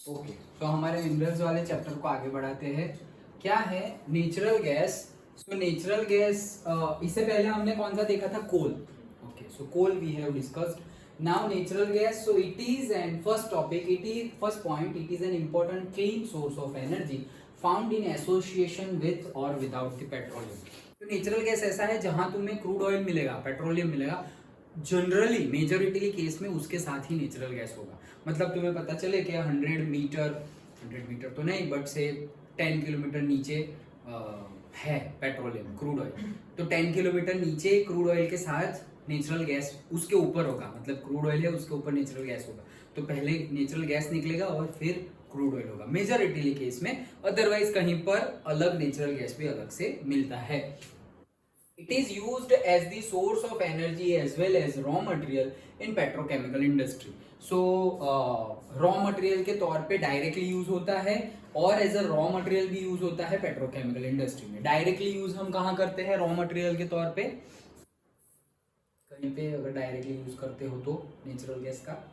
Okay, तो हमारे minerals वाले चैप्टर को आगे बढ़ाते हैं। क्या है natural gas? So natural gas, इससे पहले हमने कौन सा देखा था? Coal. Okay, so coal we have discussed. Now natural gas, so it is and first topic, it is first point, it is an important clean source of energy found in association with और without the petroleum. तो natural gas ऐसा है जहां तुम्हें crude oil मिलेगा, petroleum मिलेगा, generally majority case में उसके साथ ही नेचुरल गैस होगा। मतलब तुम्हें पता चले कि 100 मीटर तो नहीं, बट से 10 किलोमीटर नीचे है पेट्रोलियम, क्रूड ऑयल, तो 10 किलोमीटर नीचे क्रूड ऑयल के साथ नेचुरल गैस उसके ऊपर होगा। मतलब क्रूड ऑयल है, उसके ऊपर नेचुरल गैस होगा, तो पहले नेचुरल गैस निकलेगा और फिर क्रूड ऑयल होगा मेजोरिटी केस में। अदरवाइज कहीं पर अलग नेचुरल गैस भी अलग से मिलता है। It is used as the source of energy as well as raw material in petrochemical industry. So raw material के तौर पे डायरेक्टली यूज होता है और एज अ रॉ मटेरियल भी यूज होता है पेट्रोकेमिकल इंडस्ट्री में। डायरेक्टली यूज हम कहाँ करते हैं रॉ मटेरियल के तौर पे? कहीं पे अगर डायरेक्टली यूज करते हो तो नेचुरल गैस का,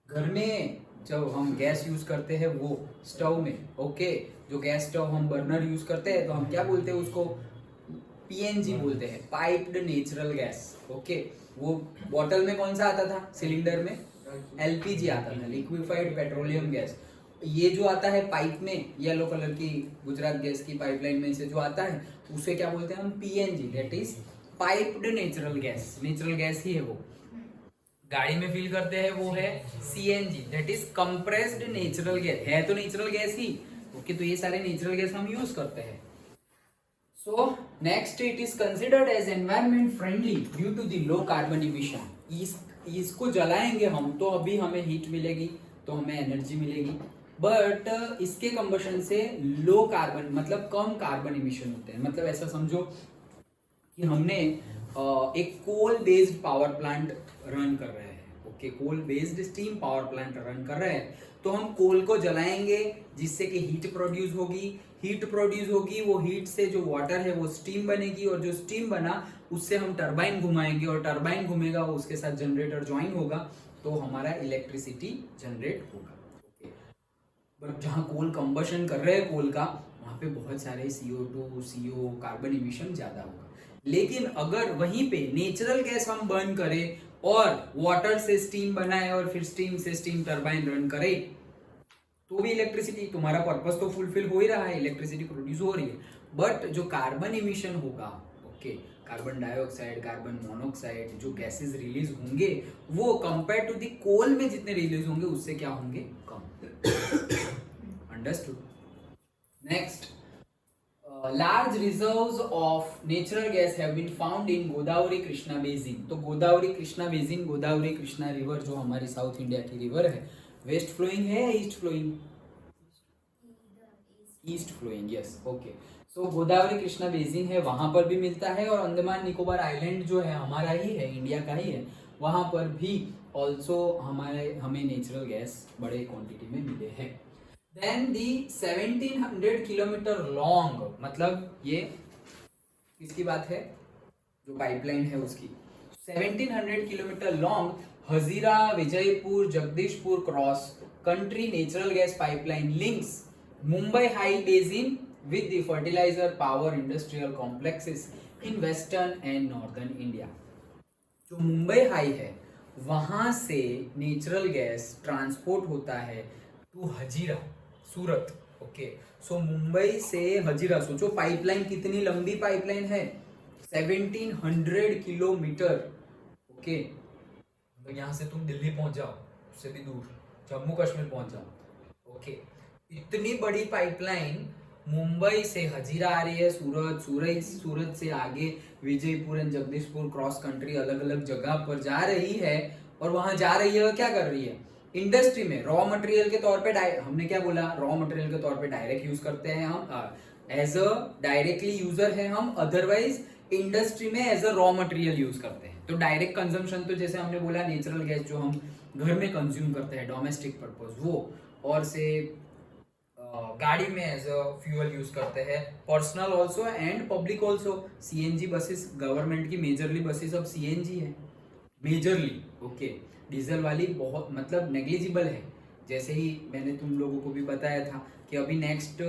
घर में जब हम गैस यूज करते हैं वो स्टोव में, ओके, जो गैस स्टोव हम बर्नर यूज करते हैं तो हम क्या बोलते हैं उसको? पीएनजी बोलते हैं, पाइप्ड नेचुरल गैस। ओके, वो बॉटल में कौन सा आता था? सिलेंडर में एलपीजी आता था, लिक्विफाइड पेट्रोलियम गैस। ये जो आता है पाइप में, येलो कलर की गुजरात गैस की पाइपलाइन में से जो आता है उसे क्या बोलते हैं हम? PNG, that is piped natural gas. Natural gas ही है वो। गाड़ी में फील करते हैं वो है CNG, that is compressed natural gas. है तो नेचुरल गैस ही। ओके, तो ये सारे नेचुरल गैस हम यूज करते हैं। So next, it is considered as environment friendly due to the low carbon emission. इसको जलाएंगे हम तो अभी हमें हीट मिलेगी, तो हमें एनर्जी मिलेगी, बट इसके कंबशन से लो कार्बन मतलब कम कार्बन इमिशन होते हैं। मतलब ऐसा समझो कि हमने एक coal based power plant run कर रहे हैं। Okay, coal based steam power plant run कर रहे हैं, तो हम कोल को जलाएंगे जिससे कि हीट प्रोड्यूस होगी। हीट प्रोड्यूस होगी, वो हीट से जो वाटर है वो स्टीम बनेगी, और जो स्टीम बना उससे हम टरबाइन घुमाएंगे, और टरबाइन घूमेगा, उसके साथ जनरेटर ज्वाइन होगा, तो हमारा इलेक्ट्रिसिटी जनरेट होगा। ओके, बट जहाँ कोल कंबशन कर रहे हैं कोल का, वहां पे बहुत सारे CO2 CO कार्बन इमिशन ज्यादा होगा। लेकिन अगर वहीं पे नेचुरल गैस हम बर्न करें और वाटर से स्टीम बनाए और फिर स्टीम से स्टीम टरबाइन रन करे, तो भी इलेक्ट्रिसिटी, तुम्हारा पर्पस तो फुलफिल हो ही रहा है, इलेक्ट्रिसिटी प्रोड्यूस हो रही है, बट जो कार्बन इमिशन होगा, okay, carbon dioxide, carbon monoxide, जो गैसेस रिलीज होंगे वो कंपेयर टू द कोल में जितने रिलीज होंगे उससे क्या होंगे? कम। Understood? Next, large reserves of natural gas have been found in Godavari Krishna basin. तो गोदावरी कृष्णा बेसिन, गोदावरी कृष्णा रिवर जो हमारी साउथ इंडिया की रिवर है, वेस्ट फ्लोइंग है या east flowing? East flowing, yes. Okay, so Godavari Krishna basin है, वहां पर भी मिलता है, और अंडमान निकोबार आइलैंड जो है हमारा ही है, इंडिया का ही है, वहां पर भी ऑल्सो हमें नेचुरल गैस बड़े क्वांटिटी में मिले हैं। Then the 1700 किलोमीटर लॉन्ग, मतलब ये किसकी बात है? जो पाइपलाइन है उसकी। 1700 kilometre long Hazira Vijaipur Jagdishpur cross country natural gas pipeline links Mumbai high basin with the fertiliser power industrial complexes in western and northern India. जो मुंबई हाई है वहां से नेचुरल गैस ट्रांसपोर्ट होता है टू हजीरा, सूरत। ओके, सो मुंबई से हजीरा, सोचो पाइपलाइन कितनी लंबी पाइपलाइन है, 1700 किलोमीटर। ओके, तो यहां से तुम दिल्ली पहुंच जाओ, उससे भी दूर जम्मू कश्मीर पहुंच जाओ। ओके, इतनी बड़ी पाइपलाइन मुंबई से हजीरा आ रही है, सूरत से आगे Vijaypur and Jagdishpur cross country अलग अलग जगह पर जा रही है, और वहां जा रही है, क्या कर रही है? इंडस्ट्री में रॉ मटेरियल के तौर पे, हमने क्या बोला? रॉ मटेरियल के तौर पे डायरेक्ट यूज करते हैं हम, एज अ डायरेक्टली यूजर है हम, अदरवाइज इंडस्ट्री में as a raw material use करते हैं। तो डायरेक्ट कंजम्पशन तो जैसे हमने बोला नेचुरल गैस जो हम घर में कंज्यूम करते हैं डोमेस्टिक पर्पज वो, और से गाड़ी में एज अ फ्यूल यूज करते हैं, personal also and public also. CNG buses, government की मेजरली बसेस अब सीएनजी है, मेजरली। ओके, डीजल वाली बहुत मतलब नेग्लिजिबल है। जैसे ही मैंने तुम लोगों को भी बताया था कि अभी नेक्स्ट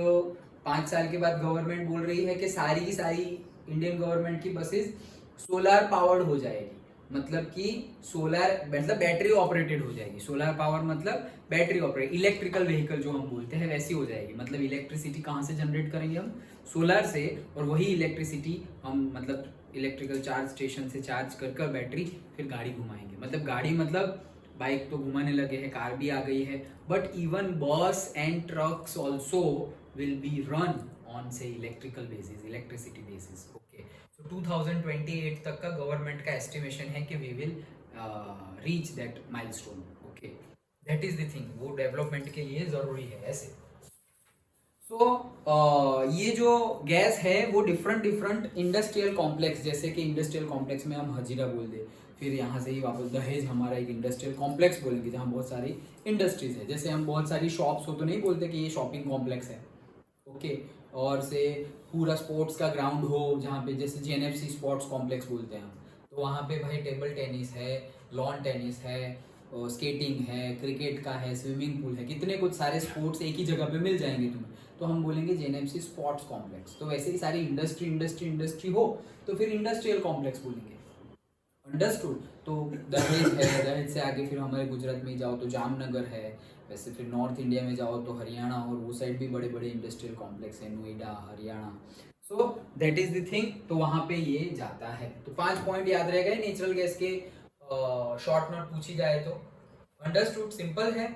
5 साल के बाद गवर्नमेंट बोल रही है कि सारी की सारी इंडियन गवर्नमेंट की बसेस सोलार पावर्ड हो जाएगी। मतलब कि सोलार मतलब बैटरी ऑपरेटेड हो जाएगी। सोलार पावर मतलब बैटरी ऑपरेट, इलेक्ट्रिकल व्हीकल जो हम बोलते हैं वैसी हो जाएगी। मतलब इलेक्ट्रिसिटी कहाँ से जनरेट करेंगे हम? सोलार से। और वही इलेक्ट्रिसिटी हम मतलब इलेक्ट्रिकल चार्ज स्टेशन से चार्ज कर कर बैटरी फिर गाड़ी घुमाएंगे। मतलब गाड़ी मतलब बाइक तो घुमाने लगे हैं, कार भी आ गई है, but even bus and trucks also will be run on से electrical basis, electricity basis. Okay, so 2028 तक का गवर्नमेंट का एस्टिमेशन है कि we will reach that milestone. Okay, that is the thing, वो डेवलपमेंट के लिए जरूरी है ऐसे। सो ये जो गैस है वो डिफरेंट डिफरेंट इंडस्ट्रियल कॉम्प्लेक्स, जैसे कि इंडस्ट्रियल कॉम्प्लेक्स में हम हजीरा बोल दे, फिर यहाँ से ही वापस दहेज हमारा एक इंडस्ट्रियल कॉम्प्लेक्स बोलेंगे जहाँ बहुत सारी इंडस्ट्रीज है। जैसे हम बहुत सारी शॉप्स हो तो नहीं बोलते कि ये शॉपिंग कॉम्प्लेक्स है। ओके, और से पूरा स्पोर्ट्स का ग्राउंड हो जहाँ पे जैसे जेएनएफसी स्पोर्ट्स कॉम्प्लेक्स बोलते हैं हम, तो वहाँ पे भाई टेबल टेनिस है, लॉन टेनिस है, स्केटिंग है, क्रिकेट का है, स्विमिंग पूल है, कितने कुछ सारे स्पोर्ट्स एक ही जगह पे मिल जाएंगे तुम्हें, तो हम बोलेंगे जेएनएफसी स्पोर्ट्स कॉम्प्लेक्स। तो वैसे ही सारी इंडस्ट्री इंडस्ट्री इंडस्ट्री हो तो फिर इंडस्ट्रियल कॉम्प्लेक्स बोलेंगे। अंडरस्टूड। तो दहेज है, दहेज से आगे फिर हमारे गुजरात में जाओ तो जामनगर है, वैसे फिर नॉर्थ इंडिया में जाओ तो हरियाणा और वो साइड भी बड़े बड़े इंडस्ट्रियल कॉम्प्लेक्स है, नोएडा, हरियाणा। सो दैट इज द थिंग, तो वहाँ पे ये जाता है। तो 5 पॉइंट याद रह गए नेचुरल गैस के, शॉर्ट नोट पूछी जाए तो। अंडरस्टूड, सिंपल है।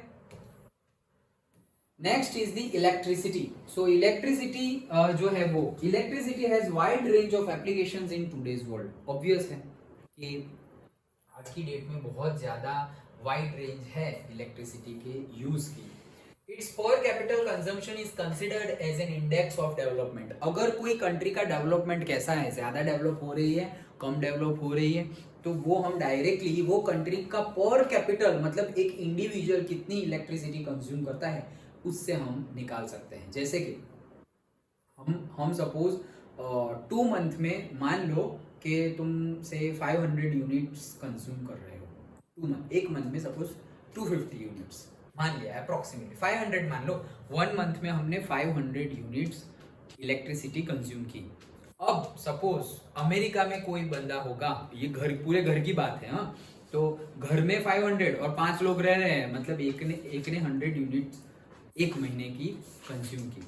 Next is the electricity. So electricity जो है वो, electricity has wide range of applications in today's world. Obvious है कि आज की डेट में बहुत ज़्यादा वाइड रेंज है इलेक्ट्रिसिटी के यूज़ की। Its per capital consumption is considered as an index of development. अगर कोई कंट्री का डेवलपमेंट कैसा है, ज़्यादा डेवलप हो रही है, कम डेवलप हो रही है, तो वो हम डायरेक्टली वो कंट्री का पर कैपिटल मतलब एक इंडिविजुअल कितनी इलेक्ट्रिसिटी कंज्यूम करता है उससे हम निकाल सकते हैं। जैसे कि हम सपोज 2 मंथ में मान लो कि तुम से 500 यूनिट्स कंज्यूम कर रहे हो 2 मंथ, एक मंथ में सपोज 250 यूनिट्स मान लिया, अप्रोक्सीमेटली 500 मान लो। 1 मंथ में हमने 500 यूनिट्स इलेक्ट्रिसिटी कंज्यूम की। अब सपोज अमेरिका में कोई बंदा होगा, ये घर पूरे घर की बात है, हाँ, तो घर में 500 और 5 लोग रह रहे हैं, मतलब एक ने 100 यूनिट्स एक महीने की कंज्यूम की।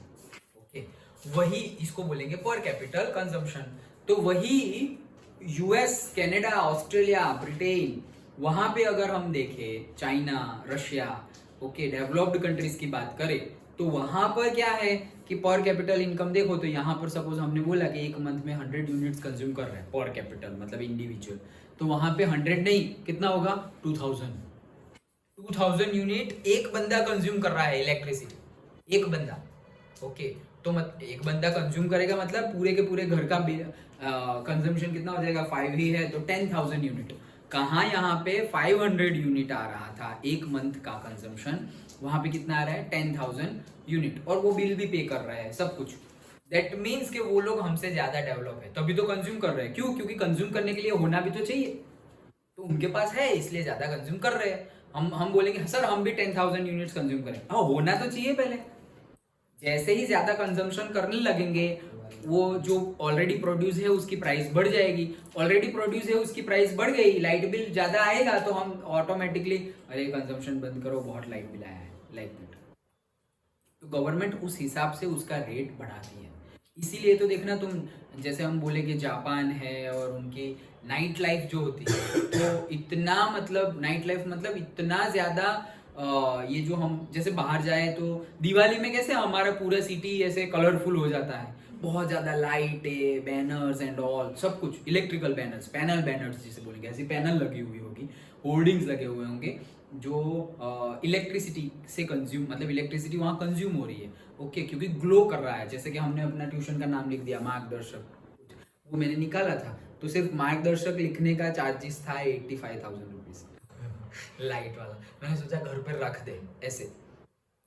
ओके, वही इसको बोलेंगे पर कैपिटल कंजम्पशन। तो वही यूएस, कनाडा, ऑस्ट्रेलिया, ब्रिटेन, वहां पे अगर हम देखें, China, Russia, okay, developed countries की बात करें तो वहां पर क्या है कि पर कैपिटल इनकम देखो तो यहाँ पर सपोज हमने बोला कि एक मंथ में 100 यूनिट्स कंज्यूम कर रहे हैं पर कैपिटल मतलब इंडिविजुअल, तो वहां पे 100 नहीं, कितना होगा 2000 यूनिट एक बंदा कंज्यूम कर रहा है इलेक्ट्रिसिटी, एक बंदा। ओके, तो एक बंदा कंज्यूम करेगा मतलब पूरे के पूरे घर का कंजम्पशन कितना हो जाएगा, 5 ही है तो 10,000 यूनिट। कहाँ यहाँ पे 500 यूनिट आ रहा था एक मंथ का कंजम्पशन, वहां पे कितना आ रहा है 10,000 यूनिट, और वो बिल भी पे कर रहा है सब कुछ। दैट मीन्स कि वो लोग हमसे ज्यादा डेवलप है तभी तो कंज्यूम कर रहे हैं। क्यों? क्योंकि कंज्यूम करने के लिए होना भी तो चाहिए, तो उनके पास है इसलिए ज्यादा कंज्यूम कर रहे हैं। हम बोलेंगे सर हम भी 10,000 यूनिट्स कंज्यूम करें, हाँ होना तो चाहिए पहले। जैसे ही ज्यादा कंजम्पशन करने लगेंगे वो जो ऑलरेडी प्रोड्यूस है उसकी प्राइस बढ़ जाएगी, ऑलरेडी प्रोड्यूस है उसकी प्राइस बढ़ गई, लाइट बिल ज्यादा आएगा तो हम ऑटोमेटिकली अरे कंजम्पशन बंद करो बहुत लाइट बिल आया है, लाइट बिल। तो गवर्नमेंट उस हिसाब से उसका रेट बढ़ाती है। इसीलिए तो देखना तुम, जैसे हम बोले कि जापान है और उनकी नाइट लाइफ जो होती है तो इतना मतलब नाइट लाइफ मतलब इतना ज्यादा ये जो हम जैसे बाहर जाए तो दिवाली में कैसे हमारा पूरा सिटी ऐसे कलरफुल हो जाता है, बहुत ज्यादा लाइट है, बैनर्स एंड ऑल, सब कुछ इलेक्ट्रिकल बैनर्स, पैनल बैनर्स जिसे बोलेंगे, ऐसी पैनल लगी हुई होगी, होर्डिंग्स लगे हुए होंगे जो इलेक्ट्रिसिटी से कंज्यूम मतलब इलेक्ट्रिसिटी वहाँ कंज्यूम हो रही है। ओके, क्योंकि ग्लो कर रहा है। जैसे कि हमने अपना ट्यूशन का नाम लिख दिया मार्गदर्शक, वो मैंने निकाला था तो सिर्फ मार्गदर्शक लिखने का चार्जेस था 85,000 रुपीज लाइट वाला। मैंने सोचा घर पर रख दे ऐसे,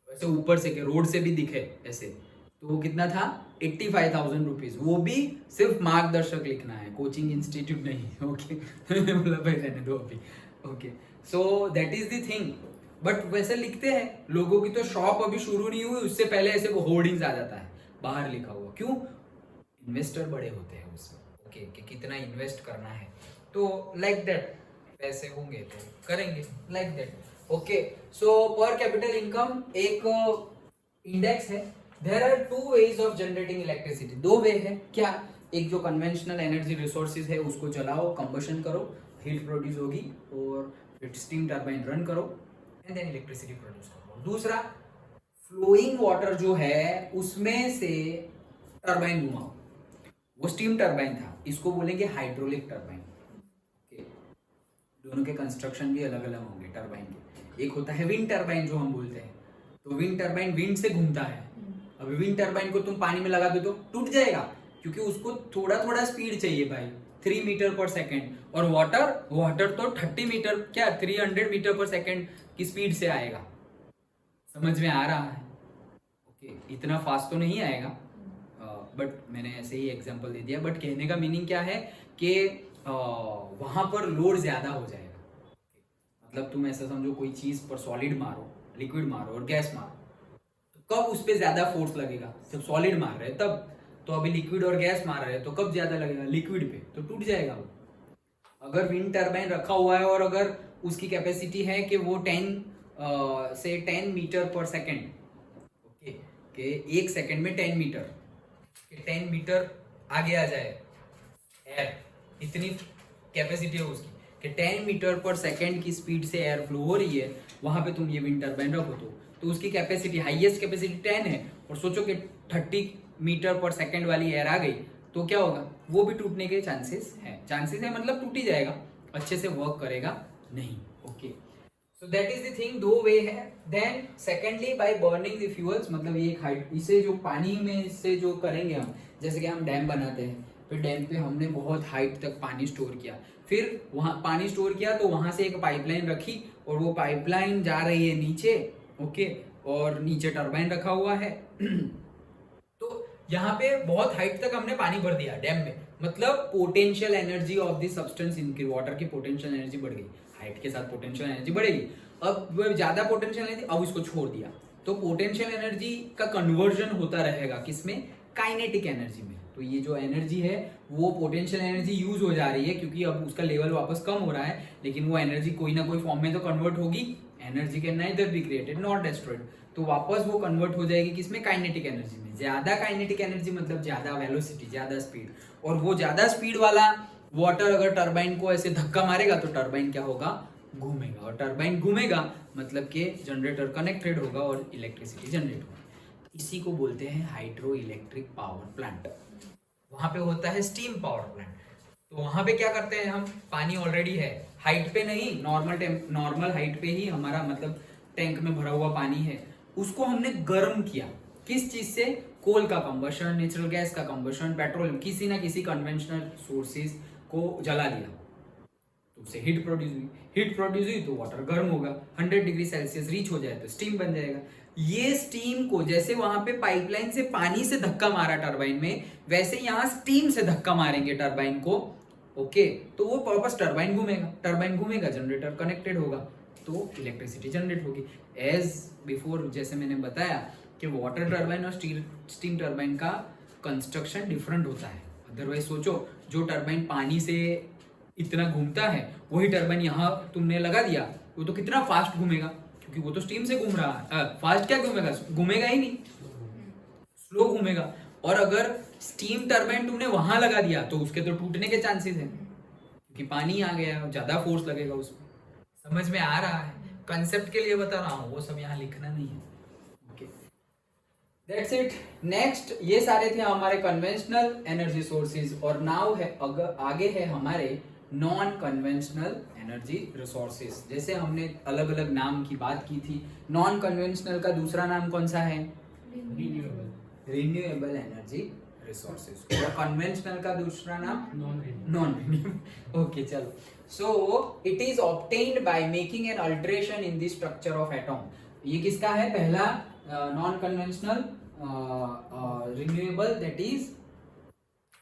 ऐसे ऊपर से कि रोड से भी दिखे ऐसे, तो वो कितना था 85,000 रुपीज, वो भी सिर्फ मार्गदर्शक लिखना है, कोचिंग इंस्टीट्यूट नहीं। ओके मैंने बोला भाई रहने दो अभी। Okay so that is the thing, but वैसे लिखते हैं। लोगों की तो शॉप अभी शुरू नहीं हुई, उससे पहले ऐसे वो होर्डिंग्स आ जाता है बाहर लिखा हुआ। क्यों? इन्वेस्टर बड़े होते हैं उसमें, ओके कि कितना इन्वेस्ट करना है, तो लाइक दैट पैसे होंगे तो करेंगे, like that. Okay so per capital income एक इंडेक्स है। There are two ways of generating electricity, दो वे है क्या? एक जो कन्वेंशनल एनर्जी रिसोर्सेज है उसको जलाओ, कंबशन करो, हीट प्रोड्यूस होगी और फिर स्टीम टरबाइन रन करो एंड देन इलेक्ट्रिसिटी प्रोड्यूस करो। दूसरा फ्लोइंग वाटर जो है उसमें से टरबाइन घुमाओ, वो स्टीम टरबाइन था, इसको बोलेंगे हाइड्रोलिक टरबाइन। दोनों के कंस्ट्रक्शन भी अलग अलग होंगे टरबाइन के। एक होता है विंड टरबाइन जो हम बोलते हैं, तो विंड टरबाइन विंड से घूमता है। अभी विंड टरबाइन को तुम पानी में लगा दो तो टूट जाएगा, क्योंकि उसको थोड़ा थोड़ा स्पीड चाहिए भाई, 3 मीटर पर सेकेंड। और वाटर तो 30 मीटर क्या 300 मीटर पर सेकेंड की स्पीड से आएगा। समझ में आ रहा है? ओके इतना फास्ट तो नहीं आएगा, बट मैंने ऐसे ही एग्जांपल दे दिया। बट कहने का मीनिंग क्या है कि वहां पर लोड ज्यादा हो जाएगा। मतलब तुम ऐसा समझो कोई चीज पर सॉलिड मारो, लिक्विड मारो और गैस मारो, तो कब उस पर ज्यादा फोर्स लगेगा? जब सॉलिड मार रहे तब। तो अभी लिक्विड और गैस मार रहे हैं तो कब ज्यादा लगेगा? लिक्विड पे, तो टूट जाएगा वो। अगर विंड टरबाइन रखा हुआ है और अगर उसकी कैपेसिटी है कि वो 10 मीटर पर सेकेंड, ओके कि एक सेकेंड में 10 मीटर, 10 मीटर आगे आ जाए एयर, इतनी कैपेसिटी है उसकी कि 10 मीटर पर सेकेंड की स्पीड से एयर फ्लो हो रही है, वहां पे तुम ये विंड टरबाइन रखो तो उसकी कैपेसिटी हाईएस्ट कैपेसिटी 10 है, और सोचो कि 30 मीटर पर सेकेंड वाली एयर आ गई तो क्या होगा? वो भी टूटने के चांसेस है मतलब टूट ही जाएगा, अच्छे से वर्क करेगा नहीं। Okay so that is the thing, दो वे है। Then secondly by burning the fuels, मतलब ये एक हाइट, इसे जो पानी में से जो करेंगे हम, जैसे कि हम डैम बनाते हैं, फिर डैम पे हमने बहुत हाइट तक पानी स्टोर किया, फिर वहां पानी स्टोर किया तो वहां से एक पाइपलाइन रखी और वो पाइपलाइन जा रही है नीचे, ओके, और नीचे टरबाइन रखा हुआ है। तो यहाँ पे बहुत हाइट तक हमने पानी भर दिया डैम में, मतलब potential energy of the substance इनकी, वाटर की पोटेंशियल एनर्जी बढ़ गई, हाइट के साथ पोटेंशियल एनर्जी बढ़ेगी। अब ज्यादा पोटेंशियल एनर्जी, अब इसको छोड़ दिया तो पोटेंशियल एनर्जी का कन्वर्जन होता रहेगा किसमें? काइनेटिक एनर्जी में। तो ये जो एनर्जी है वो पोटेंशियल एनर्जी यूज हो जा रही है, क्योंकि अब उसका लेवल वापस कम हो रहा है, लेकिन वो एनर्जी कोई ना कोई फॉर्म में तो कन्वर्ट होगी। Energy can neither be created not destroyed, तो वापस वो कन्वर्ट हो जाएगी किसमें? काइनेटिक एनर्जी में। ज्यादा काइनेटिक एनर्जी मतलब ज्यादा वेलोसिटी, ज्यादा स्पीड, और वो ज्यादा स्पीड वाला वाटर अगर टरबाइन को ऐसे धक्का मारेगा तो टरबाइन क्या होगा? घूमेगा, और टरबाइन घूमेगा मतलब कि जनरेटर कनेक्टेड होगा और इलेक्ट्रिसिटी जनरेट होगी। इसी को बोलते हैं हाइड्रो इलेक्ट्रिक पावर प्लांट। वहां पे होता है स्टीम पावर प्लांट, तो वहां पे क्या करते हैं हम? पानी ऑलरेडी है, हाइट पे नहीं, नॉर्मल हाइट पे ही हमारा मतलब टैंक में भरा हुआ पानी है, उसको हमने गर्म किया। किस चीज से? कोल का कंबशन, नेचुरल गैस का कंबशन, पेट्रोलियम, किसी ना किसी कन्वेंशनल सोर्सेज को जला दिया तो उससे हीट प्रोड्यूस हुई तो वाटर गर्म होगा, 100 डिग्री सेल्सियस रीच हो जाए तो स्टीम बन जाएगा। ये स्टीम को जैसे वहां पे पाइपलाइन से पानी से धक्का मारा टरबाइन में, वैसे यहाँ स्टीम से धक्का मारेंगे टरबाइन को, ओके, तो वो वापस टरबाइन घूमेगा, जनरेटर कनेक्टेड होगा तो इलेक्ट्रिसिटी जनरेट होगी। एज बिफोर, जैसे मैंने बताया कि वाटर टरबाइन और स्टीम टरबाइन का कंस्ट्रक्शन डिफरेंट होता है। अदरवाइज सोचो, जो टरबाइन पानी से इतना घूमता है वही टरबाइन यहाँ तुमने लगा दिया, वो तो कितना फास्ट घूमेगा, क्योंकि वो तो स्टीम से घूम रहा है। फास्ट क्या घूमेगा ही नहीं, स्लो घूमेगा। और अगर स्टीम टरबाइन तुमने वहां लगा दिया तो उसके तो टूटने के चांसेस हैं, क्योंकि पानी आ गया, ज्यादा फोर्स लगेगा उसमें। समझ में आ रहा है? कंसेप्ट के लिए बता रहा हूँ, वो सब यहाँ लिखना नहीं है। Okay that's it. नेक्स्ट, ये सारे थे हमारे कन्वेंशनल एनर्जी सोर्सेज, और नाउ है अगर आगे है हमारे नॉन कन्वेंशनल एनर्जी रिसोर्सेज। जैसे हमने अलग अलग नाम की बात की थी, नॉन कन्वेंशनल का दूसरा नाम कौन सा है? रिन्यूएबल एनर्जी रिसोर्सेज, और कन्वेंशनल का दूसरा नाम नॉन रिन्यूएबल। ओके चलो, सो it is obtained by making an alteration in the structure of atom. ये किसका है? पहला non conventional renewable that is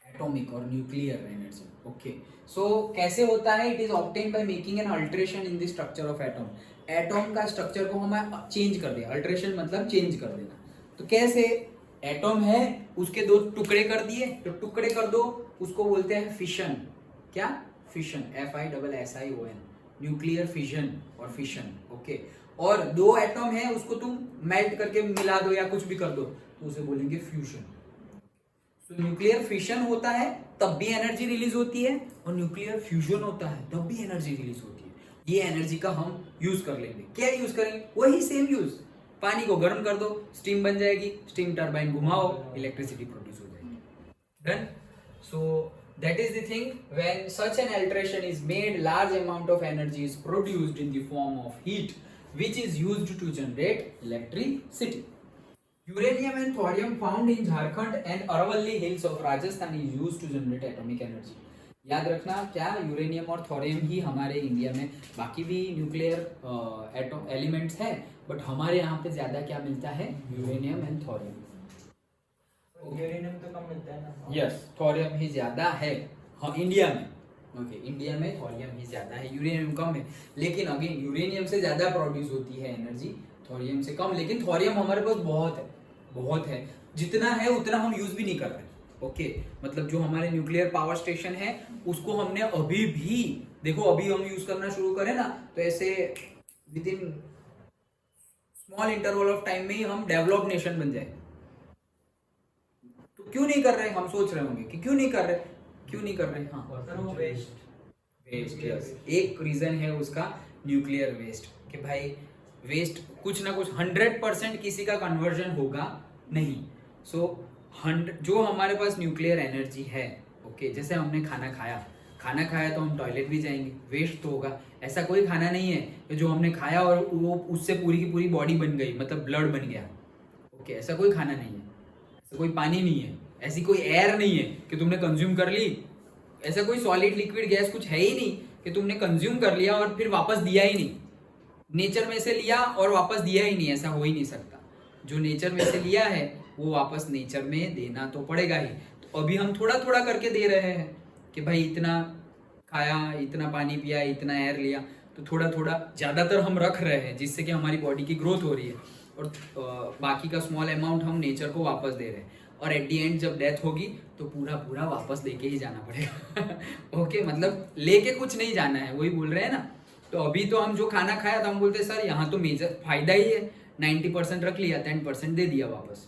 atomic और न्यूक्लियर एनर्जी। ओके, सो कैसे होता है? It is obtain by making an alteration in the structure of atom. Atom का structure को हम चेंज कर दिया, अल्टरेशन मतलब चेंज कर देना। तो कैसे? एटॉम है, उसके दो टुकड़े कर दिए, तो टुकड़े कर दो, उसको बोलते हैं फिशन। क्या? फिशन, FISSION, न्यूक्लियर फिजन और फिशन। ओके, और दो एटॉम है, उसको तुम मेल्ट करके मिला दो या कुछ भी कर दो, तो उसे बोलेंगे फ्यूजन। तो न्यूक्लियर फिशन होता है तब भी एनर्जी रिलीज होती है, और न्यूक्लियर फ्यूजन होता है तब भी एनर्जी रिलीज होती है। ये एनर्जी का हम यूज कर लेंगे। क्या यूज करेंगे? वही सेम यूज। पानी को गर्म कर दो, स्टीम बन जाएगी, स्टीम टरबाइन घुमाओ, इलेक्ट्रिसिटी प्रोड्यूस हो जाएगी। Done? So that is the thing, when such an alteration is made, large amount of energy is produced in the form of heat, which is used to generate electricity. Uranium and thorium found in Jharkhand and Aravalli hills of Rajasthan is used to generate atomic energy. याद रखना, क्या uranium और thorium ही हमारे India में, बाकी भी nuclear atom elements हैं, but हमारे यहाँ पे ज्यादा क्या मिलता है? Uranium and thorium. यूरेनियम तो कम मिलता है ना? यस, थोरियम ही ज्यादा है हाँ इंडिया में। ओके, इंडिया में थोरियम ही ज्यादा है, यूरेनियम कम है। लेकिन अगेन यूरेनियम से ज्यादा प्रोड्यूस होती है एनर्जी, थोरियम से कम। लेकिन थोरियम हमारे पास बहुत है, जितना है उतना हम यूज भी नहीं कर रहे। ओके, मतलब जो हमारे न्यूक्लियर पावर स्टेशन है उसको हमने अभी भी, देखो अभी हम यूज करना शुरू करें ना, तो ऐसे with in small interval of time में ही हम डेवलप नेशन बन जाए। तो क्यों नहीं कर रहे? हम सोच रहे होंगे कि क्यों नहीं कर रहे? हाँ, वेस्ट। यस, एक रीजन है उसका न्यूक्लियर वेस्ट, कि भाई वेस्ट कुछ ना कुछ 100% किसी का कन्वर्जन होगा नहीं। सो जो हमारे पास न्यूक्लियर एनर्जी है, ओके, जैसे हमने खाना खाया तो हम टॉयलेट भी जाएंगे, वेस्ट तो होगा। ऐसा कोई खाना नहीं है कि जो हमने खाया और वो उससे पूरी की पूरी बॉडी बन गई, मतलब ब्लड बन गया। ओके, ऐसा कोई खाना नहीं है, ऐसा कोई पानी नहीं है, ऐसी कोई एयर नहीं है कि तुमने कंज्यूम कर ली, ऐसा कोई सॉलिड लिक्विड गैस कुछ है ही नहीं कि तुमने कंज्यूम कर लिया और फिर वापस दिया ही नहीं। नेचर में से लिया और वापस दिया ही नहीं, ऐसा हो ही नहीं सकता। जो नेचर में से लिया है वो वापस नेचर में देना तो पड़ेगा ही। तो अभी हम थोड़ा थोड़ा करके दे रहे हैं कि भाई इतना खाया, इतना पानी पिया, इतना एयर लिया, तो थोड़ा थोड़ा ज्यादातर हम रख रहे हैं, जिससे कि हमारी बॉडी की ग्रोथ हो रही है, और बाकी का स्मॉल अमाउंट हम नेचर को वापस दे रहे हैं। और एट दी एंड जब डेथ होगी तो पूरा वापस लेके ही जाना पड़ेगा। ओके, मतलब लेके कुछ नहीं जाना है, वही बोल रहे हैं ना। तो अभी तो हम जो खाना खाया तो हम बोलते सर यहाँ तो मेजर फायदा ही है, 90% रख लिया, 10% दे दिया वापस।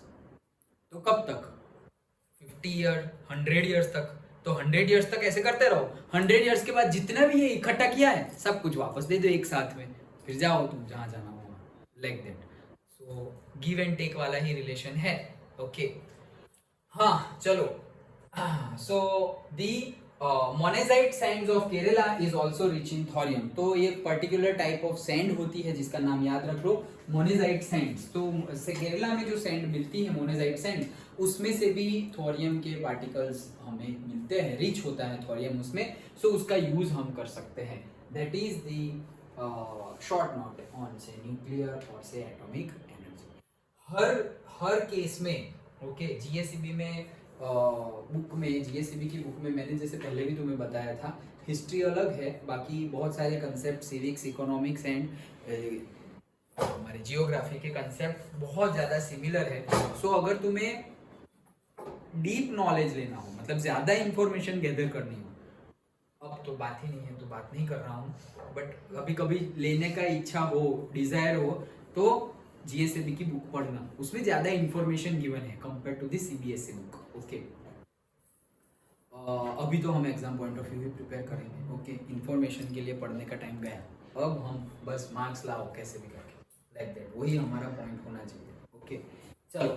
तो कब तक? 50 ईयर, 100 ईयर्स तक। तो 100 ईयर्स तक ऐसे करते रहो। 100 ईयर्स के बाद जितना भी ये इकट्ठा किया है सब कुछ वापस दे दो एक साथ में, फिर जाओ तुम जहां जाना होगा, like that. So give and take वाला ही रिलेशन है। ओके, हाँ चलो। So the monazite sands of Kerala is also rich in thorium. तो ये पर्टिकुलर टाइप ऑफ सैंड होती है जिसका नाम याद रख लो, मोनेजाइट सैंड्स। तो केरला में जो सैंड मिलती है, मोनेजाइट सैंड, उसमें से भी थोरियम के पार्टिकल्स हमें मिलते हैं, रिच होता है थोरियम उसमें। सो उसका यूज हम कर सकते हैं। That is the short note on से न्यूक्लियर और से एटॉमिक एनर्जी। हर केस में, ओके, जीएसईबी में बुक में, जीएसईबी की बुक में मैंने जैसे पहले भी तुम्हें बताया था, हिस्ट्री अलग है, बाकी बहुत सारे कंसेप्ट, सिविक्स, इकोनॉमिक्स एंड हमारे जियोग्राफी के कंसेप्ट बहुत ज़्यादा सिमिलर है। सो अगर तुम्हें डीप नॉलेज लेना हो, मतलब ज़्यादा इंफॉर्मेशन गैदर करनी हो, अब तो बात ही नहीं है तो बात नहीं कर रहा हूँ, बट कभी कभी लेने का इच्छा हो, डिज़ायर हो, तो जीएसईबी की बुक पढ़ना, उसमें ज्यादा इंफॉर्मेशन गिवन है compare to the CBSE book. Okay, अभी तो हम एग्जाम पॉइंट ऑफ व्यू भी प्रिपेयर करेंगे। ओके, इंफॉर्मेशन के लिए पढ़ने का टाइम गया, अब हम बस मार्क्स लाओ कैसे भी करके, लाइक दैट, वही हमारा पॉइंट होना चाहिए। ओके, चलो।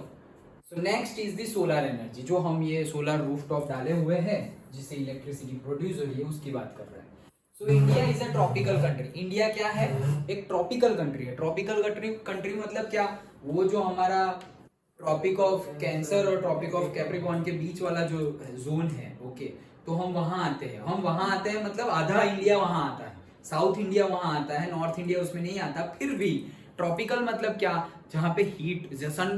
So next is the solar energy, जो हम ये सोलर रूफटॉप डाले हुए हैं जिससे इलेक्ट्रिसिटी प्रोड्यूस हो रही है, उसकी बात कर रहे हैं। So India is a tropical country. India क्या है? एक ट्रॉपिकल कंट्री है। ट्रॉपिकल कंट्री मतलब क्या? वो जो हमारा ट्रॉपिक ऑफ कैंसर और ट्रॉपिक ऑफ कैप्रिकॉर्न के बीच वाला जो जोन है, ओके, तो हम वहां आते हैं। मतलब आधा इंडिया वहां आता है, साउथ इंडिया वहां आता है, नॉर्थ इंडिया उसमें नहीं आता। फिर भी ट्रॉपिकल मतलब क्या, जहाँ पे हीट, सन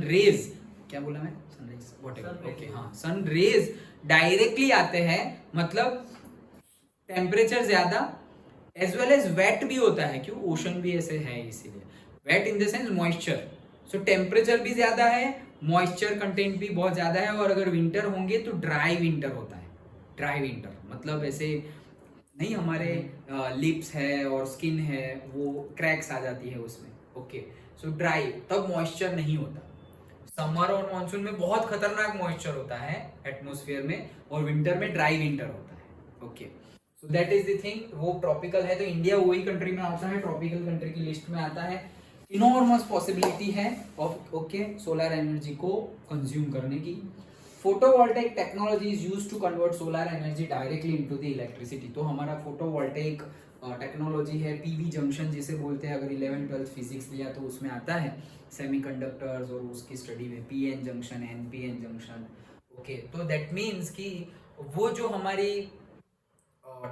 रेज, क्या बोला मैं, सनराइज व्हाटएवर, ओके हाँ, सन रेज डायरेक्टली आते हैं, मतलब टेम्परेचर ज्यादा, एज वेल एज वेट भी होता है, क्यों, ओशन भी ऐसे है इसीलिए, wet in the sense moisture, so temperature भी ज्यादा है, मॉइस्चर कंटेंट भी बहुत ज्यादा है, और अगर विंटर होंगे तो ड्राई विंटर होता है, ड्राई विंटर मतलब ऐसे नहीं, हमारे लिप्स है और स्किन है वो क्रैक्स आ जाती है उसमें, ओके, सो ड्राई, तब मॉइस्चर नहीं होता। समर और मानसून में बहुत खतरनाक मॉइस्चर होता है एटमॉस्फेयर में, और विंटर में ड्राई विंटर होता है, okay, so that is the thing. वो ट्रॉपिकल है तो इंडिया वही कंट्री में आता है, ट्रॉपिकल कंट्री की लिस्ट में आता है। इनॉर्मस पॉसिबिलिटी है ऑफ ओके सोलर एनर्जी को कंज्यूम करने की। Photovoltaic technology is used to convert solar energy directly into the electricity. तो हमारा फोटोवोल्टेइक टेक्नोलॉजी है, पीवी जंक्शन जिसे बोलते हैं, अगर 11th-12th फिजिक्स लिया तो उसमें आता है, सेमीकंडक्टर्स और उसकी स्टडी में PN junction, NPN junction, okay, तो दैट मीन्स कि वो जो हमारी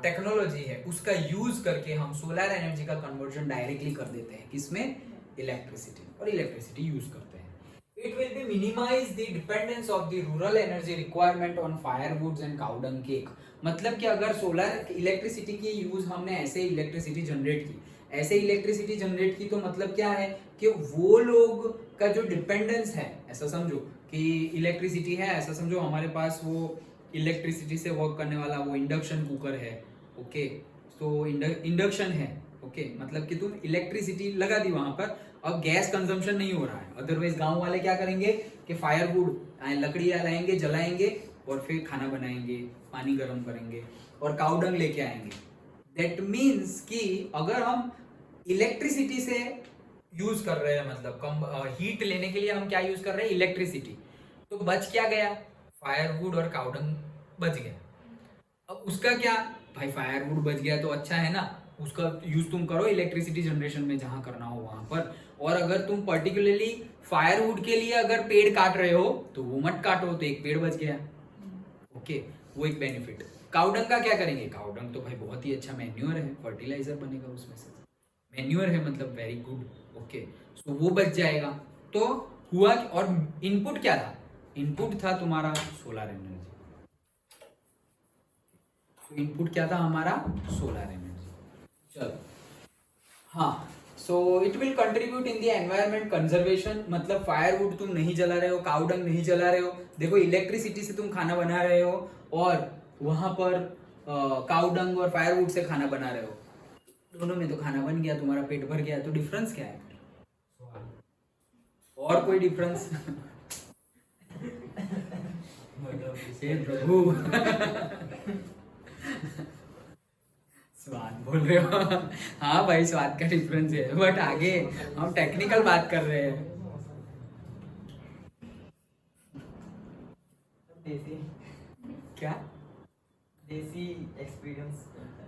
टेक्नोलॉजी है उसका यूज करके हम सोलर एनर्जी का कन्वर्जन डायरेक्टली कर देते हैं, किसमें, इलेक्ट्रिसिटी, और इलेक्ट्रिसिटी यूज करते हैं। It will be minimize the dependence of the rural energy requirement on firewoods and cow dung cake. मतलब कि अगर सोलर इलेक्ट्रिसिटी की यूज हमने ऐसे इलेक्ट्रिसिटी जनरेट की, ऐसे इलेक्ट्रिसिटी जनरेट की, तो मतलब क्या है कि वो लोग का जो डिपेंडेंस है, ऐसा समझो कि इलेक्ट्रिसिटी है, ऐसा समझो हमारे पास वो इलेक्ट्रिसिटी से वर्क करने वाला वो इंडक्शन कुकर है, ओके, तो इंडक्शन है, ओके, मतलब कि तुम इलेक्ट्रिसिटी लगा दी वहां पर, अब गैस कंजम्पशन नहीं हो रहा है। अदरवाइज गांव वाले क्या करेंगे कि फायरवुड लकड़ियां लाएंगे, जलाएंगे और फिर खाना बनाएंगे, पानी गर्म करेंगे और काऊ डंग लेके आएंगे। दैट मीन्स कि अगर हम इलेक्ट्रिसिटी से यूज कर रहे हैं, मतलब कम हीट लेने के लिए हम क्या यूज कर रहे हैं, इलेक्ट्रिसिटी, तो बच क्या गया, फायरवुड और काऊ डंग बच गया। अब उसका क्या भाई, फायरवुड बच गया तो अच्छा है ना, उसका यूज तुम करो इलेक्ट्रिसिटी जनरेशन में जहां करना हो वहां पर। और अगर तुम पर्टिकुलरली फायरवुड के लिए अगर पेड़ काट रहे हो तो वो मत काटो, तो एक पेड़ बच गया, ओके, वो एक बेनिफिट। काउडंग का क्या करेंगे, काउडंग तो भाई बहुत ही अच्छा मैन्योर है, फर्टिलाइजर बनेगा उसमें से, मैन्योर है मतलब वेरी गुड, ओके, सो वो बच जाएगा। तो हुआ, और इनपुट क्या था, इनपुट था तुम्हारा सोलर एनर्जी, इनपुट क्या था हमारा, सोलर एनर्जी। चलो हाँ, so it will contribute in the environment conservation, मतलब फायरवुड तुम नहीं जला रहे हो, काउडंग नहीं जला रहे हो, देखो इलेक्ट्रिसिटी से तुम खाना बना रहे हो और वहां पर काउडंग और फायरवुड से खाना बना रहे हो, दोनों में तो खाना बन गया, तुम्हारा पेट भर गया, तो डिफरेंस क्या है, और कोई डिफरेंस हे प्रभु स्वाद बोल रहे हो, हाँ भाई स्वाद का डिफरेंस है, बट आगे हम टेक्निकल बात कर रहे हैं। देसी, क्या, देसी एक्सपीरियंस,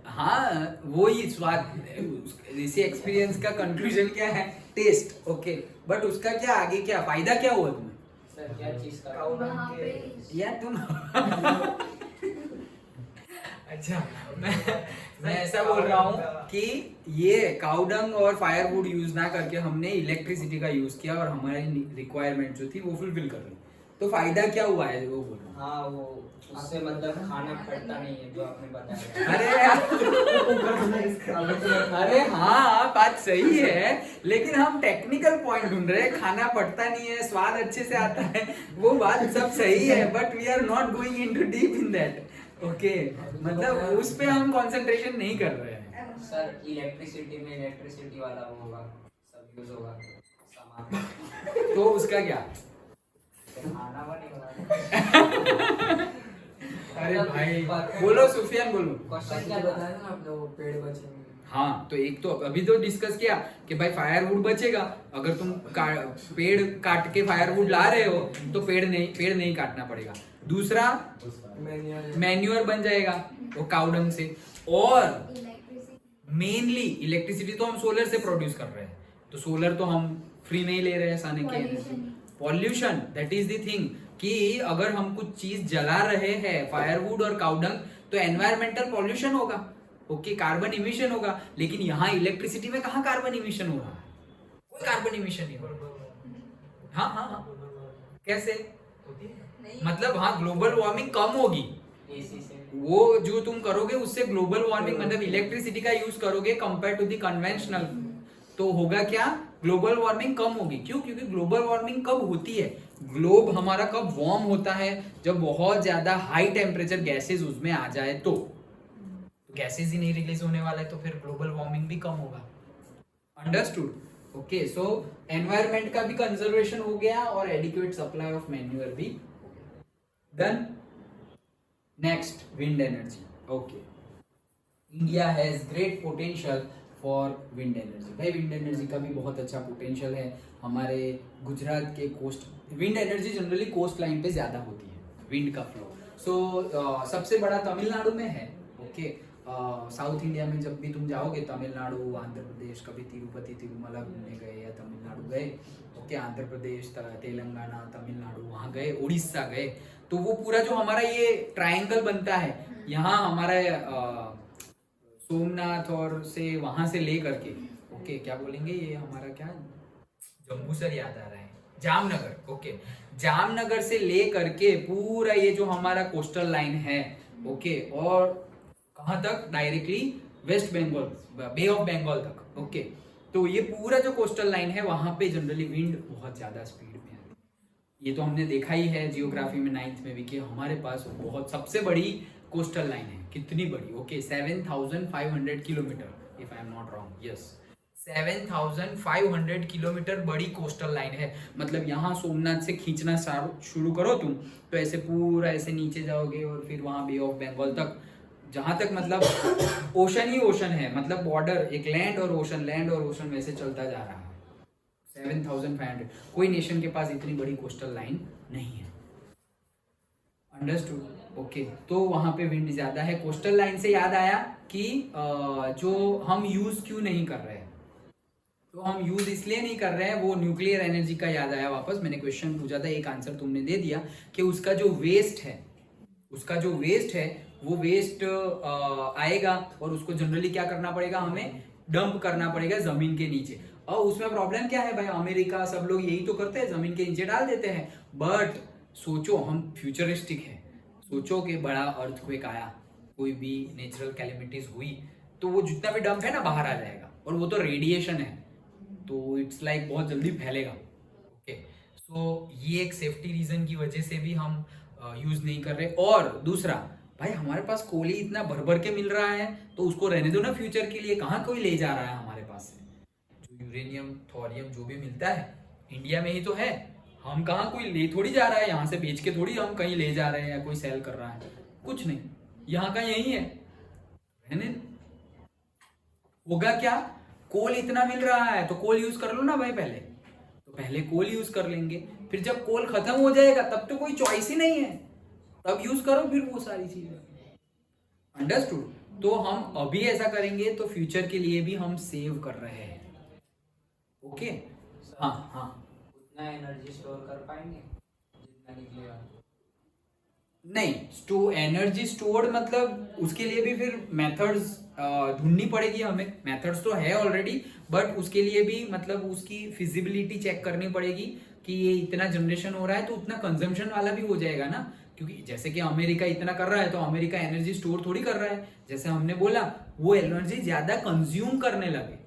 हाँ वो ही स्वाद, देसी एक्सपीरियंस का कंक्लूजन क्या है, टेस्ट, ओके, बट उसका क्या आगे क्या फायदा क्या हुआ तुम्हें, सर क्या चीज का, यार तुम अच्छा, मैं ऐसा बोल रहा हूँ कि ये काउडंग और फायरवुड यूज ना करके हमने इलेक्ट्रिसिटी का यूज किया और हमारी रिक्वायरमेंट जो थी वो फुलफिल कर ली, तो फायदा क्या हुआ है वो बोल रहा हूँ। हाँ वो उससे मतलब खाना फटता नहीं है जो आपने बताया। अरे हाँ बात सही है, लेकिन हम टेक्निकल पॉइंट ढूंढ रहे हैं, खाना फटता नहीं है, स्वाद अच्छे से आता है, वो बात सब सही है, but we are not going into deep in that, okay, मतलब उस पे हम कंसंट्रेशन नहीं कर रहे हैं। सर इलेक्ट्रिसिटी में इलेक्ट्रिसिटी वाला वो होगा, सब यूज होगा सामान, तो उसका क्या, खाना बनेगा। अरे भाई बोलो सुफियान बोलो। क्वेश्चन क्या बताया ना आपने, वो पेड़ बचेंगे। हाँ तो एक तो अभी तो डिस्कस किया कि भाई फायरवुड बचेगा, अगर तुम पेड़ काट के फायरवुड ला रहे हो तो पेड़ नहीं काटना पड़ेगा। दूसरा मैन्योर बन जाएगा वो काउडंग से, और मेनली इलेक्ट्रिसिटी तो हम सोलर से प्रोड्यूस कर रहे हैं, तो सोलर तो हम फ्री नहीं ले रहे हैं साने के। Pollution, that is the thing कि अगर हम कुछ चीज जला रहे हैं फायरवुड और काउडंग तो एनवायरमेंटल पॉल्यूशन होगा, ओके, कार्बन इमिशन होगा, लेकिन यहाँ इलेक्ट्रिसिटी में कहाँ कार्बन इमिशन हो रहा है, कोई कार्बन इमिशन नहीं होगा। हाँ हाँ हाँ, कैसे? मतलब हाँ, ग्लोबल वार्मिंग कम होगी, एसी से वो जो तुम करोगे उससे ग्लोबल वार्मिंग, मतलब इलेक्ट्रिसिटी का यूज करोगे कंपेयर टू द कन्वेंशनल, तो होगा क्या, ग्लोबल वार्मिंग कम होगी। क्यों? क्योंकि ग्लोबल वार्मिंग कब होती है, ग्लोब हमारा कब वार्म होता है, जब बहुत ज्यादा हाई टेम्परेचर गैसेस उसमें आ जाए, तो गैसेस ही नहीं रिलीज होने वाले, तो फिर ग्लोबल वार्मिंग भी कम होगा। अंडरस्टूड? ओके, सो एनवायरमेंट का भी कंजर्वेशन हो गया और एडिक्वेट सप्लाई ऑफ मैन्यूअर भी हो गया। Then next, wind energy. Okay, India has great potential for wind energy. भाई विंड एनर्जी का भी बहुत अच्छा पोटेंशियल है। हमारे गुजरात के coast, wind energy generally coast line पे ज्यादा होती है विंड का फ्लो। सो सबसे बड़ा तमिलनाडु में है। ओके, साउथ इंडिया में जब भी तुम जाओगे, तमिलनाडु, आंध्र प्रदेश, कभी तिरुपति तिरुमला घूमने गए या तमिलनाडु गए, ओके, आंध्र प्रदेश, तेलंगाना, तमिलनाडु, वहाँ गए, उड़ीसा गए, तो वो पूरा जो हमारा ये ट्रायंगल बनता है, यहाँ हमारा सोमनाथ और से वहां से ले करके, ओके, क्या बोलेंगे ये हमारा, क्या जम्बूसर याद आ रहा है, जामनगर। ओके, जामनगर से ले करके पूरा ये जो हमारा कोस्टल लाइन है, ओके, और कहाँ तक, directly West Bengal, bay of Bengal तक। ओके, तो ये पूरा जो कोस्टल लाइन है वहां पे जनरली विंड बहुत ज्यादा स्पीड में है। ये तो हमने देखा ही है जियोग्राफी में 9th में भी, कि हमारे पास बहुत सबसे बड़ी कोस्टल लाइन है। कितनी बड़ी? Okay, 7500 kilometre, if I am not wrong, yes, 7500 kilometre बड़ी कोस्टल लाइन है। मतलब यहाँ सोमनाथ से खींचना शुरू करो तुम, तो ऐसे पूरा ऐसे नीचे जाओगे और फिर वहां बे ऑफ बंगाल तक, जहां तक मतलब ओशन ही ओशन है, मतलब बॉर्डर एक लैंड और ओशन वैसे चलता जा रहा है। 7500, कोई नेशन के पास इतनी बड़ी कोस्टल लाइन नहीं है। अंडरस्टूड? ओके, तो वहां पे विंड ज्यादा है। कोस्टल लाइन से याद आया कि जो हम यूज क्यों नहीं कर रहे हैं, तो हम यूज इसलिए नहीं कर रहे हैं, वो न्यूक्लियर एनर्जी का याद आया वापस। मैंने क्वेश्चन पूछा था, एक आंसर तुमने दे दिया कि उसका जो वेस्ट है वो वेस्ट आएगा और उसको जनरली क्या करना पड़ेगा, हमें डंप करना पड़ेगा जमीन के नीचे। और उसमें प्रॉब्लम क्या है भाई, अमेरिका सब लोग यही तो करते हैं, जमीन के नीचे डाल देते हैं। बट सोचो, हम फ्यूचरिस्टिक है, सोचो कि बड़ा अर्थक्वेक आया, कोई भी नेचुरल कैलेमिटीज हुई, तो वो जितना भी डंप है ना बाहर आ जाएगा, और वो तो रेडिएशन है, तो इट्स लाइक बहुत जल्दी फैलेगा। ओके, सो ये एक सेफ्टी रीजन की वजह से भी हम यूज नहीं कर रहे। और दूसरा, भाई हमारे पास कोयले इतना भर भर के मिल रहा है, तो उसको रहने दो ना फ्यूचर के लिए, कहाँ कोई ले जा रहा है हमारे पास से। जो यूरेनियम, थोरियम जो भी मिलता है इंडिया में ही तो है, हम कहाँ कोई ले थोड़ी जा रहा है, यहाँ से बेच के थोड़ी हम कहीं ले जा रहे हैं या कोई सेल कर रहा है, कुछ नहीं, यहाँ का यही है। रहने होगा क्या, कोल इतना मिल रहा है तो कोल यूज कर लो ना भाई, पहले कोल यूज कर लेंगे, फिर जब कोल खत्म हो जाएगा तब तो कोई चॉइस ही नहीं है, तब यूज करो फिर वो सारी चीजें। अंडरस्टूड? तो हम अभी ऐसा करेंगे तो फ्यूचर के लिए भी हम सेव कर रहे हैं। ओके, हाँ हाँ, उतना एनर्जी स्टोर कर पाएंगे जितना निकलेगा? नहीं, एनर्जी स्टोर मतलब उसके लिए भी फिर मेथड्स ढूंढनी पड़ेगी हमें। मेथड्स तो है ऑलरेडी, बट उसके लिए भी मतलब उसकी फिजिबिलिटी चेक करनी पड़ेगी कि ये इतना जनरेशन हो रहा है तो उतना कंजम्पशन वाला भी हो जाएगा ना। क्योंकि जैसे कि अमेरिका इतना कर रहा है तो अमेरिका एनर्जी स्टोर थोड़ी कर रहा है, जैसे हमने बोला वो एनर्जी ज्यादा कंज्यूम करने लगे,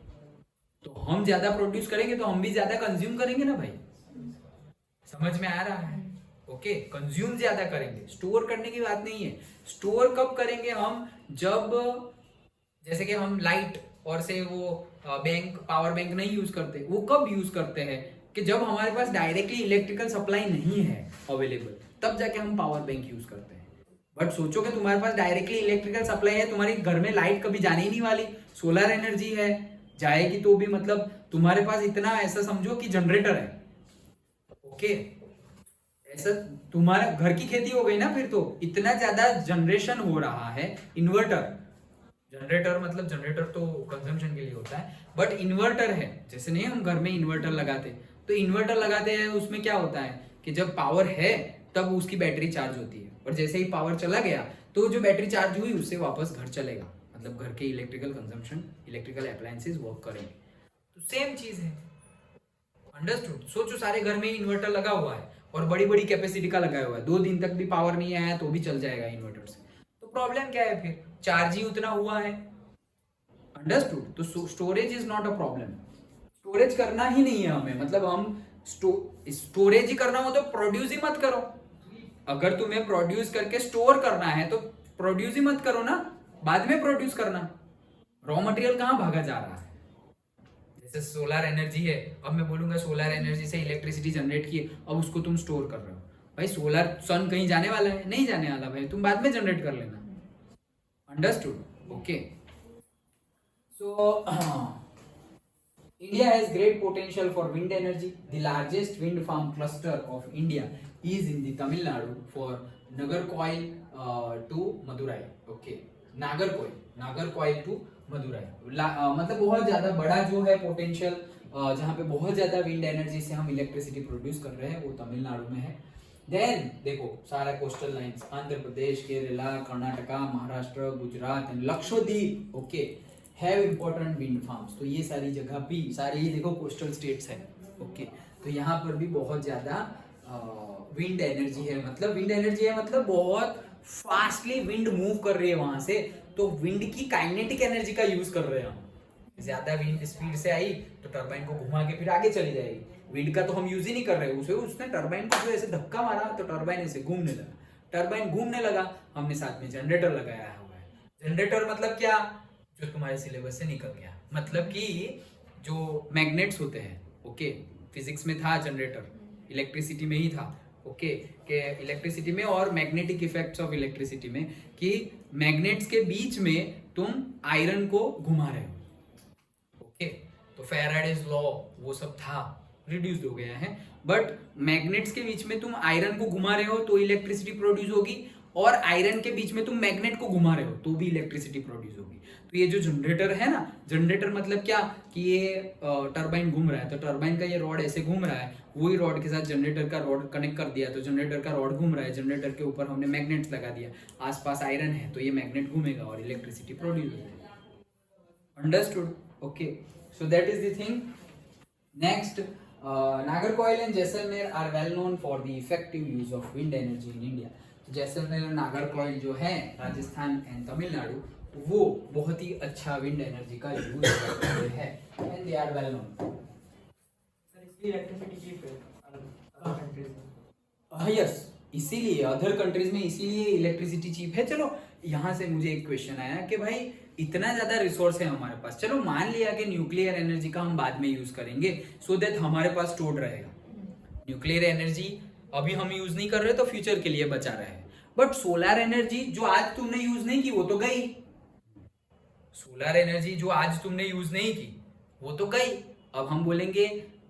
तो हम ज्यादा प्रोड्यूस करेंगे तो हम भी ज्यादा कंज्यूम करेंगे ना भाई। समझ में आ रहा है? ओके, कंज्यूम ज्यादा करेंगे, स्टोर करने की बात नहीं है। स्टोर कब करेंगे हम, जब जैसे कि हम लाइट और से वो पावर बैंक नहीं यूज करते, वो कब यूज करते हैं कि जब हमारे पास डायरेक्टली इलेक्ट्रिकल सप्लाई नहीं है अवेलेबल, तब जाके हम पावर बैंक यूज करते हैं। बट सोचो कि तुम्हारे पास डायरेक्टली इलेक्ट्रिकल सप्लाई है, तुम्हारे घर में लाइट कभी जाने ही नहीं वाली, सोलर एनर्जी है, जाएगी तो भी मतलब तुम्हारे पास इतना, ऐसा समझो कि जनरेटर है। ओके, ऐसा तुम्हारा घर की खेती हो गई ना, फिर तो इतना ज्यादा जनरेशन हो रहा है। जनरेटर मतलब जनरेटर तो कंजम्पशन के लिए होता है, बट इन्वर्टर है, जैसे नहीं हम घर में इन्वर्टर लगाते, तो इन्वर्टर लगाते हैं, उसमें क्या होता है कि जब पावर है तब उसकी बैटरी चार्ज होती है, और जैसे ही पावर चला गया तो जो बैटरी चार्ज हुई उससे वापस घर चलेगा, मतलब घर के electrical consumption, electrical appliances work करेंगे। तो सेम चीज है। अंडरस्टूड। सोचो सारे घर में इन्वर्टर लगा हुआ है और बड़ी बड़ी कैपेसिटी का लगाया हुआ है, 2 दिन तक भी पावर नहीं आया तो भी चल जाएगा इन्वर्टर से, तो प्रॉब्लम क्या है? फिर चार्ज ही उतना हुआ है। अंडरस्टूड। तो storage is not a problem. Storage करना ही नहीं है हमें, मतलब हम स्टोरेज ही करना हो तो प्रोड्यूस ही मत करो। अगर तुम्हें प्रोड्यूस करके स्टोर करना है तो प्रोड्यूस ही मत करो ना, बाद में प्रोड्यूस करना। रॉ मटेरियल कहाँ भागा जा रहा है? जैसे सोलर एनर्जी है, अब मैं बोलूंगा सोलर एनर्जी से इलेक्ट्रिसिटी जनरेट की, अब उसको तुम स्टोर कर रहे हो। भाई सोलर सन कहीं जाने वाला है? नहीं जाने वाला भाई, तुम बाद में जनरेट कर लेना। Understood? Okay. So India has great potential for wind energy. The largest wind farm cluster of India is in the Tamil Nadu for Nagarcoil to Madurai. Okay, Nagarcoil to Madurai. मतलब बहुत ज्यादा बड़ा जो है potential, जहाँ पे बहुत ज्यादा विंड एनर्जी से हम इलेक्ट्रिसिटी प्रोड्यूस कर रहे हैं, वो तमिलनाडु में है। देन देखो सारा coastal lines, Andhra Pradesh, Kerala, Karnataka, Maharashtra, Gujarat and Lakshadweep, okay, have important wind farms. तो ये सारी जगह भी, सारे ये देखो कोस्टल स्टेट्स है, ओके। तो यहाँ पर भी बहुत ज्यादा विंड एनर्जी है। मतलब विंड एनर्जी है मतलब बहुत फास्टली विंड मूव कर रही है वहां से, तो विंड की काइनेटिक एनर्जी का यूज कर रहे हैं हम। ज्यादा विंड स्पीड से आई तो टरबाइन को घुमा के फिर आगे चली जाएगी। विंड का तो हम यूज ही नहीं कर रहे, उसने टरबाइन को जो ऐसे धक्का मारा तो टरबाइन ऐसे घूमने लगा। टरबाइन घूमने लगा, हमने साथ में जनरेटर लगाया हुआ है। जनरेटर मतलब क्या? जो तुम्हारे सिलेबस से निकल गया, मतलब कि जो मैग्नेट्स होते हैं, ओके, फिजिक्स में था जनरेटर, इलेक्ट्रिसिटी में ही था, ओके, के इलेक्ट्रिसिटी में और मैग्नेटिक इफेक्ट्स ऑफ इलेक्ट्रिसिटी में, कि मैग्नेट्स के बीच में तुम आयरन को घुमा रहे हो, ओके। तो फैराडेज लॉ वो सब था, रिड्यूस हो गया है, बट मैग्नेट्स के बीच में तुम आयरन को घुमा रहे हो तो इलेक्ट्रिसिटी प्रोड्यूस होगी, और आयरन के बीच में तुम मैग्नेट को घुमा रहे हो तो भी इलेक्ट्रिसिटी प्रोड्यूस होगी। तो ये जो जनरेटर है ना, जनरेटर मतलब क्या कि ये टरबाइन घूम रहा है, तो टरबाइन का ये रॉड ऐसे घूम रहा है, वही रॉड के साथ जनरेटर का रॉड कनेक्ट कर दिया, तो जनरेटर का रॉड घूम रहा है, जनरेटर के ऊपर हमने मैग्नेट्स लगा दिया, आसपास आयरन है तो ये मैग्नेट घूमेगा और इलेक्ट्रिसिटी प्रोड्यूस होगी। Understood? Okay, so that is the thing. Next, Nagercoil and Jaisalmer are well known for the effective use of wind energy in India. Jaisalmer और नागरकोइल जो है राजस्थान एंड तमिलनाडु, वो बहुत ही अच्छा विंड एनर्जी का यूज करते हैं and they are well known. Sir इसलिए इलेक्ट्रिसिटी चीप है अदर कंट्रीज में। यस, इसीलिए अदर कंट्रीज में इसीलिए इलेक्ट्रिसिटी चीप है। चलो यहाँ से मुझे एक क्वेश्चन आया कि भाई इतना ज्यादा रिसोर्स है हमारे पास, चलो मान लिया कि न्यूक्लियर एनर्जी का हम बाद में यूज करेंगे सो दैट हमारे पास स्टोर्ड रहेगा। न्यूक्लियर एनर्जी अभी हम यूज नहीं कर रहे तो फ्यूचर के लिए बचा रहे हैं, बट सोलर एनर्जी जो आज तुमने यूज नहीं की वो तो गई। सोलर एनर्जी जो आज तुमने यूज नहीं की वो तो गई। अब हम बोलेंगे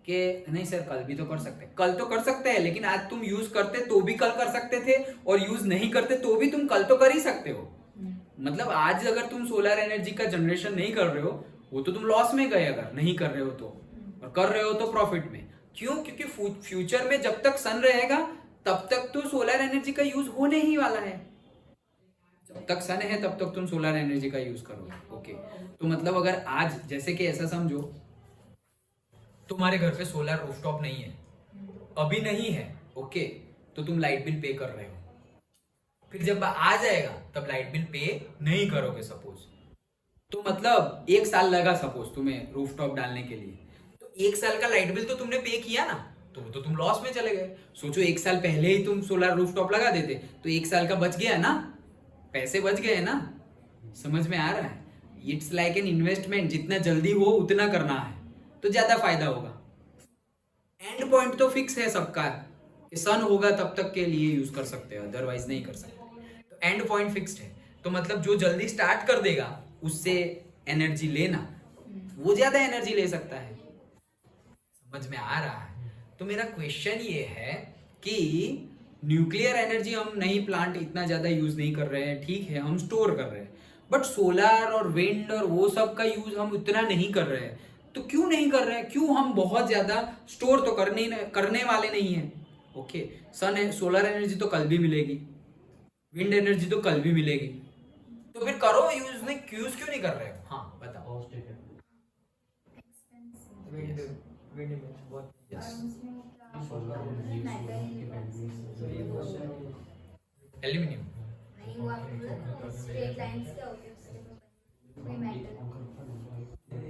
कि नहीं सर कल भी तो कर सकते हैं, कल तो कर सकते हैं, लेकिन आज तुम यूज करते तो भी कल कर सकते थे, और यूज नहीं करते तो भी तुम कल तो कर ही सकते हो। मतलब आज अगर तुम सोलर एनर्जी का जनरेशन नहीं कर रहे हो वो तो तुम लॉस में गए, अगर नहीं कर रहे हो तो, और कर रहे हो तो प्रॉफिट में। क्यों? क्योंकि फ्यूचर में जब तक सन रहेगा तब तक तो सोलर एनर्जी का यूज होने ही वाला है। जब तक सन है तब तक तुम सोलर एनर्जी का यूज करोगे, ओके। तो मतलब अगर आज जैसे कि ऐसा समझो तुम्हारे घर पे सोलर रूफटॉप नहीं है, अभी नहीं है, ओके, तो तुम लाइट बिल पे कर रहे हो, फिर जब आ जाएगा तब लाइट बिल पे नहीं करोगे सपोज, तो मतलब 1 साल लगा सपोज तुम्हें रूफटॉप डालने के लिए, तो 1 साल का लाइट बिल तो तुमने पे किया ना, तो तुम लॉस में चले गए। सोचो 1 साल पहले ही तुम सोलर रूफटॉप लगा देते तो 1 साल का बच गया ना, पैसे बच गए ना। समझ में आ रहा है? इट्स लाइक एन इन्वेस्टमेंट, जितना जल्दी हो उतना करना है तो ज्यादा फायदा होगा। एंड पॉइंट तो फिक्स है सबका, सन होगा तब तक के लिए यूज कर सकते हो, अदरवाइज नहीं कर सकते। तो एंड पॉइंट फिक्स्ड है, तो मतलब जो जल्दी स्टार्ट कर देगा उससे एनर्जी लेना, वो ज्यादा एनर्जी ले सकता है। समझ में आ रहा है? तो मेरा क्वेश्चन ये है कि न्यूक्लियर एनर्जी हम नहीं, प्लांट इतना ज्यादा यूज नहीं कर रहे हैं, ठीक है, हम स्टोर कर रहे हैं, बट सोलर और विंड और वो सब का यूज हम उतना नहीं कर रहे हैं। तो क्यों नहीं कर रहे हैं? क्यों हम बहुत ज्यादा स्टोर तो करने वाले नहीं है, ओके। सन सोलर एनर्जी तो कल भी मिलेगी, विंड एनर्जी तो कल भी मिलेगी, तो फिर करो यूज क्यों नहीं कर रहे हो? हाँ बताओ। विंड विंड में Yes. एल्यूमिनियम नहीं वो आपको स्ट्रेट लाइंस क्या होते हैं उसके कोई मेटल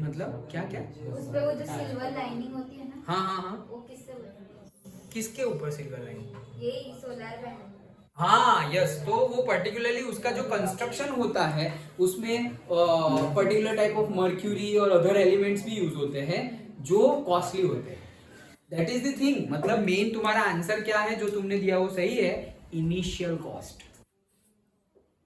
मतलब क्या क्या? उस पे वो जो सिल्वर लाइनिंग होती है ना हाँ हाँ हाँ, वो किससे होती है? किसके ऊपर सिल्वर लाइन? यही सोलर पैनल। हाँ यस, तो वो पर्टिकुलरली उसका जो कंस्ट्रक्शन होता है उसमें पर्टिकुलर टाइप ऑफ मर्क्यूरी और अदर एलिमेंट्स भी यूज होते हैं जो कॉस्टली होते हैं। That is the thing. मतलब मेन तुम्हारा आंसर क्या है जो तुमने दिया वो सही है, इनिशियल कॉस्ट।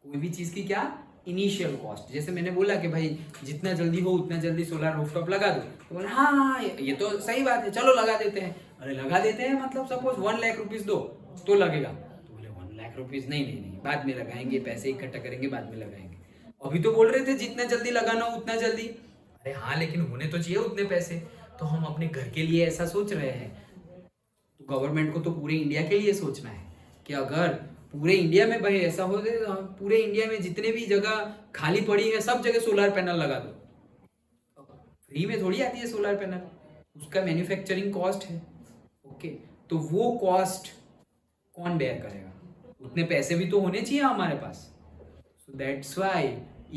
कोई भी चीज की क्या इनिशियल कॉस्ट। जैसे मैंने बोला कि भाई जितना जल्दी हो उतना जल्दी सोलर रूफटॉप लगा दो, तो बोला हाँ हाँ ये तो सही बात है, चलो लगा देते हैं। अरे लगा देते हैं मतलब सपोज 1 लाख रुपीज दो तो लगेगा, तो बोले 1 लाख रुपीज नहीं नहीं नहीं बाद में लगाएंगे, पैसे इकट्ठा करेंगे बाद में लगाएंगे। अभी तो बोल रहे थे जितना जल्दी लगाना हो उतना जल्दी। अरे हाँ, लेकिन होने तो चाहिए उतने पैसे। तो हम अपने घर के लिए ऐसा सोच रहे हैं, तो गवर्नमेंट को तो पूरे इंडिया के लिए सोचना है कि अगर पूरे इंडिया में भाई ऐसा हो जाए तो पूरे इंडिया में जितने भी जगह खाली पड़ी है सब जगह सोलर पैनल लगा दो। फ्री में थोड़ी आती है सोलर पैनल, उसका मैन्युफैक्चरिंग कॉस्ट है। ओके, तो वो कॉस्ट कौन बेयर करेगा? उतने पैसे भी तो होने चाहिए हमारे पास। सो दैट्स व्हाई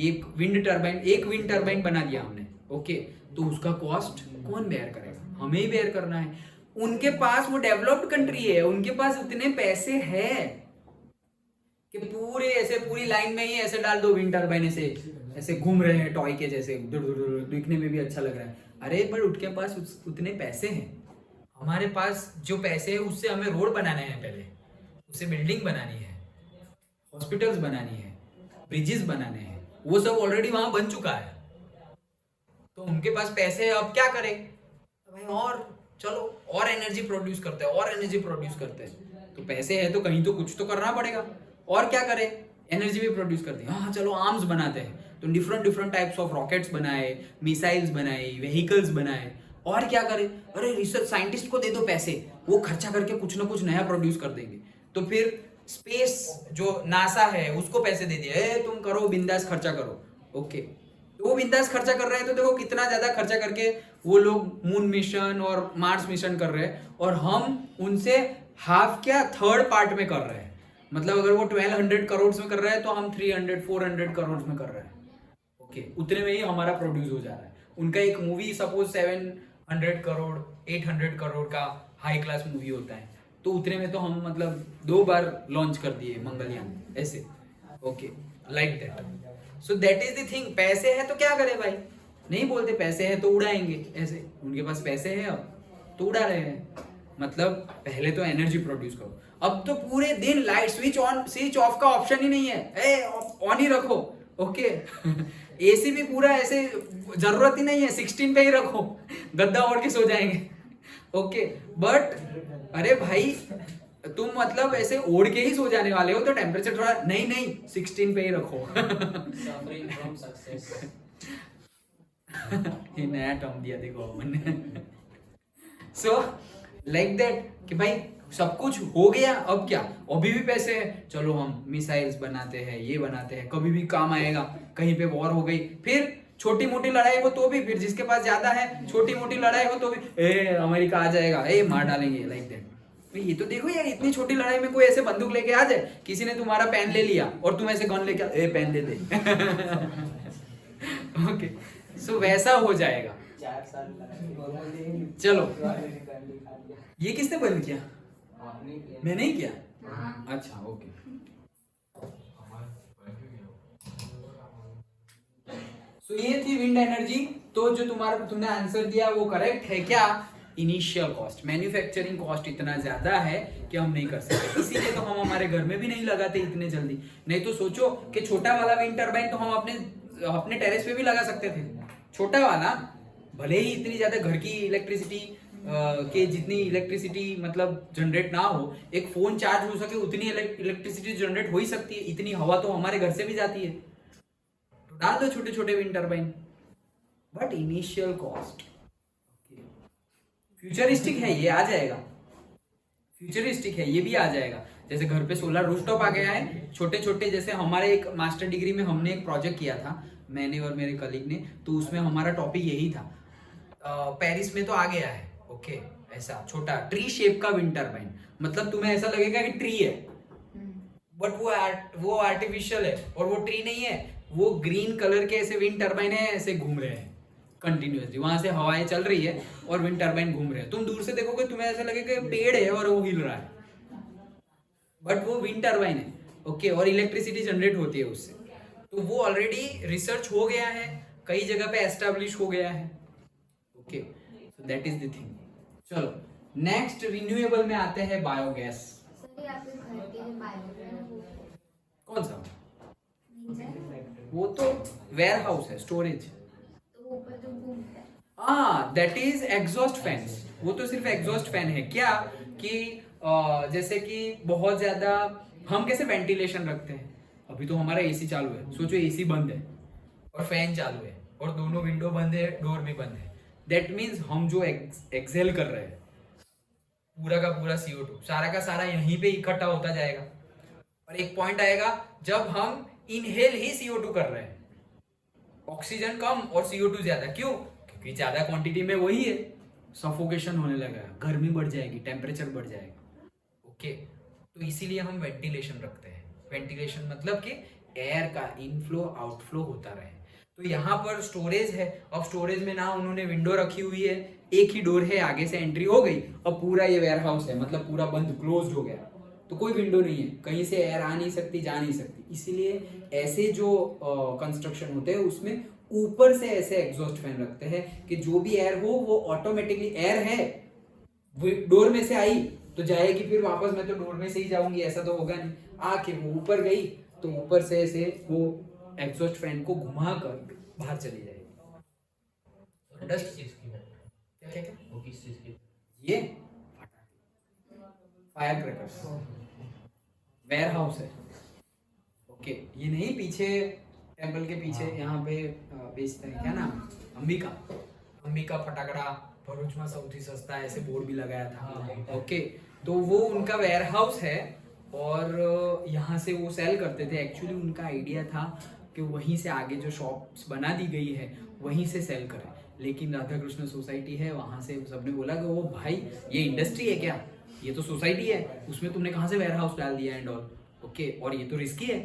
एक विंड टर्बाइन बना दिया हमने। ओके, तो उसका कॉस्ट कौन बेयर करेगा? हमें ही बेयर करना है। उनके पास, वो डेवलप्ड कंट्री है, उनके पास उतने पैसे हैं कि पूरे ऐसे पूरी लाइन में ही ऐसे डाल दो विंड टर्बाइन, ऐसे घूम रहे हैं टॉय के जैसे, दिखने में भी अच्छा लग रहा है। अरे पर उनके पास उतने पैसे हैं। हमारे पास जो पैसे है उससे हमें रोड बनाने हैं, पहले उससे बिल्डिंग बनानी है, हॉस्पिटल्स बनानी है, ब्रिजेस बनाने हैं, वो सब ऑलरेडी वहां बन चुका है। तो उनके पास पैसे है, अब क्या करें? तो भाई और चलो और एनर्जी प्रोड्यूस करते हैं, और एनर्जी प्रोड्यूस करते हैं। तो पैसे है तो कहीं तो कुछ तो करना पड़ेगा, और क्या करें? एनर्जी भी प्रोड्यूस करते हैं। हाँ चलो आर्म्स बनाते हैं, तो डिफरेंट टाइप्स ऑफ रॉकेट्स बनाए, मिसाइल्स बनाए, व्हीकल्स बनाए, और क्या करें? अरे रिसर्च साइंटिस्ट को दे दो पैसे, वो खर्चा करके कुछ ना कुछ नया प्रोड्यूस कर देंगे। तो फिर स्पेस जो नासा है उसको पैसे दे दिए, तुम करो बिंदास खर्चा करो। ओके, तो वो बिंदास खर्चा कर रहे हैं, तो देखो कितना ज्यादा खर्चा करके वो लोग मून मिशन और मार्स मिशन कर रहे हैं, और हम उनसे हाफ क्या थर्ड पार्ट में कर रहे हैं। मतलब अगर वो 1200 करोड़ में कर रहे हैं तो हम 300-400 करोड़ में कर रहे हैं। ओके, उतने में ही हमारा प्रोड्यूस हो जा रहा है। उनका एक मूवी सपोज 700 करोड़ 800 करोड़ का हाई क्लास मूवी होता है, तो उतने में तो हम मतलब 2 बार लॉन्च कर दिए मंगलयान ऐसे। Okay, like that. So that is the thing. पैसे है तो क्या करे भाई? नहीं बोलते पैसे है तो उड़ाएंगे ऐसे। उनके पास पैसे है अब तो उड़ा रहे हैं। मतलब पहले तो एनर्जी प्रोड्यूस करो, अब तो पूरे दिन light switch on switch off का ऑप्शन ही नहीं है, ऑन ही रखो। ओके एसी भी पूरा ऐसे जरूरत ही नहीं है, 16 पे ही रखो, गद्दा ओढ़ के सो जाएंगे। ओके, बट अरे भाई तुम मतलब ऐसे ओढ़ के ही सो जाने वाले हो तो टेम्परेचर थोड़ा नहीं 16 पे ही रखो। Suffering from success. ये नया टर्म दिया देखो हमने। सो लाइक दैट कि भाई सब कुछ हो गया, अब क्या? अभी भी पैसे है, चलो हम मिसाइल्स बनाते हैं, ये बनाते हैं, कभी भी काम आएगा। कहीं पे वॉर हो गई, फिर छोटी मोटी लड़ाई हो तो भी, फिर जिसके पास ज्यादा है छोटी मोटी लड़ाई हो तो भी अमेरिका आ जाएगा, मार डालेंगे, लाइक दैट। ये तो देखो यार, इतनी छोटी लड़ाई में कोई ऐसे बंदूक लेके आ जाए, किसी ने तुम्हारा पेन ले लिया और तुम ऐसे गन लेके पेन दे दे। ओके, सो वैसा हो जाएगा। 4 साल लगा। चलो, दिया। ये किसने बंद किया? आपने किया। मैंने ही किया। हाँ। अच्छा ओके। सो ये थी विंड एनर्जी। तो जो तुमने आंसर दिया वो करेक्ट है क्या? इनिशियल कॉस्ट, मैन्युफैक्चरिंग कॉस्ट इतना ज्यादा है कि हम नहीं कर सकते, इसीलिए तो हम हमारे घर में भी नहीं लगाते इतने जल्दी। नहीं तो सोचो कि छोटा वाला विंड टर्बाइन तो हम अपने टेरेस पे भी लगा सकते थे। छोटा वाला, भले ही इतनी ज्यादा घर की इलेक्ट्रिसिटी के जितनी इलेक्ट्रिसिटी मतलब जनरेट ना हो, एक फोन चार्ज हो सके उतनी इलेक्ट्रिसिटी जनरेट हो ही सकती है। इतनी हवा तो हमारे घर से भी जाती है, तो डाल दो छोटे छोटे wind turbine. But initial cost futuristic है, ये आ जाएगा। फ्यूचरिस्टिक है, ये भी आ जाएगा। जैसे घर पे सोलर रूफटॉप आ गया है, छोटे छोटे। जैसे हमारे एक मास्टर डिग्री में हमने एक प्रोजेक्ट किया था, मैंने और मेरे कलीग ने, तो उसमें हमारा टॉपिक यही था। पेरिस में तो आ गया है, ओके, ऐसा छोटा ट्री शेप का विंड टर्बाइन, मतलब तुम्हें ऐसा लगेगा कि ट्री है, बट वो आर्टिफिशियल है और वो ट्री नहीं है, वो ग्रीन कलर के ऐसे विंड टर्बाइन है, ऐसे घूम रहे हैं कंटिन्यूअसली, वहां से हवाएं चल रही है और विंड टर्बाइन घूम रहे हैं। तुम दूर से देखोगे तुम्हें ऐसा लगेगा कि पेड़ है और वो हिल रहा है, बट वो विंड टर्बाइन है, ओके, और इलेक्ट्रिसिटी जनरेट होती है उससे। तो वो ऑलरेडी रिसर्च हो गया है, कई जगह पे एस्टेब्लिश हो गया है, okay, so that is the thing. चलो नेक्स्ट रिन्यूएबल में आते हैं बायोगैस। सर ये आपके घर के जो बायो है वो कौन सा? नहीं जाए वो तो वेयर हाउस है, स्टोरेज। तो वो ऊपर जो घूमता है हाँ, दैट इज एग्जॉस्ट फैन। वो तो सिर्फ एग्जॉस्ट फैन है क्या, कि जैसे कि बहुत ज्यादा हम कैसे वेंटिलेशन रखते हैं, अभी तो हमारा एसी चालू है, सोचो एसी बंद है और फैन चालू है और दोनों विंडो बंद है, डोर भी बंद है, दैट मीन्स हम जो एक्सेल कर रहे हैं पूरा का पूरा CO2 सारा का सारा यहीं पे इकट्ठा होता जाएगा, और एक पॉइंट आएगा जब हम इनहेल ही CO2 कर रहे हैं, ऑक्सीजन कम और CO2 ज्यादा। क्यों? क्योंकि ज्यादा क्वांटिटी में वही है, सफोकेशन होने लगा, गर्मी बढ़ जाएगी, टेम्परेचर बढ़ जाएगा, ओके। तो इसीलिए हम वेंटिलेशन रखते हैं। वेंटिलेशन मतलब कि एयर का इनफ्लो आउटफ्लो होता रहे। तो यहाँ पर स्टोरेज है, अब स्टोरेज में ना उन्होंने विंडो रखी हुई है, एक ही डोर है, आगे से एंट्री हो गई, अब पूरा ये वेयर हाउस है, मतलब पूरा बंद क्लोज हो गया, तो कोई विंडो नहीं है, कहीं से एयर आ नहीं सकती, जा नहीं सकती। इसीलिए ऐसे जो कंस्ट्रक्शन होते हैं उसमें ऊपर से ऐसे एग्जॉस्ट फैन रखते हैं कि जो भी एयर हो वो ऑटोमेटिकली, एयर है डोर में से आई तो जाएगी, फिर वापस मैं तो डोर में से ही जाऊंगी, ऐसा तो होगा नहीं, आके वो ऊपर गई तो ऊपर से ऐसे वो एग्जॉस्ट फैन को घुमा कर बाहर चली जाएगी। किस चीज की है? क्या क्या क्या? वो किस चीज की? ये फायर क्रैकर्स, वेयर हाउस है, ओके। ये नहीं पीछे टेम्पल के पीछे यहाँ पे बेचते हैं, क्या नाम, अंबिका फटाकड़ा, भरूच में सौથી सस्ता, ऐसे बोर्ड भी लगाया था, ओके। तो वो उनका वेयर हाउस है और यहाँ से वो सेल करते थे। एक्चुअली उनका आइडिया था कि वहीं से आगे जो शॉप्स बना दी गई है वहीं से सेल करें, लेकिन राधा कृष्ण सोसाइटी है, वहाँ से सबने बोला कि वो भाई ये इंडस्ट्री है क्या, ये तो सोसाइटी है, उसमें तुमने कहाँ से वेयर हाउस डाल दिया एंड ऑल, ओके, और ये तो रिस्की है,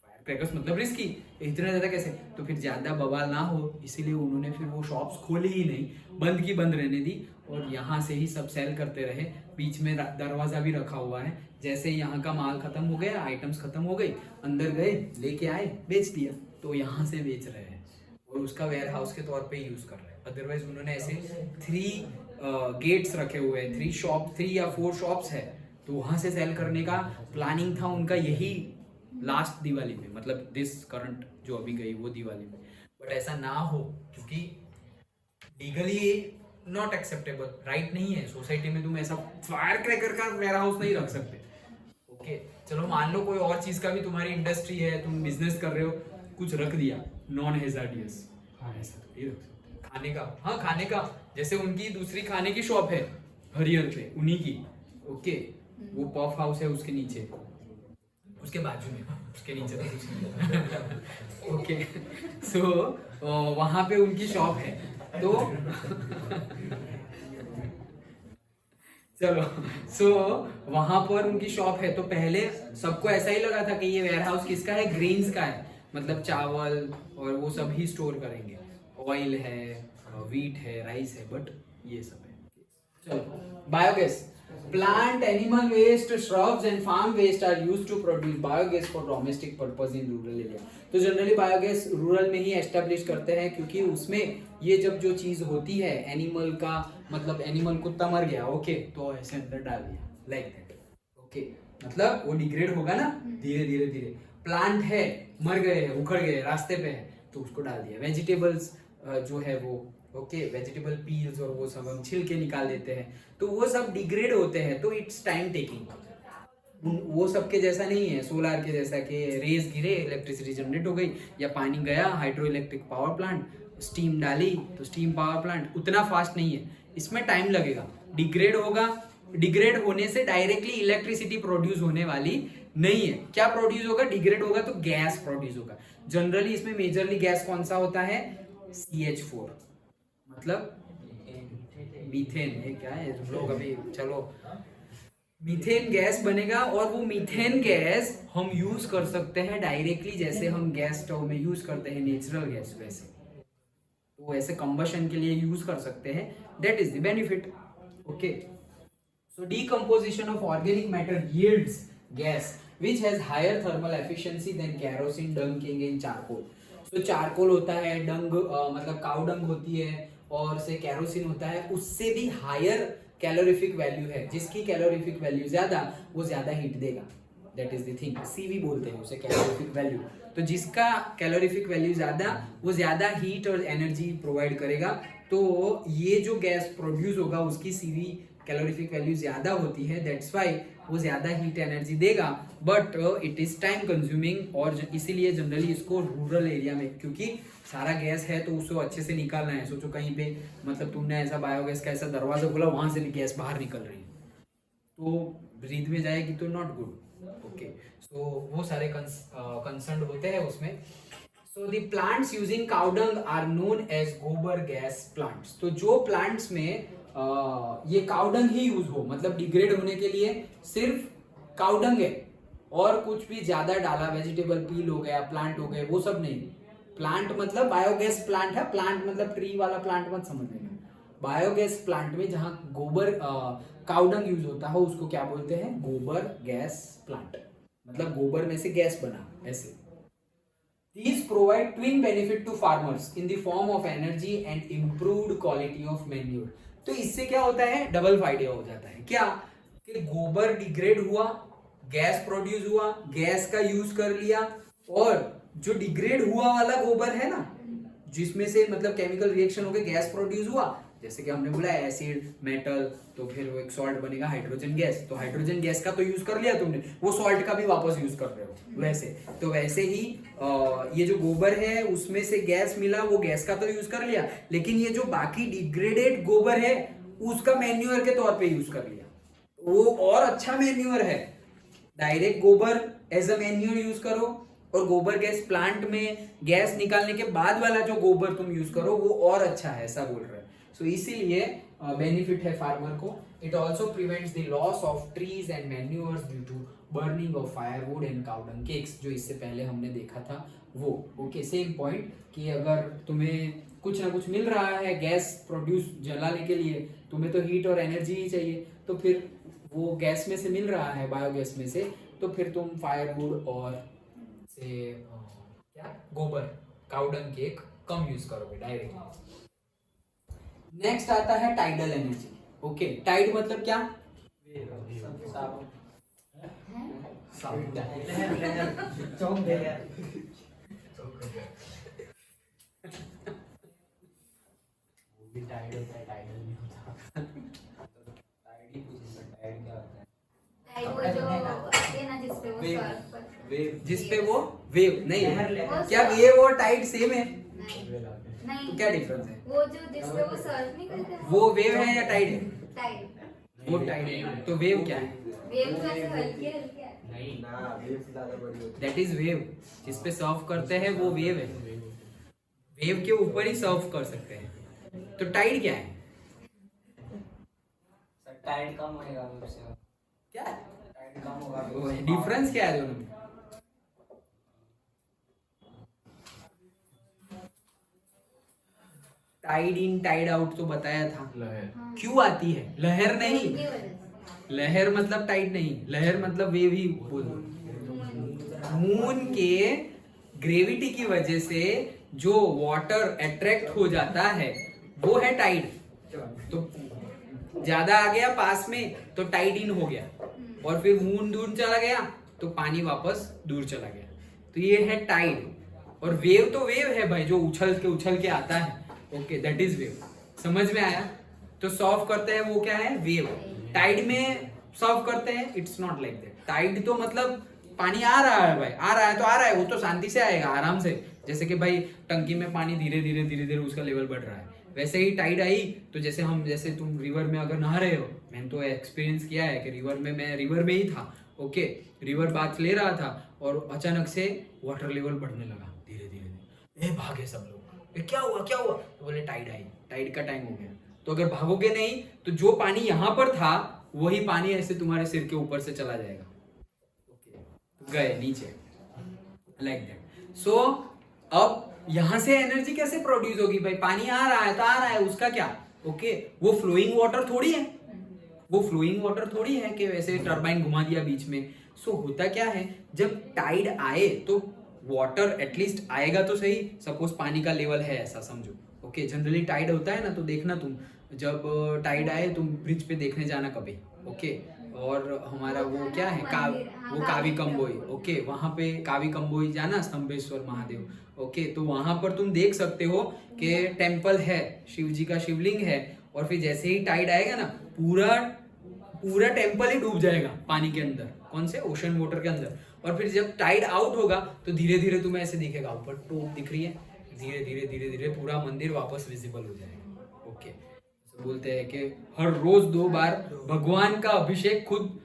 फायर क्रैकर्स मतलब रिस्की, इतना ज्यादा कैसे, तो फिर ज्यादा बवाल ना हो इसीलिए उन्होंने फिर वो शॉप्स खोली ही नहीं, बंद की बंद रहने दी और यहाँ से ही सब सेल करते रहे। बीच में दरवाजा भी रखा हुआ है, जैसे यहाँ का माल खत्म हो गया, आइटम्स खत्म हो गई, अंदर गए, लेके आए, बेच दिया, तो यहाँ से बेच रहे हैं और उसका वेयर हाउस के तौर पे यूज कर रहे हैं। अदरवाइज उन्होंने ऐसे 3 गेट्स रखे हुए हैं, 3 या 4 शॉप्स है, तो वहां से सेल करने का प्लानिंग था उनका, यही लास्ट दिवाली में, मतलब दिस करंट जो अभी गई वो दिवाली में, बट ऐसा ना हो क्योंकि लीगली नॉट एक्सेप्टेबल, राइट नहीं है, सोसाइटी में तुम ऐसा फायर क्रैकर का वेयर हाउस नहीं रख सकते, ओके। चलो मान लो कोई और चीज का भी तुम्हारी इंडस्ट्री है, तुम बिजनेस कर रहे हो, कुछ रख दिया नॉन हेजार्डियस, ऐसा थोड़ी रख सकते। खाने का, हाँ खाने का, जैसे उनकी दूसरी खाने की शॉप है हरियर पे, उन्हीं की, ओके, वो पफ हाउस है उसके नीचे, उसके बाजू में, उसके नीचे तो ओके, सो वहां पे उनकी शॉप है, तो चलो, सो वहां पर उनकी शॉप है, तो पहले सबको ऐसा ही लगा था कि ये वेयर हाउस किसका है, ग्रीन्स का है, मतलब चावल और वो सब ही स्टोर करेंगे, ऑयल है, व्हीट है, राइस है, बट ये सब है। चलो biogas, plant animal waste shrubs and farm waste are used to produce biogas for domestic purpose in rural area। तो जनरली बायोगैस रूरल में ही एस्टेब्लिश करते हैं, क्योंकि उसमें ये जब जो चीज होती है एनिमल का, मतलब एनिमल कुत्ता मर गया, ओके, तो ऐसे अंदर डाल दिया लाइक दैट, ओके, मतलब वो डिग्रेड होगा ना धीरे धीरे धीरे, प्लांट है मर गए, उखड़ गए, रास्ते पे है, तो उसको डाल दिया। वेजिटेबल्स जो है वो, ओके, वेजिटेबल पील्स और वो सब हम छिलके निकाल देते हैं, तो वो सब डिग्रेड होते हैं, तो इट्स टाइम टेकिंग। वो सब के जैसा नहीं है सोलार के जैसा कि रेज गिरे इलेक्ट्रिसिटी जनरेट हो गई, या पानी गया hydro electric power plant, steam डाली तो स्टीम पावर प्लांट, उतना फास्ट नहीं है, इसमें टाइम लगेगा, डिग्रेड होगा, डिग्रेड होने से डायरेक्टली इलेक्ट्रिसिटी प्रोड्यूस होने वाली नहीं है। क्या प्रोड्यूस होगा, डिग्रेड होगा तो गैस प्रोड्यूस होगा। जनरली इसमें मेजरली गैस कौन सा होता है, CH4, मतलब मीथेन, ये क्या है तुम लोग अभी, चलो मीथेन गैस बनेगा और वो मीथेन गैस हम यूज कर सकते हैं डायरेक्टली, जैसे हम गैस स्टोव में यूज करते हैं नेचुरल गैस, वैसे तो ऐसे कंबशन के लिए यूज कर सकते हैं. That is the benefit. Okay, so decomposition of organic matter yields gas which has higher thermal efficiency than kerosene, dung, king and charcoal. So charcoal होता है, डंग मतलब काउ डंग होती है, और से केरोसिन होता है, उससे भी हायर कैलोरीफिक वैल्यू है. जिसकी कैलोरीफिक वैल्यू ज्यादा वो ज्यादा हीट देगा. That is the thing, CV बोलते हैं उसे, कैलोरीफिक वैल्यू. तो जिसका कैलोरीफिक वैल्यू ज्यादा वो ज्यादा हीट और एनर्जी प्रोवाइड करेगा. तो ये जो गैस प्रोड्यूस होगा उसकी सीवी कैलोरीफिक वैल्यू ज्यादा होती है, दैट्स वाई वो ज्यादा हीट एनर्जी देगा. But it is time consuming, और इसीलिए जनरली इसको रूरल एरिया में, क्योंकि सारा गैस है तो उसको अच्छे से निकालना है. सोचो कहीं पे मतलब तुमने ऐसा बायोगैस का ऐसा दरवाजा खोला, वहां से भी गैस बाहर निकल रही है, तो ब्रीथ में जाएगी तो नॉट गुड. ओके, सो वो सारे कंसर्न होते हैं उसमें. So the plants using cow dung are known as गोबर गैस plants. तो जो प्लांट्स में ये काउ डंग ही यूज हो, मतलब डिग्रेड होने के लिए सिर्फ काउ डंग है और कुछ भी ज्यादा डाला, वेजिटेबल पील हो गया, प्लांट हो गए, वो सब नहीं. प्लांट मतलब बायोगैस प्लांट है, प्लांट मतलब ट्री वाला प्लांट मत समझ लेना. बायोगैस प्लांट में जहाँ गोबर काउ डंग यूज होता है उसको क्या बोलते हैं, गोबर गैस प्लांट, मतलब गोबर में से गैस बना ऐसे. These provide twin benefit to farmers in the form of energy and improved quality of manure. तो इससे क्या होता है, डबल फायदा हो जाता है. क्या कि गोबर डिग्रेड हुआ, गैस प्रोड्यूस हुआ, गैस का यूज कर लिया, और जो डिग्रेड हुआ वाला गोबर है ना, जिसमें से मतलब केमिकल रिएक्शन होकर गैस प्रोड्यूस हुआ, जैसे कि हमने बोला एसिड, मेटल, तो फिर वो एक सॉल्ट बनेगा हाइड्रोजन गैस. तो हाइड्रोजन गैस का तो यूज कर लिया तुमने, वो सॉल्ट का भी वापस यूज कर रहे हो वैसे. तो वैसे ही ये जो गोबर है उसमें से गैस मिला, वो गैस का तो यूज कर लिया, लेकिन ये जो बाकी डिग्रेडेड गोबर है उसका मैन्योर के तौर पे यूज कर लिया. वो और अच्छा मैन्योर है. डायरेक्ट गोबर एज अ मैन्योर यूज करो, और गोबर गैस प्लांट में गैस निकालने के बाद वाला जो गोबर तुम यूज करो वो और अच्छा है, ऐसा बोल रहे हैं. सो इसीलिए बेनिफिट है फार्मर को. It also prevents the loss of trees and manures due to burning of firewood and cow dung cakes, जो इससे पहले हमने देखा था वो. ओके, सेम पॉइंट कि अगर तुम्हें कुछ ना कुछ मिल रहा है गैस प्रोड्यूस जलाने के लिए, तुम्हें तो हीट और एनर्जी ही चाहिए, तो फिर वो गैस में से मिल रहा है, बायोगैस में से, तो फिर तुम फायरवुड और से क्या गोबर काउ डंग केक कम यूज करोगे डायरेक्टली. नेक्स्ट आता है टाइडल एनर्जी. ओके, टाइड मतलब क्या, जिसपे वो वेव नहीं है. क्या वेव और टाइड सेम है, नहीं, तो क्या डिफरेंस है, वो जो जिसपे वो सर्फ नहीं करते हैं, वो वेव है या टाइड है, टाइड. वो टाइड है. तो वेव क्या है, वेव तो ऐसे हल्के हल्के है. नहीं ना, वेव से ज्यादा बड़ी होती दैट इज वेव. जिसपे सर्व करते हैं वो वेव है. वेव के ऊपर ही सर्व कर सकते हैं. तो टाइड क्या है, सर. टाइड कम होएगा वेव से, क्या है टाइड कम होगा. डिफरेंस, क्या है दोनों में. टाइड इन टाइड आउट तो बताया था. हाँ. क्यों आती है, लहर नहीं. उनकी वजह से. लहर मतलब टाइड नहीं, लहर मतलब वेव ही बोलो. मून के ग्रेविटी की वजह से जो वाटर अट्रैक्ट हो जाता है वो है टाइड. तो ज्यादा आ गया पास में तो टाइड इन हो गया, और फिर मून दूर चला गया तो पानी वापस दूर चला गया. तो ये है टाइड. और वेव तो वेव है भाई, जो उछल के आता है. Okay, that is wave. समझ में आया. तो सॉल्व करते हैं वो क्या है, वेव. टाइड में सॉल्व करते हैं, it's not like that. Tide तो मतलब पानी आ रहा है भाई, आ रहा है तो आ रहा है, वो तो शांति से आएगा, आराम से. जैसे कि भाई टंकी में पानी धीरे धीरे उसका लेवल बढ़ रहा है, वैसे ही टाइड आई तो जैसे तुम रिवर में अगर नहा रहे हो, मैंने तो एक्सपीरियंस किया है कि रिवर में, मैं रिवर में ही था. ओके, रिवर बाथ ले रहा था और अचानक से वाटर लेवल बढ़ने लगा धीरे धीरे. भागे सब लोग, क्या हुआ, तो बोले टाइड आई, टाइड का टाइम हो गया. तो अगर भागोगे नहीं तो जो पानी यहां पर था वही पानी ऐसे तुम्हारे सिर के ऊपर से चला जाएगा। ओके, गए नीचे, लाइक दैट। सो अब यहां से एनर्जी कैसे प्रोड्यूस होगी भाई? पानी आ रहा है तो आ रहा है, उसका क्या? ओके, वो फ्लोइंग वाटर थोड़ी है, वो फ्लोइंग वाटर थोड़ी है कि वैसे टरबाइन घुमा दिया बीच में। सो होता क्या है, जब टाइड आए तो वाटर एटलीस्ट आएगा तो सही। सपोज पानी का लेवल है ऐसा समझो, ओके, जनरली टाइड होता है ना, तो देखना तुम जब टाइड आए तुम ब्रिज पे देखने जाना कभी, ओके। और हमारा वो क्या है वो कावी कंबोई, ओके, वहां पे कावी कंबोई जाना, स्तंभेश्वर महादेव, ओके। तो वहां पर तुम देख सकते हो कि टेम्पल है, शिव जी का शिवलिंग है, और फिर जैसे ही टाइड आएगा ना पूरा पूरा टेम्पल ही डूब जाएगा पानी के अंदर, कौन से ओशन वाटर के अंदर। और फिर जब टाइड आउट होगा तो धीरे धीरे तुम्हें ऐसे दिखेगा, ऊपर टोप दिख रही है, धीरे धीरे धीरे धीरे पूरा मंदिर वापस विजिबल हो जाएगा। ओके, तो बोलते हैं कि हर रोज 2 बार भगवान का अभिषेक खुद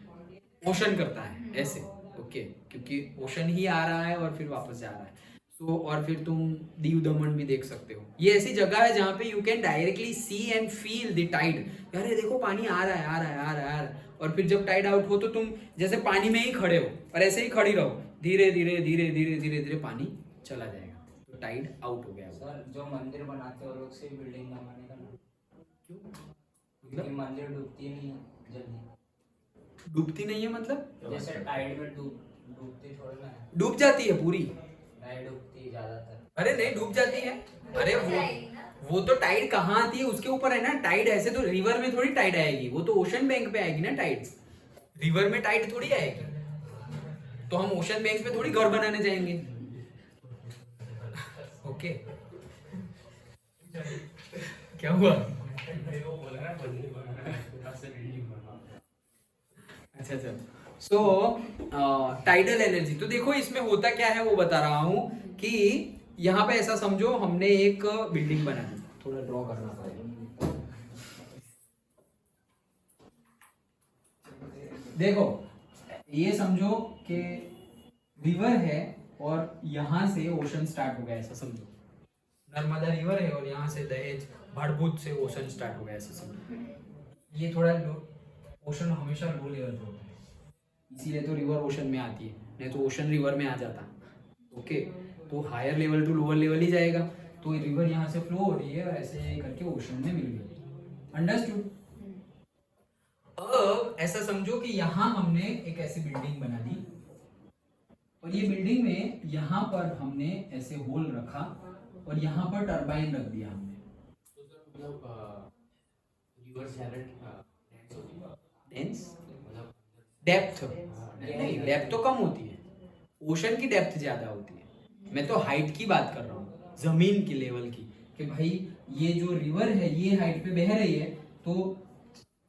ओशन करता है ऐसे, ओके, क्योंकि ओशन ही आ रहा है और फिर वापस जा रहा है। सो और फिर तुम दीव दमन भी देख सकते हो। ये ऐसी जगह है जहाँ पे you can directly see and feel the tide. अरे देखो पानी आ रहा है आ रहा है आ रहा है आ रहा है। और फिर जब टाइड आउट हो तो तुम जैसे पानी में ही खड़े हो और ऐसे ही खड़ी रहो, धीरे धीरे धीरे धीरे धीरे धीरे पानी चला जाएगा, तो टाइड आउट हो गया। सर जो मंदिर बनाते हैं वो लोग से बिल्डिंग बनाने का ना, क्यों? क्योंकि मंदिर डूबती नहीं है जल्दी। डूबती नहीं है मतलब? जैसे टाइड में डूबती थोड़ी ना है, डूब जाती है पूरी? नहीं डूबती ज्यादातर। अरे नहीं, डूब जाती है। अरे वो तो टाइड कहाँ आती है उसके ऊपर है ना। टाइड ऐसे तो रिवर में थोड़ी टाइड आएगी, वो तो ओशन बैंक पे आएगी ना टाइड। रिवर में टाइड थोड़ी आएगी, तो हम ओशन बैंक पे थोड़ी घर बनाने जाएंगे। ओके, क्या हुआ? अच्छा अच्छा। सो टाइडल एनर्जी, तो देखो इसमें होता क्या है वो बता रहा हूं कि यहाँ पे ऐसा समझो हमने एक बिल्डिंग बना दी, थोड़ा ड्रॉ करना पड़ेगा। देखो ये समझो कि रिवर है और यहाँ से ओशन स्टार्ट हो गया, ऐसा समझो। नर्मदा रिवर है और यहाँ से दहेज भड़भूत से ओशन स्टार्ट हो गया, ऐसा समझो। ये थोड़ा ओशन हमेशा लो लेवल पे होता है, इसीलिए तो रिवर ओशन में आती है, नहीं तो ओशन रिवर में आ जाता। ओके, तो higher level to lower level ही जाएगा। तो रिवर यहाँ से फ्लो हो रही है और ऐसे करके ओशन में मिल गई। अंडरस्टूड? अब ऐसा समझो कि यहाँ हमने एक ऐसी बिल्डिंग बना दी और ये बिल्डिंग में यहाँ पर हमने ऐसे होल रखा और यहाँ पर टरबाइन रख दिया हमने। डेप्थ नहीं, डेप्थ तो कम होती है, ओशन की डेप्थ ज्यादा होती है। मैं तो हाइट की बात कर रहा हूँ, जमीन की लेवल की, कि भाई ये जो रिवर है ये हाइट पे बह रही है, तो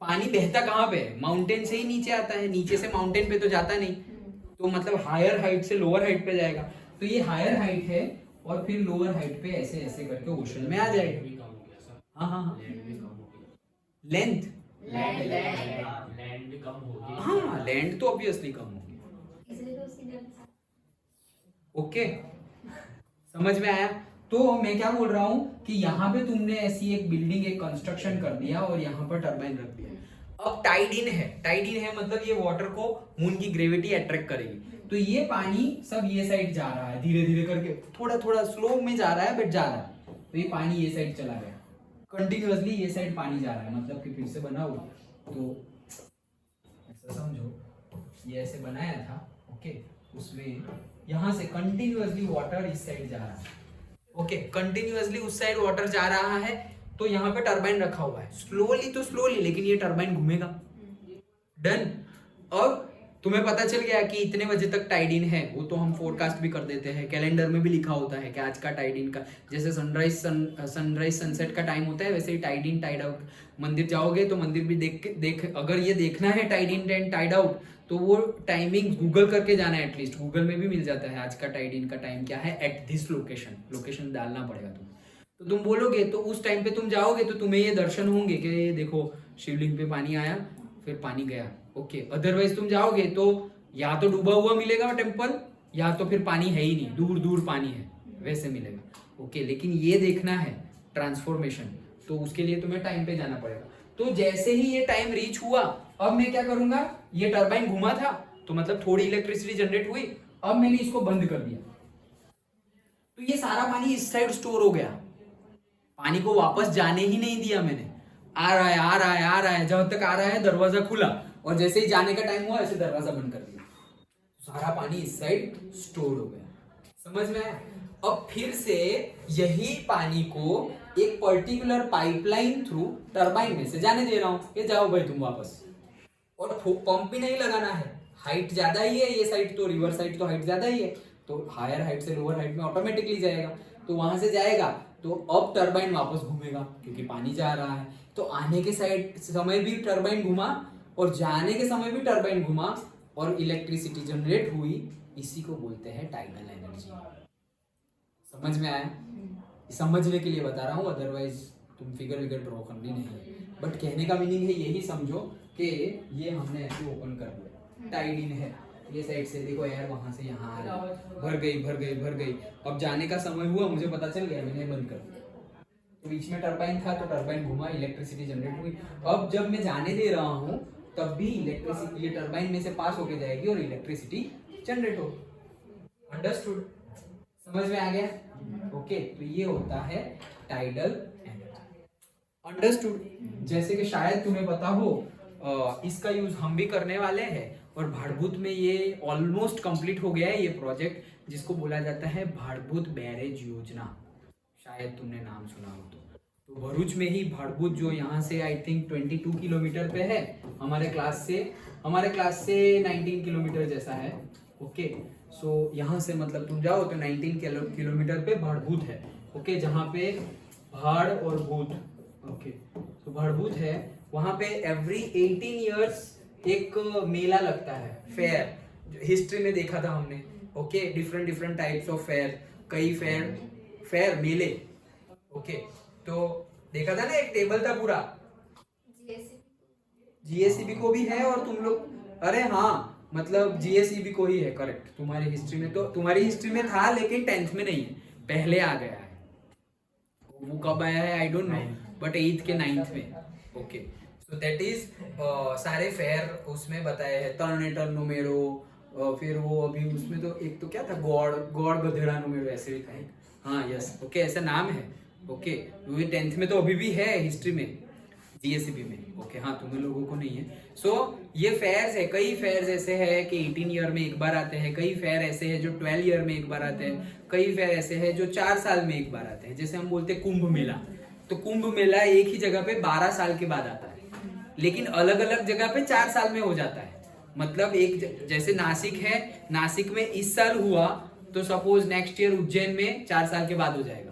पानी बहता कहाँ पे है? माउंटेन से ही नीचे आता है, नीचे से माउंटेन पे तो जाता नहीं, तो मतलब हायर हाइट से लोअर हाइट पे जाएगा। तो ये हायर हाइट है और फिर लोअर हाइट पे ऐसे ऐसे करके ओशन में आ जाएगा। हाँ हाँ हाँ, लेंथ, लैंड भी कम होगी। हाँ लैंड तो ऑब्वियसली कम होगी। इसलिए तो उसकी डेप्थ। ओके, समझ में आया? तो मैं क्या बोल रहा हूं कि यहाँ पे तुमने ऐसी एक बिल्डिंग, एक कंस्ट्रक्शन कर दिया और यहाँ पर टरबाइन रख दिया। अब टाइड इन है, टाइड इन है मतलब ये वाटर को मून की ग्रेविटी अट्रैक्ट करेगी, तो ये पानी सब ये साइड जा रहा है, धीरे धीरे करके, थोड़ा थोड़ा स्लो में जा रहा है बट जा रहा है। तो ये पानी ये साइड चला गया, कंटिन्यूअसली ये साइड पानी जा रहा है। मतलब कि फिर से बनाओ तो ऐसा समझो, ये ऐसे बनाया था, ओके, उसमें यहाँ से कंटिन्यूअसली वाटर इस साइड जा रहा है। ओके, कंटिन्यूअसली उस साइड वाटर जा रहा है, तो यहाँ पे टरबाइन रखा हुआ है, स्लोली तो स्लोली, लेकिन ये टरबाइन घूमेगा। डन। अब तुम्हें पता चल गया कि इतने बजे तक टाइड इन है, वो तो हम फोरकास्ट भी कर देते हैं, कैलेंडर में भी लिखा होता है कि आज का टाइड इन का, जैसे सनराइज सनसेट का टाइम होता है वैसे ही टाइड इन टाइड आउट। मंदिर जाओगे तो मंदिर भी देख अगर ये देखना है tide in and tide out, तो वो टाइमिंग गूगल करके जाना है, एटलीस्ट गूगल में भी मिल जाता है आज का टाइड इन का टाइम क्या है, एट दिस लोकेशन डालना पड़ेगा तुम्हें। तो तुम बोलोगे तो उस टाइम पे तुम जाओगे तो तुम्हें ये दर्शन होंगे कि ये देखो शिवलिंग पे पानी आया फिर पानी गया। ओके, अदरवाइज तुम जाओगे तो या तो डूबा हुआ मिलेगा टेम्पल, या तो फिर पानी है ही नहीं, दूर दूर पानी है, वैसे मिलेगा। ओके, लेकिन ये देखना है ट्रांसफॉर्मेशन, तो उसके लिए तुम्हें टाइम पे जाना पड़ेगा। तो जैसे ही ये टाइम रीच हुआ, अब मैं क्या करूंगा, ये टरबाइन घुमा था तो मतलब थोड़ी इलेक्ट्रिसिटी जनरेट हुई, अब मैंने इसको बंद कर दिया तो ये सारा पानी इस साइड स्टोर हो गया, पानी को वापस जाने ही नहीं दिया मैंने। आ रहा है आ रहा है आ रहा है, जब तक आ रहा है दरवाजा खुला और जैसे ही जाने का टाइम हुआ ऐसे दरवाजा बंद कर दिया, सारा पानी इस साइड स्टोर हो गया। समझ में आया? अब फिर से यही पानी को एक पर्टिकुलर पाइपलाइन थ्रू टरबाइन में से जाने दे रहा हूं, ये जाओ भाई तुम वापस। और पंप भी नहीं लगाना है, हाइट ज्यादा ही है ये साइड, तो रिवर साइड तो हाइट ज्यादा ही है, तो हायर हाइट से लोअर हाइट में ऑटोमेटिकली जाएगा, तो वहां से जाएगा तो अब टरबाइन वापस घूमेगा क्योंकि पानी जा रहा है। तो आने के साइड समय भी टरबाइन घुमा और जाने के समय भी टरबाइन घुमा और इलेक्ट्रिसिटी जनरेट हुई, इसी को बोलते हैं टाइडल एनर्जी। समझ में आया? समझने के लिए बता रहा हूँ, अदरवाइज तुम फिगर विगर ड्रॉ करनी नहीं है, बट कहने का मीनिंग है यही समझो कि ये हमने ऐसे ओपन कर दिया, टाइड इन है, ये साइड से देखो एयर वहां से यहाँ आ रही, भर गई भर गई भर गई, अब जाने का समय हुआ मुझे पता चल गया, मैंने बंद कर दिया, तो बीच में टरबाइन था तो टरबाइन घुमा, इलेक्ट्रिसिटी जनरेट हुई। अब जब मैं जाने दे रहा हूँ तब भी इलेक्ट्रिसिटी ये टरबाइन में से पास होके जाएगी और इलेक्ट्रिसिटी जनरेट होगी। अंडरस्टूड? समझ में आ गया? ओके, तो ये होता है टाइडल एनर्जी। अंडरस्टूड? जैसे कि शायद तुम्हें पता हो, इसका यूज हम भी करने वाले हैं और भाड़भूत में ये ऑलमोस्ट कंप्लीट हो गया है ये प्रोजेक्ट, जिसको बोला जाता है भाड़भूत बैरेज योजना। शायद तुमने नाम सुना हो तो भरूच में ही भाड़भूत, जो यहाँ से आई थिंक 22 किलोमीटर पे है, हमारे क्लास से 19 किलोमीटर जैसा है। ओके, सो यहाँ से मतलब तुम जाओ तो 19 किलोमीटर पे भाड़भूत है। ओके, जहाँ पे भाड़ और भूत, ओके, तो भाड़भूत है, वहाँ पे एवरी 18 ईयर्स एक मेला लगता है, फेयर, हिस्ट्री में देखा था हमने। Okay, different types of fair, कई फेयर मेले। ओके, तो देखा था ना, एक टेबल था पूरा, जीएसईबी को भी है और तुम लोग, अरे हाँ मतलब जीएसईबी को ही है, करेक्ट। तुम्हारी हिस्ट्री में, तो तुम्हारी हिस्ट्री में था लेकिन 10th में नहीं है, पहले आ गया है, वो कब आया है I don't know, but 8th के 9th में। ओके, सो दैट इज सारे फेयर उसमें बताए हैं, टर्नेटर नुमेरो, फिर वो अभी उसमें तो एक तो क्या था, गॉड गधेड़ा नुमेरो, ऐसे भी था, हाँ यस, ओके, ऐसा नाम है। ओके, वो 10th में तो अभी भी है हिस्ट्री में, जीएसईबी में। ओके, हाँ तुम्हें लोगों को नहीं है। सो ये फेयर्स है, कई फेयर्स ऐसे है कि 18 ईयर में एक बार आते हैं, कई फेयर ऐसे है जो 12 ईयर में एक बार आते हैं, कई फेयर ऐसे है जो 4 साल में एक बार आते हैं। जैसे हम बोलते हैं कुंभ मेला, तो कुंभ मेला एक ही जगह पे 12 साल के बाद आता है, लेकिन अलग अलग जगह पे 4 साल में हो जाता है। मतलब एक जैसे नासिक है, नासिक में इस साल हुआ तो सपोज नेक्स्ट ईयर उज्जैन में 4 साल के बाद हो जाएगा,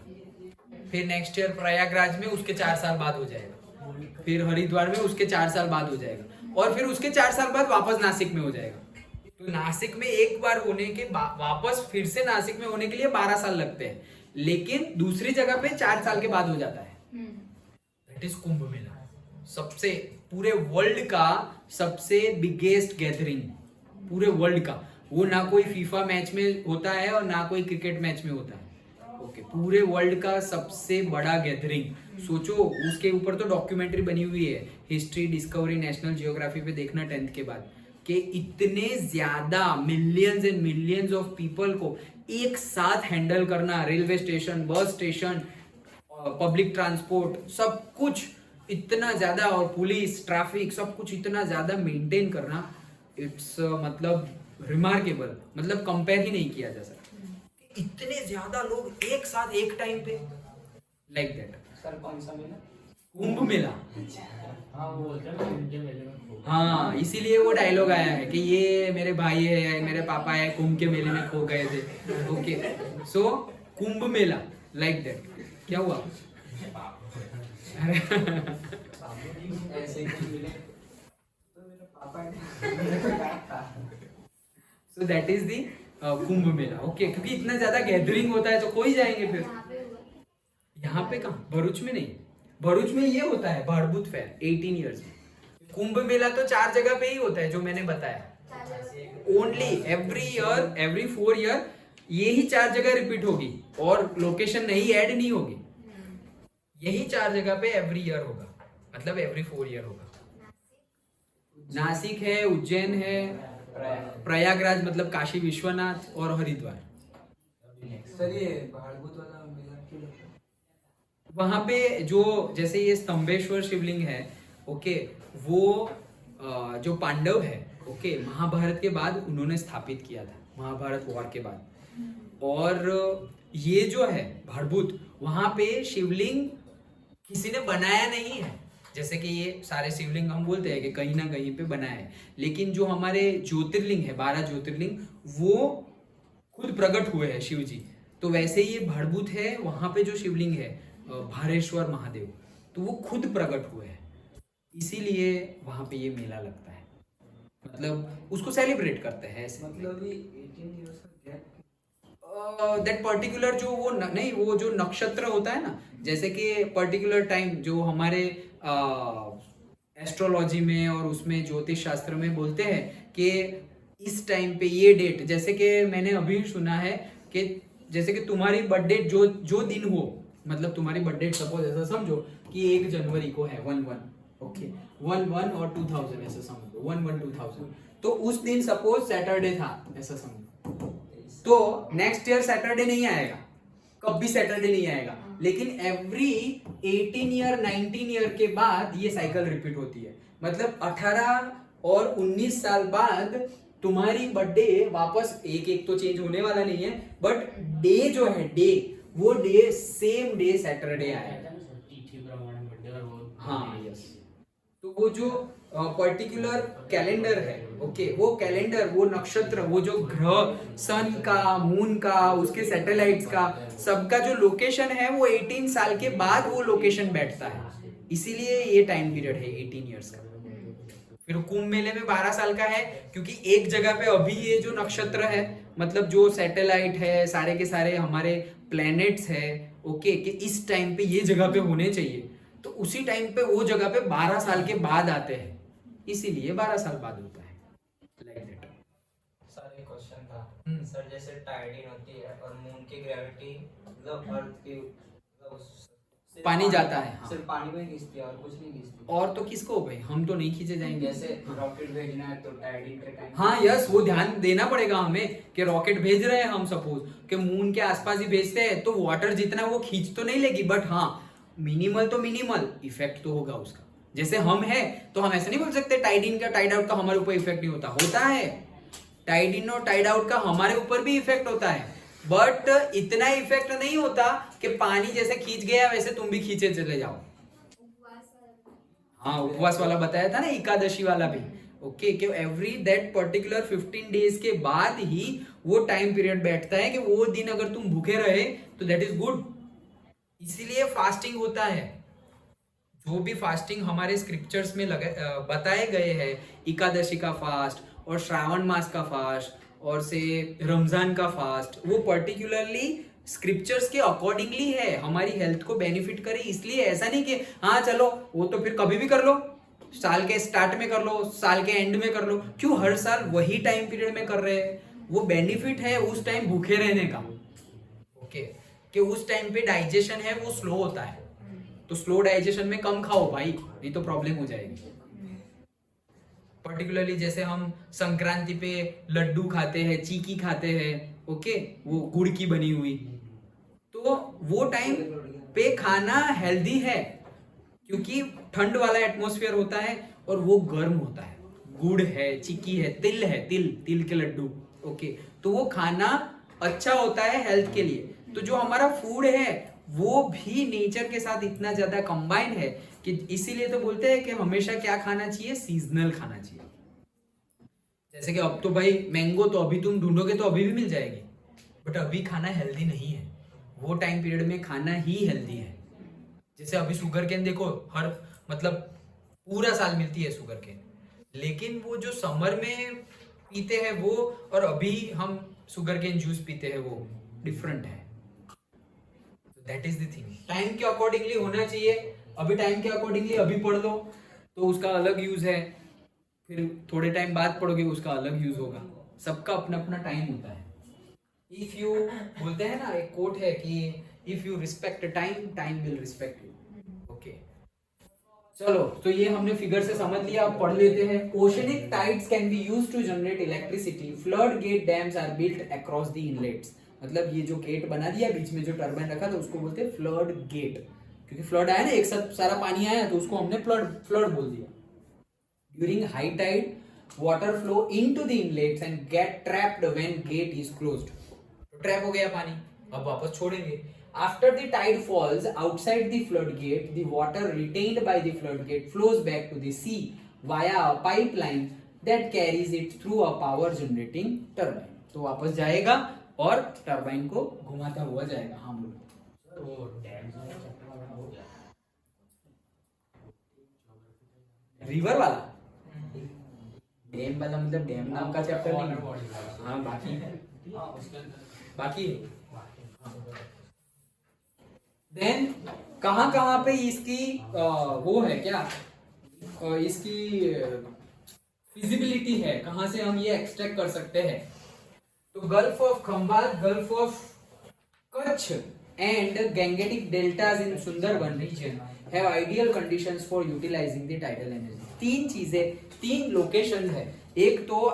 फिर नेक्स्ट ईयर प्रयागराज में उसके 4 साल बाद हो जाएगा, फिर हरिद्वार में उसके 4 साल बाद हो जाएगा, और फिर उसके 4 साल बाद वापस नासिक में हो जाएगा। तो नासिक में एक बार होने के वापस फिर से नासिक में होने के लिए 12 साल लगते हैं, लेकिन दूसरी जगह पे 4 साल के बाद हो जाता है। दैट इज कुंभ मेला, सबसे पूरे वर्ल्ड का सबसे बिगेस्ट गैदरिंग, पूरे वर्ल्ड का। वो ना कोई फीफा मैच में होता है और ना कोई क्रिकेट मैच में होता है। ओके, पूरे वर्ल्ड का सबसे बड़ा गैदरिंग। सोचो, उसके ऊपर तो डॉक्यूमेंट्री बनी हुई है, हिस्ट्री डिस्कवरी नेशनल जियोग्राफी पे देखना 10th के बाद, कि इतने ज्यादा millions and millions of people को एक साथ हैंडल करना, railway station, bus station, public transport, सब कुछ इतना ज्यादा, और पुलिस, ट्रैफिक, सब कुछ इतना ज्यादा मेंटेन करना, इट्स मतलब रिमार्केबल, मतलब कंपेयर ही नहीं किया जा सकता। इतने ज्यादा लोग एक साथ एक टाइम पे, लाइक दैट। सर कौन सा मेला? कुंभ मेला। हाँ, वो बोलते हैं ना, उनके मेले में खो। हाँ, इसीलिए वो डायलॉग आया है कि ये मेरे भाई है, मेरे पापा है, कुंभ के मेले में खो गए थे। Okay, so Kumbh Mela, like that. क्या हुआ? ऐसे ही कुछ मिले तो मेरे पापा ने सो that is the Kumbh Mela. Okay, क्योंकि इतना ज्यादा गैदरिंग होता है तो कोई जाएंगे फिर। यहाँ पे कहाँ? भरूच में नहीं, भरूच में ये होता है भाड़भूत फेयर 18 ईयर्स में। कुंभ मेला तो 4 जगह पे ही होता है जो मैंने बताया, ओनली एवरी 4 ईयर ये ही 4 जगह रिपीट होगी और लोकेशन नहीं ऐड नहीं होगी। यही 4 जगह पे एवरी ईयर होगा, मतलब एवरी 4 ईयर होगा। नासिक है, उज्जैन है, प्रयागराज मतलब काशी विश्वनाथ और हरिद्वार। सर ये भाड़भूत वाला मेला क्यों लगता है? वहां पे जो जैसे ये स्तंभेश्वर शिवलिंग है, ओके, वो जो पांडव है, ओके, महाभारत के बाद उन्होंने स्थापित किया था, महाभारत वॉर के बाद। और ये जो है भाड़भूत, वहां पे शिवलिंग किसी ने बनाया नहीं है। जैसे कि ये सारे शिवलिंग हम बोलते हैं कि कहीं ना कहीं पे बनाया है, लेकिन जो हमारे ज्योतिर्लिंग है, 12 ज्योतिर्लिंग, वो खुद प्रकट हुए हैं शिव जी। तो वैसे ही ये भाड़भूत है, वहां पे जो शिवलिंग है भारेश्वर महादेव, तो वो खुद प्रकट हुए हैं, इसीलिए वहां पे ये मेला लगता है, मतलब उसको सेलिब्रेट करते हैं ऐसे। मतलब ये 18 इयर्स का गैप दैट पर्टिकुलर जो वो नहीं, वो जो नक्षत्र होता है ना, जैसे कि पर्टिकुलर टाइम जो हमारे एस्ट्रोलॉजी में और उसमें ज्योतिष शास्त्र में बोलते हैं कि इस टाइम पे ये डेट, जैसे कि मैंने अभी सुना है कि जैसे कि तुम्हारी बर्थडे जो जो दिन हो, मतलब तुम्हारी बर्थडे सपोज ऐसा समझो कि 1 जनवरी को है 1/1, ओके, 1/1 और 2000 ऐसा समझो, 1/1/2000, तो उस दिन सपोज सैटरडे था ऐसा समझो, तो नेक्स्ट ईयर सैटरडे नहीं आएगा, कभी सैटरडे नहीं आएगा, लेकिन एवरी 18 ईयर 19 ईयर के बाद ये साइकिल रिपीट होती है। मतलब 18 और 19 साल बाद तुम्हारी बर्थडे वापस, एक एक तो चेंज होने वाला नहीं है, बट डे जो है, डे, वो डे सेम डे सैटरडे आएगा। तिथी प्रमाणे बर्थडे और वो हाँ, यस। तो वो जो पर्टिकुलर कैलेंडर है, ओके, वो कैलेंडर, वो नक्षत्र, वो जो ग्रह, सन का, मून का, उसके सैटेलाइट्स का, सबका जो लोकेशन है वो 18 साल के बाद वो लोकेशन बैठता है, इसीलिए ये टाइम पीरियड है 18 इयर्स का। फिर कुंभ मेले में 12 साल का है, क्योंकि एक जगह पे अभी ये जो नक्षत्र है, मतलब जो सैटेलाइट है, सारे के सारे हमारे प्लैनेट्स है, ओके, कि इस टाइम पे ये जगह पे होने चाहिए, तो उसी टाइम पे वो जगह पे 12 साल के बाद आते हैं, इसीलिए 12 साल बाद होता है, लाइक दैट। सर एक क्वेश्चन था हम्म। सर, जैसे टाइडिंग होती है और मून की ग्रेविटी मतलब अर्थ की मतलब सिर्फ पानी जाता है, हाँ। सिर्फ पानी में ही खींचती है और कुछ नहीं खींचती। और तो किसको भाई, हम तो नहीं खींचे जाएंगे। जैसे रॉकेट भेजना है तो टाइडिंग के टाइम हाँ, यस, वो ध्यान देना पड़ेगा हमें कि रॉकेट भेज रहे हैं हम, सपोज कि मून के आसपास ही भेजते हैं, तो वाटर जितना वो खींच तो नहीं लेगी, बट हाँ मिनिमल तो मिनिमल इफेक्ट तो होगा उसका। जैसे हम है तो हम ऐसे नहीं बोल सकते टाइड इन का टाइड आउट का हमारे ऊपर इफेक्ट नहीं होता, होता है। टाइड इन और टाइड आउट का हमारे ऊपर भी इफेक्ट होता है, बट इतना इफेक्ट नहीं होता कि पानी जैसे खींच गया वैसे तुम भी खींचे चले जाओ। हाँ, उपवास वाला बताया था ना, एकादशी वाला भी, ओके, कि एवरी दैट पर्टिकुलर 15 डेज के बाद ही वो टाइम पीरियड बैठता है कि वो दिन अगर तुम भूखे रहे तो दैट इज गुड, इसीलिए फास्टिंग होता है। जो भी फास्टिंग हमारे स्क्रिप्चर्स में बताए गए हैं, एकादशी का फास्ट और श्रावण मास का फास्ट और से रमजान का फास्ट, वो पर्टिकुलरली स्क्रिप्चर्स के अकॉर्डिंगली है, हमारी हेल्थ को बेनिफिट करे, इसलिए ऐसा नहीं कि हाँ चलो वो तो फिर कभी भी कर लो, साल के स्टार्ट में कर लो, साल के एंड में कर लो, क्यों हर साल वही टाइम पीरियड में कर रहे हैं। वो बेनिफिट है उस टाइम भूखे रहने का, ओके, कि उस टाइम पे डाइजेशन है वो स्लो होता है, तो स्लो डाइजेशन में कम खाओ भाई, नहीं तो प्रॉब्लम हो जाएगी। पर्टिकुलरली जैसे हम संक्रांति पे लड्डू खाते हैं, चीकी खाते हैं, ओके, वो गुड़ की बनी हुई, तो वो टाइम पे खाना हेल्दी है, क्योंकि ठंड वाला एटमॉस्फेयर होता है और वो गर्म होता है, गुड़ है, चिक्की है, तिल के लड्डू, ओके, तो वो खाना अच्छा होता है हेल्थ के लिए। तो जो हमारा फूड है वो भी नेचर के साथ इतना ज्यादा कंबाइंड है कि इसीलिए तो बोलते हैं कि हमेशा क्या खाना चाहिए, सीजनल खाना चाहिए। जैसे कि अब तो भाई मैंगो तो अभी तुम ढूंढोगे तो अभी भी मिल जाएगी, बट अभी खाना हेल्दी नहीं है, वो टाइम पीरियड में खाना ही हेल्दी है। जैसे अभी शुगर केन देखो, हर मतलब पूरा साल मिलती है शुगर केन, लेकिन वो जो समर में पीते हैं वो और अभी हम शुगर केन जूस पीते हैं वो डिफरेंट है। That is the thing, time के अकॉर्डिंगली होना चाहिए। अभी टाइम के अकॉर्डिंगली अभी पढ़ लो तो उसका अलग यूज है, फिर थोड़े टाइम बाद पढ़ोगे उसका अलग यूज होगा, सबका अपना अपना टाइम होता है। इफ यू बोलते हैं ना, एक कोट है कि if you respect time, time will respect you. चलो, तो ये हमने फिगर से समझ लिया, अब पढ़ लेते हैं। Oceanic tides can be used to generate electricity. Flood gate dams are built across the inlets. मतलब ये जो गेट बना दिया बीच में जो टरबाइन रखा था उसको बोलते हैं फ्लड गेट, क्योंकि फ्लड आया ना, एक साथ सारा पानी आया तो उसको हमने फ्लड बोल दिया। During high tide water flow into the inlets and get trapped when gate is closed. तो ट्रैप हो गया पानी, अब वापस छोड़ेंगे। After the tide falls outside the floodgate, the water retained by the floodgate flows back to the sea via a pipeline that carries it through a power generating turbine. तो वापस जाएगा और टरबाइन को घुमाता हुआ जाएगा। हाँ बोलो। सर वो डैम का चैप्टर वाला हो गया। रिवर वाला, डैम वाला मतलब डैम नाम का चैप्टर वाटर नहीं। बॉडी वाला। हाँ बाकी है, हाँ उसके अंदर बाकी देन कहाँ कहाँ पे इसकी वो है क्या, इसकी फिजिबिलिटी है, कहाँ से हम ये एक्सट्रैक्ट कर सकते हैं। तो gulf of Khambhat, gulf of Kutch and Gangetic deltas in Sundarban region have ideal conditions for utilising the tidal energy. तीन चीजें, तीन लोकेशन है। एक तो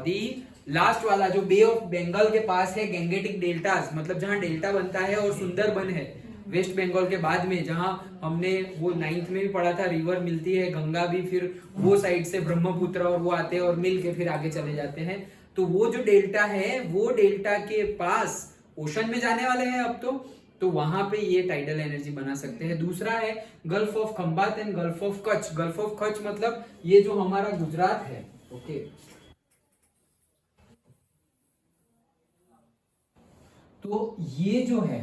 दी लास्ट वाला जो बे ऑफ बंगाल के पास है, गैंगेटिक डेल्टास, मतलब जहां डेल्टा बनता है, और सुंदरबन है वेस्ट बंगाल के बाद में, जहां हमने वो 9th में भी पढ़ा था, रिवर मिलती है गंगा भी, फिर वो साइड से ब्रह्मपुत्र और वो आते हैं और मिल के फिर आगे चले जाते हैं। तो वो जो डेल्टा है, वो डेल्टा के पास ओशन में जाने वाले हैं अब तो वहां पे ये टाइडल एनर्जी बना सकते हैं। दूसरा है gulf of Khambhat and gulf of Kutch. Gulf of Kutch मतलब ये जो हमारा गुजरात है, ओके, तो ये जो है,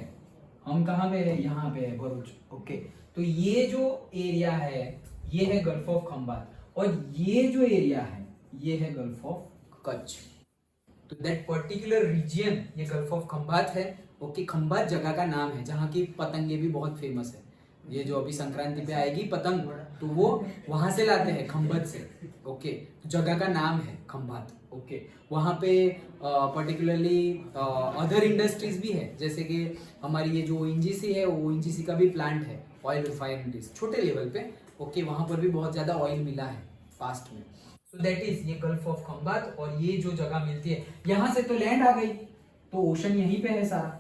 हम कहाँ पे है, यहाँ पे है भरूच, ओके। तो ये जो एरिया है ये है गल्फ ऑफ खंबात, और ये जो एरिया है ये है गल्फ ऑफ कच्छ। तो दैट पर्टिकुलर रीजन ये गल्फ ऑफ खंबात है, ओके। खंबात जगह का नाम है जहाँ की पतंगे भी बहुत फेमस है। ये जो अभी संक्रांति पे आएगी पतंग, तो वो वहां से लाते हैं, खंबत से, ओके। तो जगह का नाम है खंबात, ओके। वहाँ पे पर्टिकुलरली अदर इंडस्ट्रीज भी है, जैसे कि हमारी ये जो ओएनजीसी है, वो ओएनजीसी का भी प्लांट है, ऑयल रिफाइनरीज, छोटे लेवल पे, ओके। वहाँ पर भी बहुत ज्यादा ऑयल मिला है पास्ट में। सो दैट इज ये गल्फ ऑफ खंबात। और ये जो जगह मिलती है, यहाँ से तो लैंड आ गई, तो ओशन यहीं पे है सारा,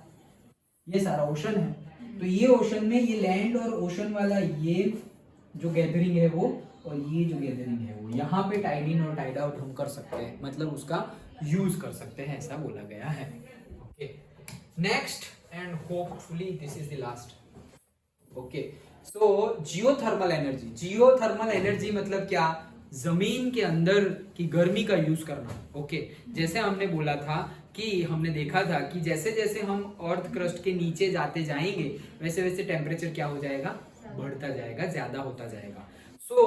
ये सारा ओशन है। तो ये ओशन में ये लैंड और ओशन वाला ये जो गैदरिंग है वो, और ये जो गैदरिंग है वो, यहाँ पे टाइड इन और टाइड आउट हम कर सकते हैं, मतलब उसका यूज कर सकते हैं, ऐसा बोला गया है, okay. Next and hopefully this is the last, okay. So geothermal energy. Geothermal energy मतलब क्या, जमीन के अंदर की गर्मी का यूज करना, ओके। जैसे हमने बोला था कि हमने देखा था कि जैसे जैसे हम अर्थ क्रस्ट के नीचे जाते जाएंगे वैसे वैसे टेम्परेचर क्या हो जाएगा, बढ़ता जाएगा, ज्यादा होता जाएगा। सो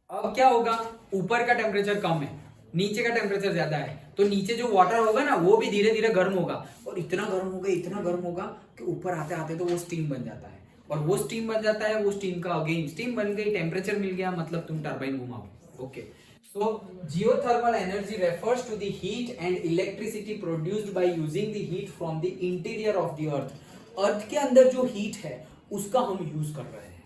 अब क्या होगा, ऊपर का टेम्परेचर कम है, नीचे का टेम्परेचर ज्यादा है, तो नीचे जो वाटर होगा ना वो भी धीरे धीरे गर्म होगा, और इतना गर्म होगा, इतना गर्म होगा कि ऊपर आते आते तो वो स्टीम बन जाता है, और वो स्टीम बन जाता है, वो स्टीम का अगेन स्टीम बन गई, टेम्परेचर मिल गया, मतलब तुम टरबाइन घुमाओ, okay. So geothermal energy refers to the heat and electricity produced by using the heat from the interior of the earth. अर्थ के अंदर जो हीट है उसका हम यूज कर रहे हैं,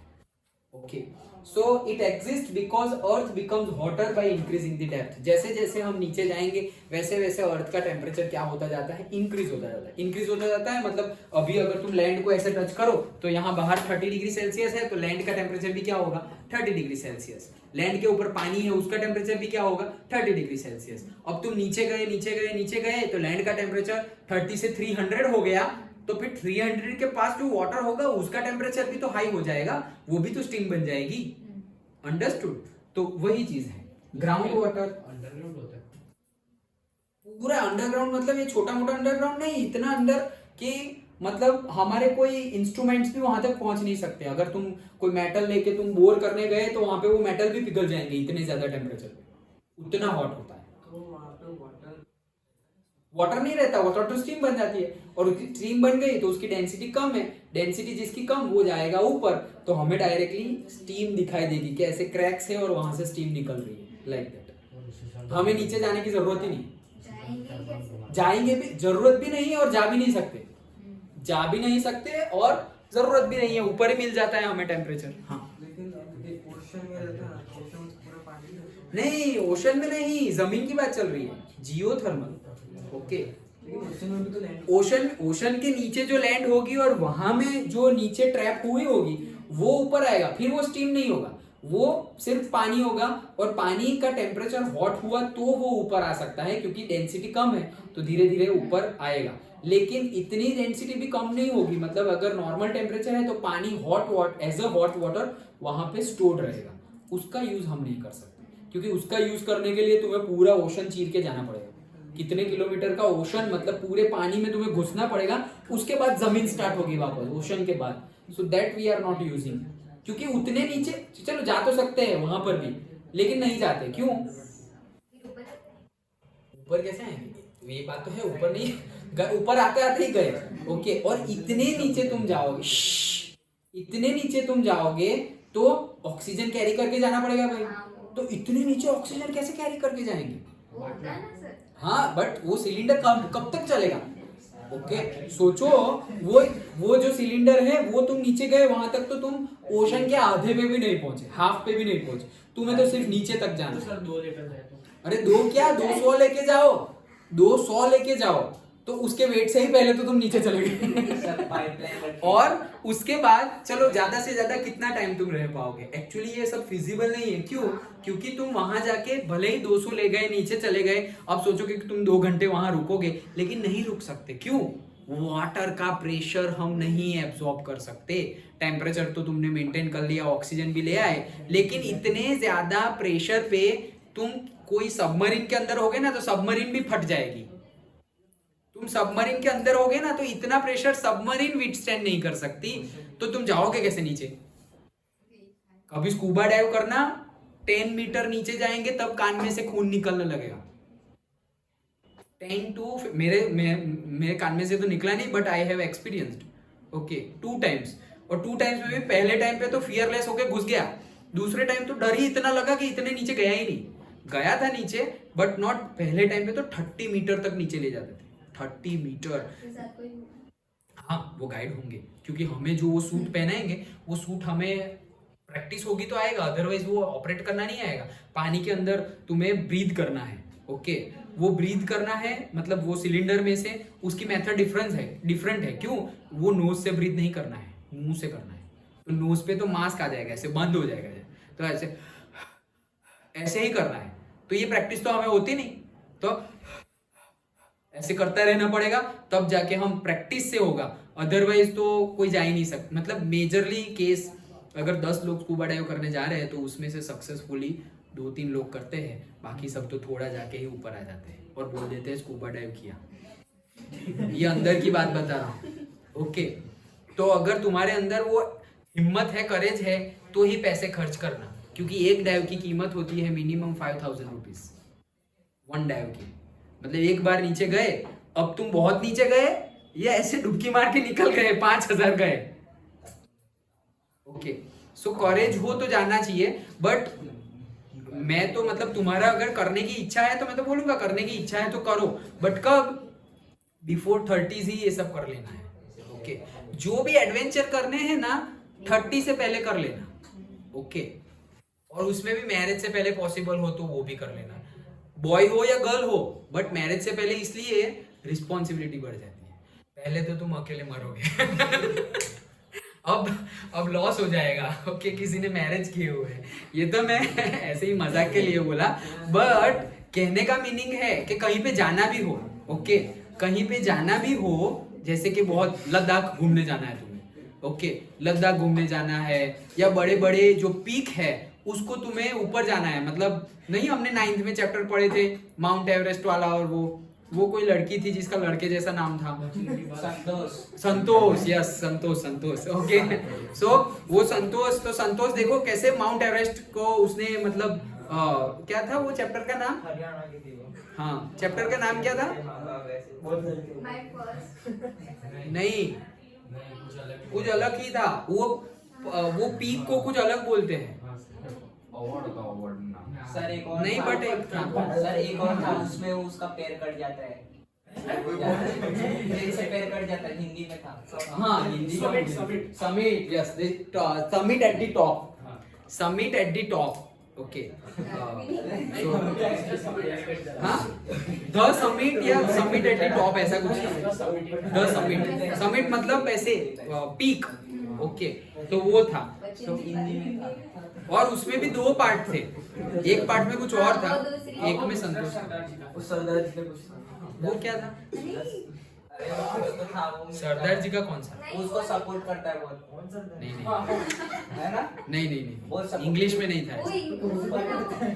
okay. So it exist because earth becomes hotter by increasing the depth. जैसे जैसे हम नीचे जाएंगे वैसे वैसे अर्थ का टेम्परेचर क्या होता जाता है, इंक्रीज होता जाता है, इंक्रीज होता जाता है। मतलब अभी अगर तुम लैंड को ऐसे टच करो तो यहाँ बाहर 30 डिग्री सेल्सियस है, तो लैंड का टेम्परेचर भी क्या होगा, 30 डिग्री सेल्सियस। लैंड के ऊपर पानी है, उसका टेम्परेचर भी क्या होगा, 30 डिग्री सेल्सियस। अब तुम नीचे गए नीचे गए नीचे गए, तो लैंड का टेम्परेचर 30 से 300 हो गया, तो फिर 300 के पास जो वाटर होगा उसका टेम्परेचर भी तो हाई हो जाएगा, वो भी तो स्टीम बन जाएगी, अंडरस्टूड। तो वही चीज है, ग्राउंड वाटर अंडरग्राउंड होता है, पूरा अंडरग्राउंड, मतलब ये छोटा मोटा अंडरग्राउंड नहीं, इतना अंडर कि मतलब हमारे कोई इंस्ट्रूमेंट्स भी वहां तक पहुंच नहीं सकते। अगर तुम कोई मेटल लेके तुम बोर करने गए तो वहां पे वो मेटल भी पिघल जाएंगे, इतने ज्यादा टेम्परेचर पे, उतना हॉट होता है। तो वहाँ पे वाटर नहीं रहता, वाटर तो स्टीम बन जाती है, और उसकी स्टीम बन गई तो उसकी डेंसिटी कम है, डेंसिटी जिसकी कम वो जाएगा ऊपर, तो हमें डायरेक्टली स्टीम दिखाई देगी कि ऐसे क्रैक्स है और वहां से स्टीम निकल रही है, लाइक दैट। हमें नीचे जाने की जरूरत ही नहीं, जाएंगे कैसे? जाएंगे भी जरूरत भी नहीं है और जा भी नहीं सकते, जा भी नहीं सकते और जरूरत भी नहीं है, ऊपर ही मिल जाता है हमें टेम्परेचर। हाँ लेकिन ओशन में रहता है, ओशन में पूरा पानी रहता नहीं, ओशन में नहीं, जमीन की बात चल रही है, जियोथर्मल। ओके, है। लेकिन ओशन में भी तो लैंड ओशन के नीचे जो लैंड होगी और वहां में जो नीचे ट्रैप हुई होगी वो ऊपर आएगा, फिर वो स्टीम नहीं होगा, वो सिर्फ पानी होगा, और पानी का टेम्परेचर हॉट हुआ तो वो ऊपर आ सकता है, क्योंकि डेंसिटी कम है तो धीरे धीरे ऊपर आएगा। लेकिन इतनी डेंसिटी भी कम नहीं होगी, मतलब अगर नॉर्मल टेम्परेचर है तो पानी hot as a hot water वहां पे स्टोर्ड रहेगा, उसका यूज हम नहीं कर सकते, क्योंकि उसका यूज करने के लिए तुम्हें पूरा ओशन चीर के जाना पड़ेगा। कितने किलोमीटर का ओशन, मतलब पूरे पानी में तुम्हें घुसना पड़ेगा, उसके बाद जमीन स्टार्ट होगी वापस ओशन के बाद। So that we are not using, क्योंकि उतने नीचे चलो जा तो सकते हैं वहां पर भी, लेकिन नहीं जाते। क्यों? ऊपर कैसे आएंगे? ये बात तो है, ऊपर नहीं, ऊपर आते आते ही गए। ओके, और इतने नीचे तुम जाओगे, इतने नीचे तुम जाओगे तो ऑक्सीजन कैरी करके जाना पड़ेगा भाई। तो इतने नीचे ऑक्सीजन कैसे कैरी करके जाएंगे? वो होता है ना सर। हाँ, बट वो सिलेंडर कब तक चलेगा? ओके, सोचो, वो जो सिलेंडर है वो तुम नीचे गए वहां तक, तो तुम ओशन के आधे पे भी नहीं पहुंचे, हाफ पे भी नहीं पहुंचे, तुम्हें तो सिर्फ नीचे तक जाना है। सर 2 लीटर है तो अरे 2 क्या, 200 लेके जाओ, 200 लेके जाओ, तो उसके वेट से ही पहले तो तुम नीचे चले गए। सर पाइपलाइन और उसके बाद चलो ज्यादा से ज्यादा कितना टाइम तुम रह पाओगे? एक्चुअली ये सब फिजिबल नहीं है। क्यों? क्योंकि तुम वहां जाके भले ही 200 ले गए, नीचे चले गए, अब सोचोगे कि तुम 2 घंटे वहां रुकोगे, लेकिन नहीं रुक सकते। क्यों? वाटर का प्रेशर हम नहीं एब्सॉर्ब कर सकते। टेम्परेचर तो तुमने मेंटेन कर लिया, ऑक्सीजन भी ले आए, लेकिन इतने ज्यादा प्रेशर पे तुम कोई सबमरीन के अंदर होगे ना तो सबमरीन भी फट जाएगी। तुम सबमरीन के अंदर होगे ना तो इतना प्रेशर सबमरीन विथस्टैंड नहीं कर सकती, तो तुम जाओगे कैसे नीचे? कभी स्कूबा डाइव करना, 10 मीटर नीचे जाएंगे तब कान में से खून निकलने लगेगा। 10 to मेरे कान में से तो निकला नहीं, but I have experienced. Okay, 2 times, और 2 टाइम्स में भी पहले टाइम पे तो फियरलेस होके घुस गया, दूसरे टाइम तो डर ही इतना लगा कि इतने नीचे गया ही नहीं। गया था नीचे, बट नॉट, पहले टाइम पे तो 30 मीटर तक नीचे ले जाते थे, 30 मीटर। के साथ कोई हाँ, वो गाइड होंगे, क्योंकि हमें जो वो सूट पहनाएंगे वो सूट हमें प्रैक्टिस होगी तो आएगा, अदरवाइज वो ऑपरेट करना नहीं आएगा। पानी के अंदर तुम्हें ब्रीथ करना है। ओके, वो ब्रीथ करना है, मतलब वो सिलेंडर में से उसकी मेथड डिफरेंट है। क्यों? वो नोज से ब्रीथ नहीं करना है, मुंह से करना है। तो नोज पे तो मास्क आ जाएगा, ऐसे बंद हो जाएगा, तो ऐसे ही करना है। तो ये प्रैक्टिस तो हमें होती नहीं, तो ऐसे करता रहना पड़ेगा, तब जाके हम प्रैक्टिस से होगा, अदरवाइज तो कोई जा ही नहीं सकता। मतलब मेजरली केस अगर 10 लोग स्कूबा डाइव करने जा रहे हैं तो उसमें से सक्सेसफुली 2-3 लोग करते हैं, बाकी सब तो थोड़ा जाके ही ऊपर आ जाते हैं और बोल देते हैं स्कूबा डाइव किया। ये अंदर की बात बता रहा हूँ। ओके, तो अगर तुम्हारे अंदर वो हिम्मत है, करेज है, तो ही पैसे खर्च करना, क्योंकि एक डाइव की कीमत होती है मिनिमम 5000 रुपीज, 1 डाइव की। मतलब एक बार नीचे गए, अब तुम बहुत नीचे गए, ये ऐसे डुबकी मार के निकल गए, 5000 गए। ओके, सो करेज हो तो जाना चाहिए, बट मैं तो मतलब तुम्हारा अगर करने की इच्छा है तो मैं तो बोलूंगा करने की इच्छा है तो करो, बट कब? बिफोर 30s ही ये सब कर लेना है। ओके, जो भी एडवेंचर करने हैं ना 30 से पहले कर लेना। ओके, और उसमें भी मैरिज से पहले पॉसिबल हो तो वो भी कर लेना, बॉय हो या गर्ल हो, बट मैरिज से पहले इसलिए रिस्पॉन्सिबिलिटी बढ़ जाती है। पहले तो तुम अकेले मरोगे अब लॉस हो जाएगा। ओके, किसी ने मैरिज किए हुए हैं, ये तो मैं ऐसे ही मजाक के लिए बोला, बट कहने का मीनिंग है कि कहीं पे जाना भी हो। ओके, कहीं पे जाना भी हो, जैसे कि बहुत लद्दाख घूमने जाना है तुम्हें। ओके, लद्दाख घूमने जाना है, या बड़े बड़े जो पीक है उसको तुम्हें ऊपर जाना है। मतलब नहीं, हमने 9th में चैप्टर पढ़े थे माउंट एवरेस्ट वाला, और वो कोई लड़की थी जिसका लड़के जैसा नाम था, संतोष। यस, संतोष। ओके, सो वो संतोष देखो कैसे माउंट एवरेस्ट को उसने मतलब क्या था वो चैप्टर का नाम? हरियाणा की थी वो। हाँ, चैप्टर का नाम क्या था? माय फर्स्ट नहीं, कुछ अलग ही था वो पीक को कुछ अलग बोलते हैं। सर एक और नहीं, था। बट एक था। सर एक और था, उसमें उसका पैर कट जाता है, पैर से पैर कट जाता है, हिंदी में था। हाँ, Hindi summit. Yes, summit at the top. Summit at the top. Okay, हाँ, द समिट या समिट एट द टॉप ऐसा कुछ. द समिट, समिट मतलब ऐसे पीक. ओके, तो वो था. तो हिंदी में और उसमें भी 2 पार्ट थे. एक पार्ट में कुछ और था, एक में संतोष था. उस सरदार जी ने कुछ था। वो क्या था? अरे वो था वो सरदार जी का कौन सा? उसको सपोर्ट करता है बहुत. कौन सरदार? नहीं नहीं है ना? नहीं वो सब- इंग्लिश में नहीं था वो ऐसा.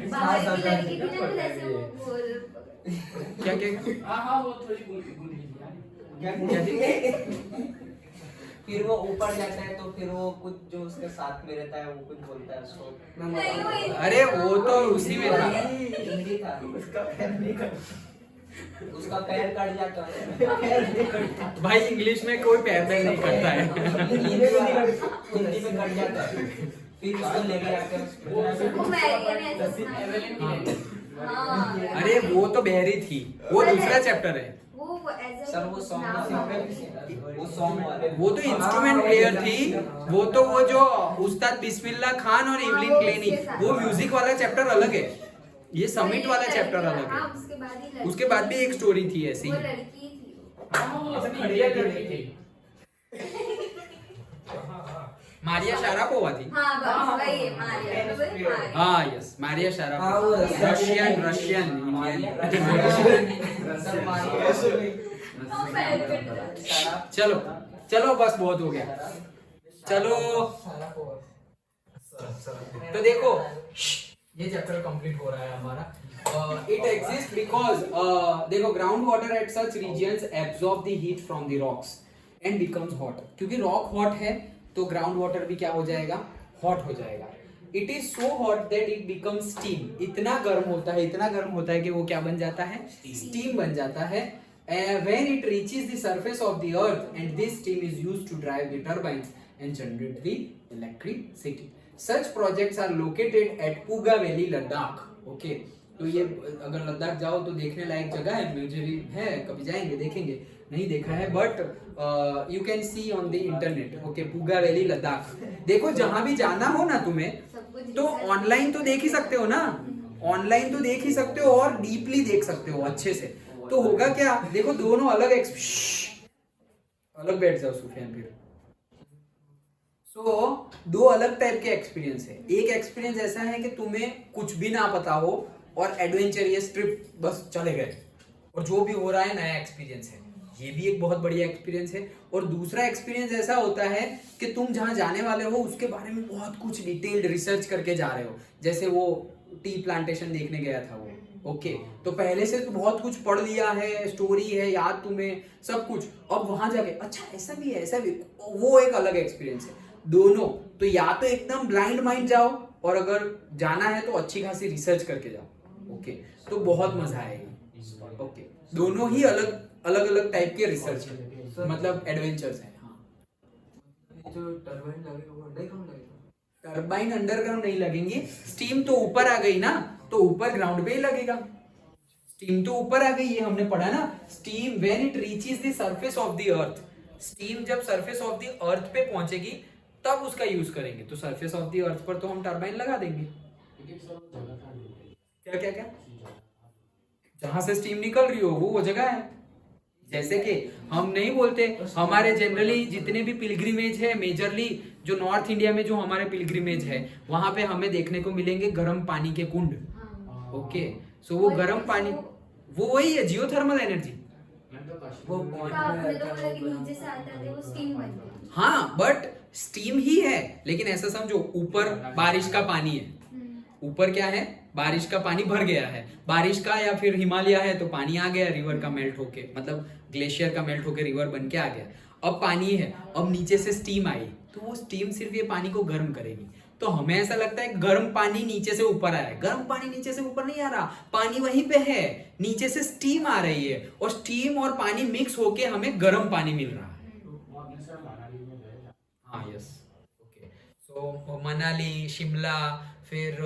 बाहर की लड़की थी ना, तो जैसे वो बोल क्या क्या हाँ हाँ वो थोड़ी गुड क्या क्या थी? फिर वो ऊपर जाता है तो फिर वो कुछ जो उसके साथ में रहता है वो कुछ बोलता है उसको. नहीं, वो अरे वो तो उसी में था. हिंदी था. उसका पैर नहीं कर उसका पैर कट जाता है. भाई इंग्लिश में कोई पैर पैर नहीं करता है. हिंदी में कट जाता है. फिर उसको लेके आते हैं. वो मैरियन ऐसा था। हाँ, अरे वो तो बहरी थी, वो दूसरा चैप्टर है. वो as a सर वो नाम सॉन्ग वो सॉन्ग वाले वो तो इंस्ट्रूमेंट प्लेयर थी. वो तो वो जो उस्ताद बिस्मिल्लाह खान और इवलिन क्लेनी, वो म्यूजिक वाला चैप्टर अलग है. ये समिट वाला चैप्टर अलग हाँ, है. उसके बाद ही लड़की- उसके बाद भी एक स्टोरी थी ऐसी. वो लड़की थी. हाँ वो ऐसा अपनी खड़ी इंडिया है लड़की थी. मारिया शारापोवा थी. हाँ बस वही है मारिया. तो वही मारिया. हाँ यस, मारिया हाँ, शारापोवा. वो रशियन सर मारिया. वो पैर कट गया. चलो चलो बस बहुत हो गया. चलो सारा को तो देखो, ये चैप्टर कंप्लीट हो रहा है हमारा. इट एग्जिस्ट बिकॉज देखो ground water at such regions absorb the heat from the rocks and becomes hot. क्योंकि रॉक हॉट है तो ग्राउंड वाटर भी क्या हो जाएगा? हॉट हो जाएगा. It is so hot that it becomes steam. इतना गर्म होता है, इतना गर्म होता है कि वो क्या बन जाता है? स्टीम बन जाता है. When it reaches the surface of the earth and this steam is used to drive the turbines and generate the electricity. Such projects are located at Puga Valley, Ladakh. Okay, तो ये अगर लद्दाख जाओ तो देखने लायक जगह है. मुझे भी है, कभी जाएंगे देखेंगे. नहीं देखा है but you can see on the internet. Okay, Puga valley Ladakh. देखो जहां भी जाना हो ना तुम्हें सब कुछ तो ऑनलाइन तो देख ही सकते हो ना. ऑनलाइन तो देख ही सकते हो और डीपली देख सकते हो अच्छे से. तो होगा क्या, देखो दोनों अलग अलग बैठ जाओ सुफियान. फिर सो दो अलग टाइप के एक्सपीरियंस है. एक एक्सपीरियंस ऐसा है कि तुम्हें कुछ भी ना पता हो और एडवेंचरियस ट्रिप बस चले गए और जो भी हो रहा है नया एक्सपीरियंस है. ये भी एक बहुत बढ़िया एक्सपीरियंस है. और दूसरा एक्सपीरियंस ऐसा होता है कि तुम जहां जाने वाले हो उसके बारे में बहुत कुछ डिटेल्ड रिसर्च करके जा रहे हो. जैसे वो टी प्लांटेशन देखने गया था वो. ओके, तो पहले से तो बहुत कुछ पढ़ लिया है, स्टोरी है याद तुम्हें सब कुछ. अब वहां जाके अच्छा ऐसा भी है, ऐसा भी, वो एक अलग एक्सपीरियंस है. दोनों तो या तो एकदम ब्लाइंड माइंड जाओ और अगर जाना है तो अच्छी खासी रिसर्च करके जाओ. ओके, तो बहुत मजा आएगा. ओके, दोनों ही अलग अलग टाइप के रिसर्च है, मतलब एडवेंचर्स है. हाँ, जो टरबाइन लगेगा वो अंडरग्राउंड लगेगा. टर्बाइन अंडरग्राउंड नहीं लगेंगे. स्टीम तो ऊपर आ गई ना, तो ऊपर ग्राउंड पे ही लगेगा. स्टीम तो ऊपर आ गई, ये हमने पढ़ा ना. Steam when it reaches the surface of the earth. Steam जब सरफेस ऑफ द अर्थ पे पहुंचेगी तब उसका यूज करेंगे. तो सरफेस ऑफ द अर्थ पर तो हम टर्बाइन लगा देंगे. क्या क्या क्या जहां से स्टीम निकल रही हो वो जगह है. जैसे कि हम नहीं बोलते, हमारे जनरली जितने भी पिलग्रिमेज है, मेजरली जो नॉर्थ इंडिया में जो हमारे पिलग्रिमेज है वहां पे हमें देखने को मिलेंगे गर्म पानी के कुंड. ओके, सो वो गर्म पानी वो वही है जियोथर्मल एनर्जी. वो तो पॉइंट आपने में तो बोला कि नीचे से आता है वो स्टीम बन गया. हाँ, बट स्टीम ही है. लेकिन ऐसा समझो ऊपर बारिश का पानी है. ऊपर क्या है? बारिश का पानी भर गया है. बारिश का या फिर हिमालय है तो पानी आ गया रिवर का मेल्ट होके, मतलब ग्लेशियर का मेल्ट होके रिवर बन के आ गया. अब पानी है, अब नीचे से स्टीम आई तो वो स्टीम सिर्फ ये पानी को गर्म करेगी. तो हमें ऐसा लगता है गर्म पानी नीचे से ऊपर आ रहा है. गर्म पानी नीचे से ऊपर नहीं आ रहा, पानी वहीं पे है, नीचे से स्टीम आ रही है और स्टीम और पानी मिक्स होके हमें गर्म पानी मिल रहा है. हाँ यस. ओके, सो मनाली, शिमला, फिर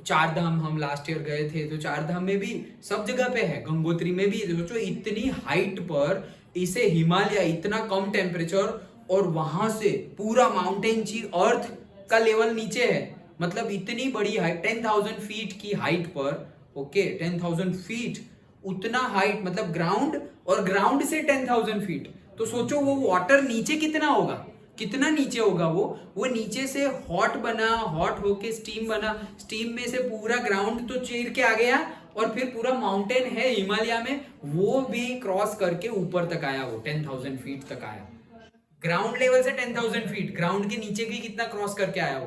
चार धाम हम लास्ट ईयर गए थे तो चार धाम में भी सब जगह पे है. गंगोत्री में भी सोचो इतनी हाइट पर, इसे हिमालय, इतना कम टेम्परेचर और वहां से पूरा माउंटेन ची अर्थ का लेवल नीचे है मतलब इतनी बड़ी हाइट 10,000 फीट की हाइट पर, ओके 10,000 फीट, उतना हाइट मतलब ग्राउंड, और ग्राउंड से 10,000 फीट, तो सोचो वो वाटर नीचे कितना होगा, कितना नीचे होगा वो नीचे से हॉट बना, हॉट होके स्टीम बना, स्टीम में से पूरा ग्राउंड तो चीर के आ गया, और फिर पूरा माउंटेन है हिमालय में वो भी क्रॉस करके ऊपर तक आया, वो 10,000 फीट तक आया, ग्राउंड लेवल से 10,000 फीट, ग्राउंड के नीचे भी कितना क्रॉस करके आया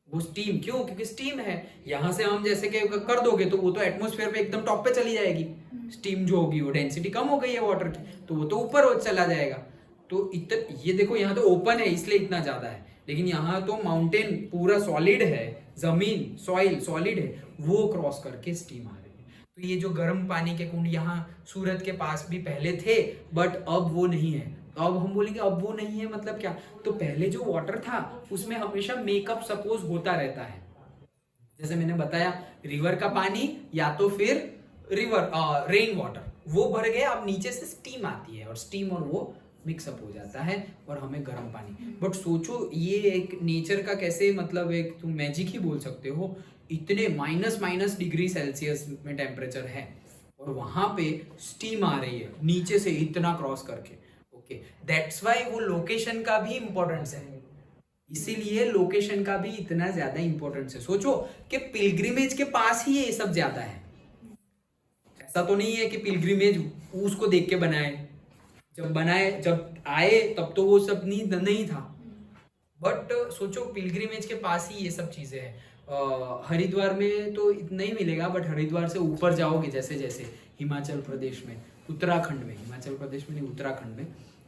वो स्टीम, क्यों, क्योंकि स्टीम है, यहां से हम जैसे कि कर दोगे तो वो तो एटमॉस्फेयर पे एकदम टॉप पे चली जाएगी, स्टीम जो होगी वो डेंसिटी कम हो गई है वाटर की, तो वो तो ऊपर चला जाएगा। तो ये देखो यहाँ तो ओपन है इसलिए इतना ज्यादा है, लेकिन यहाँ तो माउंटेन पूरा सॉलिड है, जमीन सॉइल सॉलिड है, वो क्रॉस करके स्टीम आ रही है। तो ये जो गर्म पानी के कुंड यहाँ सूरत के पास भी पहले थे, बट अब वो नहीं है। अब हम बोलेंगे अब वो नहीं है मतलब क्या, तो पहले जो वाटर था उसमें हमेशा मेकअप सपोज होता रहता है, जैसे मैंने बताया रिवर का पानी या तो फिर रिवर रेन वाटर वो भर गया, अब नीचे से स्टीम आती है और स्टीम और वो मिक्सअप हो जाता है और हमें गर्म पानी। बट सोचो ये एक नेचर का कैसे मतलब एक तुम मैजिक ही बोल सकते हो, इतने माइनस डिग्री सेल्सियस में टेम्परेचर है और वहां पे स्टीम आ रही है नीचे से इतना क्रॉस करके। ओके, दैट्स व्हाई वो लोकेशन का भी इंपॉर्टेंस है, इसीलिए लोकेशन का भी इतना ज्यादा इंपॉर्टेंस है। सोचो कि पिलग्रिमेज के पास ही ये सब ज्यादा है, ऐसा तो नहीं है कि पिलग्रिमेज उसको देख के बनाए, जब आए तब तो वो सब नहीं था, बट सोचो पिलग्रिमेज के पास ही ये सब चीजें हैं। हरिद्वार में तो इतना ही मिलेगा, बट हरिद्वार से ऊपर जाओगे जैसे जैसे हिमाचल प्रदेश में, उत्तराखंड में, हिमाचल प्रदेश में नहीं उत्तराखंड में,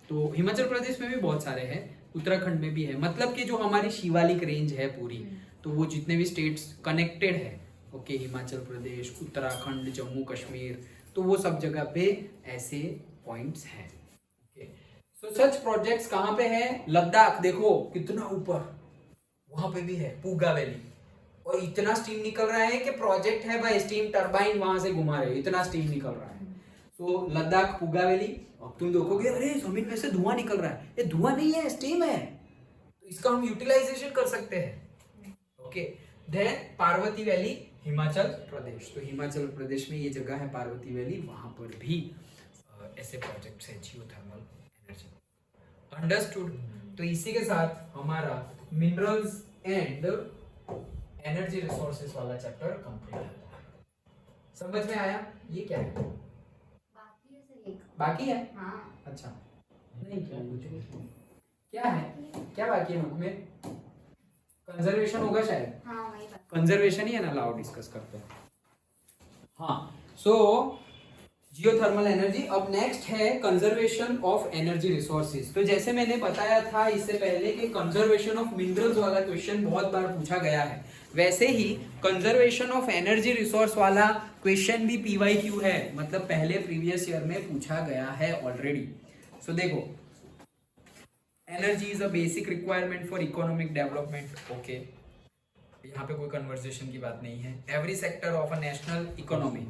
तो हिमाचल प्रदेश में भी बहुत सारे हैं, उत्तराखंड में भी है, मतलब कि जो हमारी शिवालिक रेंज है पूरी, तो वो जितने भी स्टेट्स कनेक्टेड है, ओके, हिमाचल प्रदेश, उत्तराखंड, जम्मू कश्मीर, तो वो सब जगह पे ऐसे पॉइंट्स हैं। सो सच प्रोजेक्ट्स कहाँ पे है? लद्दाख, देखो कितना ऊपर, वहां पे भी है पूगा वैली, और इतना स्टीम निकल रहा है कि प्रोजेक्ट है भाई, स्टीम टरबाइन वहां से घुमा रहे, इतना स्टीम निकल रहा है। तो लद्दाख पूगा वैली, अब तुम देखोगे अरे जमीन में से धुआं निकल रहा है, ये धुआं नहीं है स्टीम है, तो इसका हम यूटिलाइजेशन कर सकते हैं। Okay, then Parvati valley, Himachal Pradesh, तो हिमाचल प्रदेश में ये जगह है पार्वती वैली, वहां पर भी ऐसे प्रोजेक्ट्स है जियोथर्मल एनर्जी। अंडरस्टूड? तो इसी के साथ हमारा मिनरल्स एंड एनर्जी रिसोर्सेज वाला चैप्टर कंप्लीट होता है। समझ में आया? ये क्या है? बाकी है सर एक। बाकी है? हाँ। अच्छा, नहीं क्या है, क्या बाकी है बुक में? कंजर्वेशन होगा शायद, हाँ वही बात। कंजर्वेशन ही है ना, लाओ डिस्कस करते हैं। हाँ, सो जियोथर्मल एनर्जी। अब नेक्स्ट है कंजर्वेशन ऑफ एनर्जी रिसोर्सेज। तो जैसे मैंने बताया था इससे पहले कि कंजर्वेशन ऑफ मिनरल्स वाला क्वेश्चन बहुत बार पूछा गया है, वैसे ही कंजर्वेशन ऑफ एनर्जी रिसोर्स वाला क्वेश्चन भी PYQ है, मतलब पहले प्रीवियस ईयर में पूछा गया है ऑलरेडी। सो देखो, energy is a basic requirement for economic development. Okay, यहाँ पे कोई कन्वर्सेशन की बात नहीं है। Every sector of a national economy,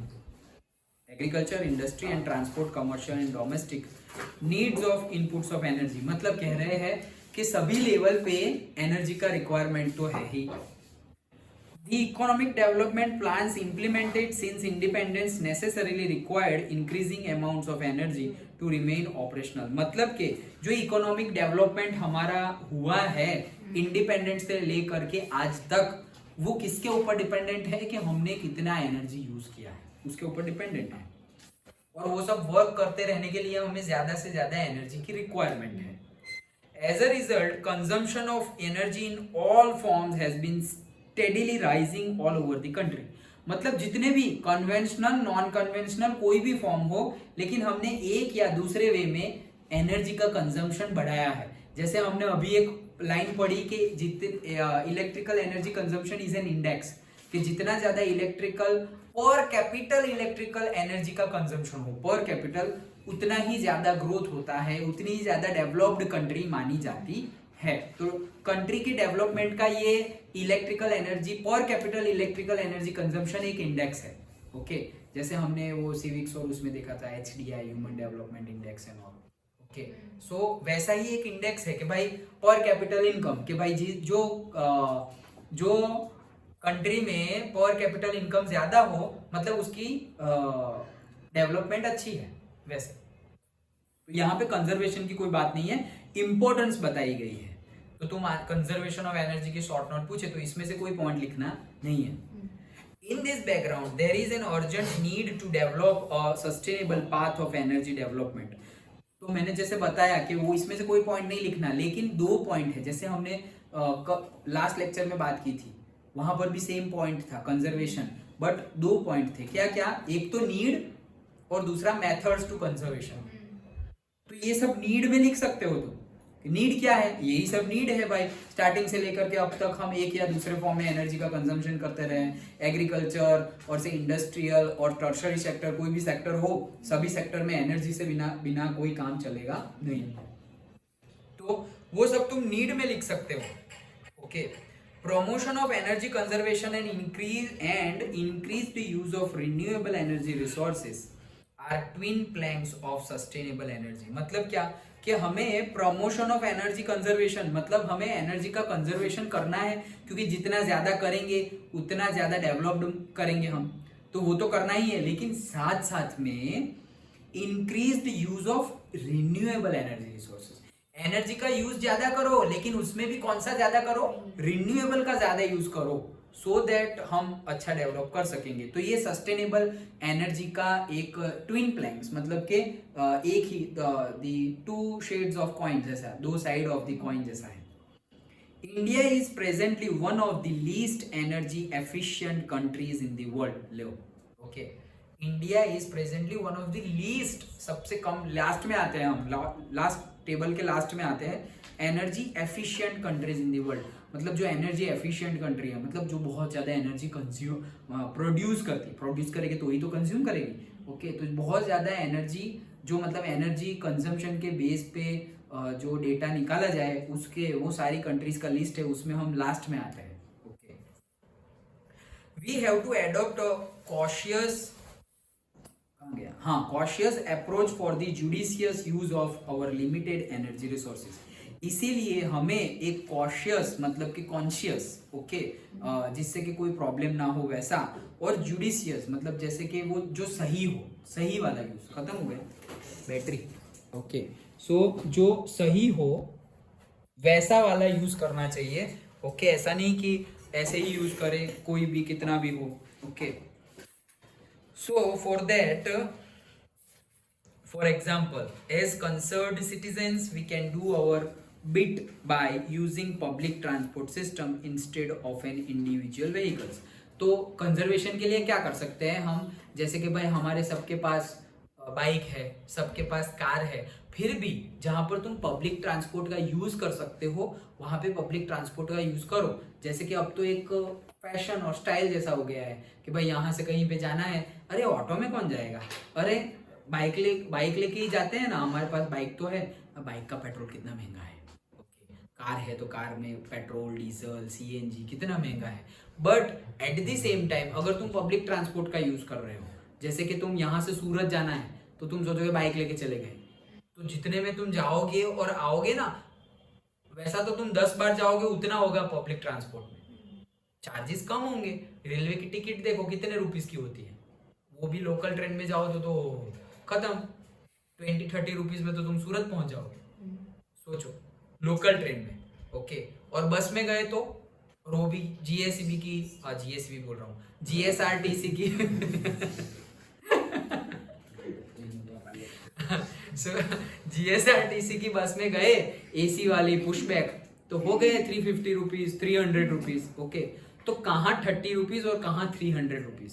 agriculture, industry and transport, commercial and domestic needs of inputs of energy, मतलब कह रहे हैं कि सभी लेवल पे एनर्जी का रिक्वायरमेंट तो है ही। The economic development plans implemented since independence necessarily required increasing amounts of energy to remain operational, मतलब कि जो इकोनॉमिक डेवलपमेंट हमारा हुआ है इंडिपेंडेंस से लेकर के आज तक, वो किसके ऊपर डिपेंडेंट है कि हमने कितना एनर्जी यूज किया है, उसके ऊपर डिपेंडेंट है। और वो सब वर्क करते रहने के लिए हमें ज्यादा से ज्यादा एनर्जी की रिक्वायरमेंट है। As a result consumption of energy in all forms has been steadily rising all over the country, मतलब जितने भी कन्वेंशनल, नॉन कन्वेंशनल, कोई भी फॉर्म हो, लेकिन हमने एक या दूसरे वे में एनर्जी का कंजम्पशन बढ़ाया है। जैसे हमने अभी एक लाइन पढ़ी कि जितने electrical energy consumption is an index, कि जितना ज्यादा इलेक्ट्रिकल पर कैपिटल इलेक्ट्रिकल एनर्जी का कंजम्पशन हो पर कैपिटल, उतना ही ज्यादा ग्रोथ होता है, उतनी ही ज्यादा डेवलप्ड कंट्री मानी जाती है। तो कंट्री की डेवलपमेंट का ये electrical energy per capital electrical energy consumption एक इंडेक्स है। ओके, जैसे हमने वो सिविक्स और उसमें देखा था HDI, human development index and all. Okay, so वैसा ही एक इंडेक्स है कि भाई पर कैपिटल इनकम, कि भाई जो जो कंट्री में पर कैपिटल इनकम ज्यादा हो, मतलब उसकी डेवलपमेंट अच्छी है। वैसे तो यहाँ पे कंजर्वेशन की कोई बात नहीं है, इंपॉर्टेंस बताई गई है। तो तुम कंजर्वेशन ऑफ एनर्जी की शॉर्ट नोट पूछे तो इसमें से कोई पॉइंट लिखना नहीं है। In this background, there is an urgent need to develop a sustainable path of energy development. तो मैंने जैसे बताया कि वो इसमें से कोई पॉइंट नहीं लिखना, लेकिन 2 पॉइंट है, जैसे हमने लास्ट लेक्चर में बात की थी, वहां पर भी सेम पॉइंट था कंजर्वेशन, बट 2 पॉइंट थे। क्या क्या? एक तो नीड और दूसरा मेथड्स टू कंजर्वेशन। तो ये सब नीड में लिख सकते हो तुम। नीड क्या है? यही सब नीड है भाई, स्टार्टिंग से लेकर के अब तक हम एक या दूसरे फॉर्म में एनर्जी का कंजम्पशन करते रहे। एग्रीकल्चर और से इंडस्ट्रियल और टर्शरी सेक्टर, कोई भी सेक्टर हो, सभी सेक्टर में एनर्जी से बिना कोई काम चलेगा नहीं। तो वो सब तुम नीड में लिख सकते हो। Okay, promotion of energy conservation and increased use of renewable energy resources are twin planks of sustainable energy। मतलब क्या कि हमें प्रमोशन ऑफ एनर्जी कंजर्वेशन, मतलब हमें एनर्जी का कंजर्वेशन करना है, क्योंकि जितना ज्यादा करेंगे उतना ज्यादा डेवलप्ड करेंगे हम, तो वो तो करना ही है, लेकिन साथ साथ में increased use of renewable energy resources. Energy का यूज ज्यादा करो, लेकिन उसमें भी कौन सा ज्यादा करो? रिन्यूएबल का ज्यादा यूज करो, सो दैट हम अच्छा डेवलप कर सकेंगे। तो ये सस्टेनेबल एनर्जी का एक ट्विन प्लैंक्स, मतलब के एक ही दी 2 शेड्स ऑफ कॉइन जैसा, 2 साइड ऑफ द कॉइन जैसा है। India is presently one of the least energy efficient countries in the world. Low, okay, India is presently one of the least, सबसे कम, last में आते हैं हम, लास्ट टेबल के last में आते हैं, energy efficient countries in the world. मतलब जो एनर्जी एफिशिएंट कंट्री है, मतलब जो बहुत ज्यादा एनर्जी प्रोड्यूस करती है, प्रोड्यूस करेगी तो ही तो कंज्यूम करेगी। ओके, तो बहुत ज्यादा एनर्जी, जो मतलब एनर्जी कंजम्पशन के बेस पे जो डेटा निकाला जाए, उसके वो सारी कंट्रीज का लिस्ट है, उसमें हम लास्ट में आते हैं। Okay, we have to adopt cautious cautious approach for the judicious use of our limited energy resources. इसीलिए हमें एक कॉशियस, मतलब कि कॉन्शियस, ओके, जिससे कि कोई प्रॉब्लम ना हो वैसा, और जुडिशियस मतलब जैसे कि वो जो सही हो, सही वाला यूज। खत्म हो गया बैटरी। ओके, सो जो सही हो वैसा वाला यूज करना चाहिए। ओके, ऐसा नहीं कि ऐसे ही यूज करे कोई भी, कितना भी हो। Okay, so for that, for example, as concerned citizens, we can do our bit by using public transport system instead of an individual vehicles। तो कंजर्वेशन के लिए क्या कर सकते हैं हम? जैसे कि भाई हमारे सबके पास बाइक है, सबके पास कार है, फिर भी जहां पर तुम पब्लिक ट्रांसपोर्ट का यूज कर सकते हो वहां पे पब्लिक ट्रांसपोर्ट का यूज करो। जैसे कि अब तो एक फैशन और स्टाइल जैसा हो गया है कि भाई यहाँ से कहीं पे जाना है, अरे ऑटो में कौन जाएगा, अरे बाइक लेके ही जाते हैं ना, हमारे पास बाइक तो है। बाइक का पेट्रोल कितना महंगा है। ओके, कार है तो कार में पेट्रोल, डीजल, सीएनजी कितना महंगा है। But at the same time अगर तुम पब्लिक ट्रांसपोर्ट का यूज कर रहे हो, जैसे कि तुम यहाँ से सूरत जाना है तो तुम सोचोगे बाइक लेके चले गए, तो जितने में तुम जाओगे और आओगे ना, वैसा तो तुम 10 बार जाओगे उतना होगा पब्लिक ट्रांसपोर्ट में, चार्जेस कम होंगे। रेलवे की टिकट देखो कितने रुपीस की होती है, वो भी लोकल ट्रेन में जाओ तो खत्म, 20-30 रुपीज में तो तुम सूरत पहुंच जाओगे। सोचो, लोकल ट्रेन में। ओके, और बस में गए तो, और वो भी जीएसबी की, जीएसबी बोल रहा हूँ, जीएसआरटीसी की जीएसआरटीसी की बस में गए, एसी वाली पुशबैक, तो हो गए 350 रुपीज, 300 रुपीज। ओके, तो कहाँ 30 रुपीज और कहाँ 300 रुपीज।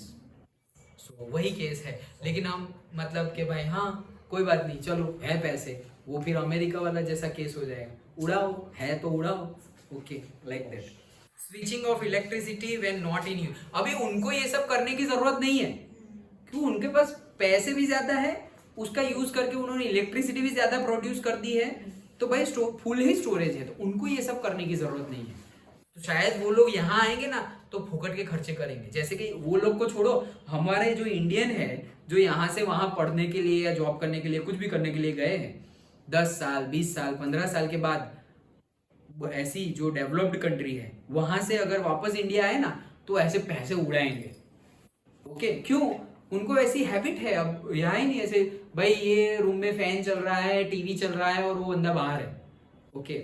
सो वही केस है। लेकिन हम मतलब कि भाई हाँ कोई बात नहीं, चलो है पैसे, वो फिर अमेरिका वाला जैसा केस हो जाएगा, उड़ाओ, है तो उड़ाओ। Okay, like that. Switching off electricity when not in use, अभी उनको ये सब करने की जरूरत नहीं है, क्यों? उनके पास पैसे भी ज्यादा है, उसका यूज करके उन्होंने इलेक्ट्रिसिटी भी ज्यादा प्रोड्यूस कर दी है, तो भाई फुल ही स्टोरेज है, तो उनको ये सब करने की जरूरत नहीं है। तो शायद वो लोग यहाँ आएंगे ना तो फुकट के खर्चे करेंगे। जैसे कि वो लोग को छोड़ो, हमारे जो इंडियन है जो यहाँ से वहां पढ़ने के लिए या जॉब करने के लिए, कुछ भी करने के लिए गए हैं, 10 साल, 20 साल, 15 साल के बाद ऐसी जो डेवलप्ड कंट्री है वहां से अगर वापस इंडिया आए ना तो ऐसे पैसे उड़ाएंगे। ओके, क्यों? उनको ऐसी हैबिट है। अब यहाँ ही नहीं ऐसे भाई ये रूम में फैन चल रहा है, टीवी चल रहा है और वो बंदा बाहर है। ओके,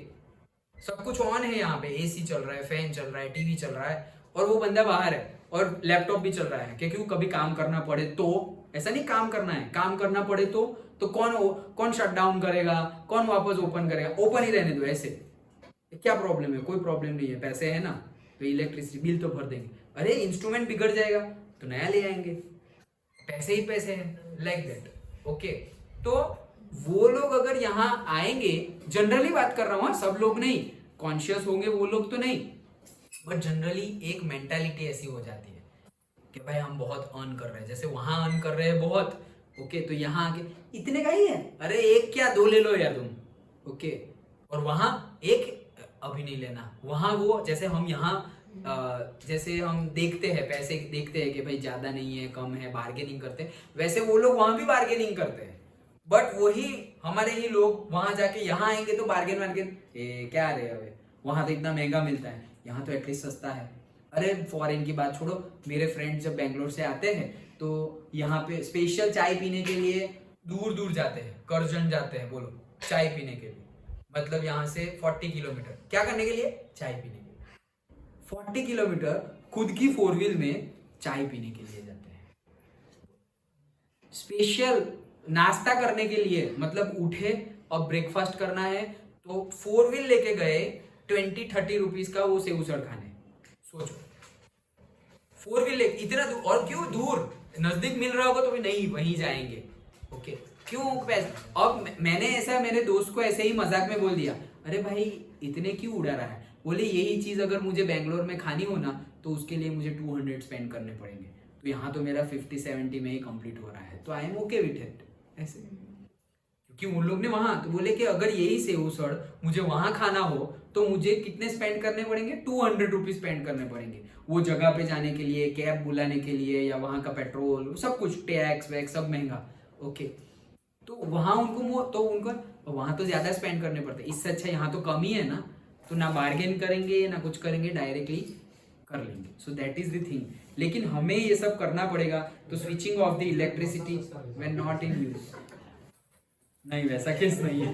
सब कुछ ऑन है यहाँ पे, एसी चल रहा है, फैन चल रहा है, टीवी चल रहा है और वो बंदा बाहर है और लैपटॉप भी चल रहा है। क्योंकि कभी काम करना पड़े तो, ऐसा नहीं काम करना है, काम करना पड़े तो कौन शट डाउन करेगा, कौन वापस ओपन करेगा? ओपन ही रहने दो ऐसे, क्या प्रॉब्लम है? कोई प्रॉब्लम नहीं है, पैसे है ना तो इलेक्ट्रिसिटी बिल तो भर देंगे। अरे इंस्ट्रूमेंट बिगड़ जाएगा तो नया ले आएंगे, पैसे ही पैसे हैं, लाइक दैट। ओके, तो वो लोग अगर यहाँ आएंगे, जनरली बात कर रहा हूँ, सब लोग नहीं, कॉन्शियस होंगे वो लोग तो नहीं, बट जनरली एक मेंटालिटी ऐसी हो जाती है कि भाई हम बहुत अर्न कर रहे हैं, जैसे वहां अर्न कर रहे हैं बहुत। ओके, तो यहाँ आके इतने का ही है, अरे एक क्या दो ले लो यार तुम। ओके, और वहां एक अभी नहीं लेना, वहां वो जैसे हम यहाँ जैसे हम देखते हैं, पैसे देखते हैं कि भाई ज्यादा नहीं है, कम है, बार्गेनिंग करते हैं, वैसे वो लोग वहां भी बार्गेनिंग करते हैं। बट वही हमारे ही लोग वहां जाके यहाँ आएंगे तो बार्गेन क्या रहे अबे, वहां तो इतना महंगा मिलता है, यहाँ तो एटलीस्ट सस्ता है। अरे फॉरेन की बात छोड़ो, मेरे फ्रेंड्स जब बैंगलोर से आते हैं तो यहाँ पे स्पेशल चाय पीने के लिए दूर दूर जाते हैं, करजन जाते हैं, बोलो चाय पीने के लिए, मतलब यहाँ से 40 किलोमीटर, क्या करने के लिए? चाय पीने के लिए। 40 किलोमीटर खुद की 4 व्हील में चाय पीने के लिए जाते हैं, स्पेशल नाश्ता करने के लिए, मतलब उठे और ब्रेकफास्ट करना है तो 4 व्हील लेके गए, 20-30 रुपीज का वो सेव उसड़ खाने। सोचो 4 व्हील इतना दूर, और क्यों दूर? नजदीक मिल रहा होगा तो भी नहीं, वहीं जाएंगे। ओके, क्यों पैसा? अब मैंने ऐसा मेरे दोस्त को ऐसे ही मजाक में बोल दिया, अरे भाई इतने क्यों उड़ा रहा है? बोले यही चीज अगर मुझे बैंगलोर में खानी हो ना तो उसके लिए मुझे 200 स्पेंड करने पड़ेंगे, तो यहाँ तो मेरा 50-70 में ही कंप्लीट हो रहा है, तो I am okay with it. ऐसे क्योंकि उन लोग ने वहां तो बोले कि अगर यही सेव उसड़ मुझे वहां खाना हो तो मुझे कितने स्पेंड करने पड़ेंगे? 200 रुपीज स्पेंड करने पड़ेंगे, वो जगह पे जाने के लिए, कैब बुलाने के लिए, या वहां का पेट्रोल, सब कुछ, टैक्स वैक्स सब महंगा। ओके, तो वहां उनको वहां तो ज्यादा स्पेंड करने पड़ते, इससे अच्छा यहाँ तो कम ही है ना, तो ना बार्गेन करेंगे ना कुछ करेंगे, डायरेक्टली कर लेंगे। सो दैट इज द थिंग। लेकिन हमें ये सब करना पड़ेगा, तो switching off the electricity when not in use, नहीं वैसा केस नहीं है।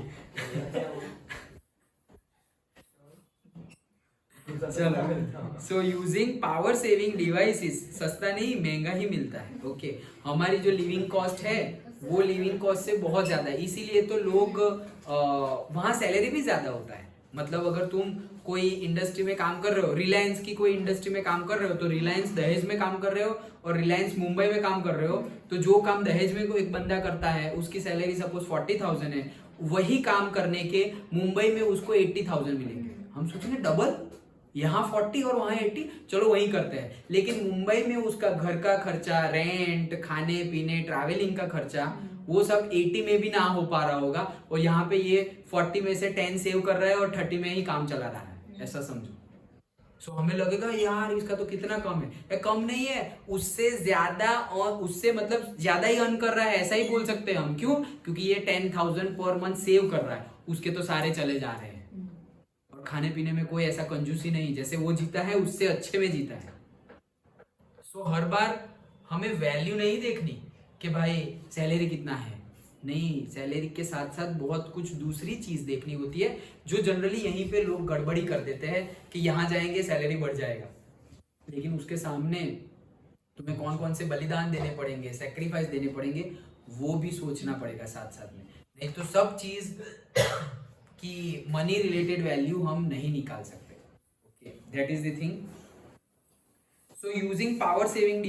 चलो, सो यूजिंग पावर सेविंग डिवाइसेस, सस्ता नहीं महंगा ही मिलता है। ओके, हमारी जो लिविंग कॉस्ट है वो लिविंग कॉस्ट से बहुत ज्यादा है, इसीलिए तो लोग वहां सैलरी भी ज्यादा होता है। मतलब अगर तुम कोई इंडस्ट्री में काम कर रहे हो, रिलायंस की कोई इंडस्ट्री में काम कर रहे हो, तो रिलायंस दहेज में काम कर रहे हो और रिलायंस मुंबई में काम कर रहे हो, तो जो काम दहेज में कोई एक बंदा करता है उसकी सैलरी सपोज 40,000 है, वही काम करने के मुंबई में उसको 80,000 मिलेंगे। हम सोचेंगे डबल, यहाँ 40 और वहां 80, चलो वही करते हैं। लेकिन मुंबई में उसका घर का खर्चा, रेंट, खाने पीने, ट्रैवलिंग का खर्चा, वो सब 80 में भी ना हो पा रहा होगा, और यहाँ पे ये 40 में से 10 सेव कर रहा है और 30 में ही काम चला रहा है, ऐसा समझो। सो हमें लगेगा यार इसका तो कितना कम है, कम नहीं है, उससे ज्यादा, और उससे मतलब ज्यादा ही अर्न कर रहा है, ऐसा ही बोल सकते हैं हम। क्यों? क्योंकि ये 10,000 पर मंथ सेव कर रहा है, उसके तो सारे चले जा रहे हैं, और खाने पीने में कोई ऐसा कंजूसी नहीं, जैसे वो जीता है उससे अच्छे में जीता है। सो हर बार हमें वैल्यू नहीं देखनी कि भाई सैलरी कितना है, नहीं, सैलरी के साथ साथ बहुत कुछ दूसरी चीज देखनी होती है, जो जनरली यहीं पे लोग गड़बड़ी कर देते हैं कि यहाँ जाएंगे सैलरी बढ़ जाएगा, लेकिन उसके सामने तुम्हें कौन कौन से बलिदान देने पड़ेंगे, सेक्रीफाइस देने पड़ेंगे, वो भी सोचना पड़ेगा साथ साथ में। नहीं तो सब चीज की मनी रिलेटेड वैल्यू हम नहीं निकाल सकते। Okay, that is the thing. So using power saving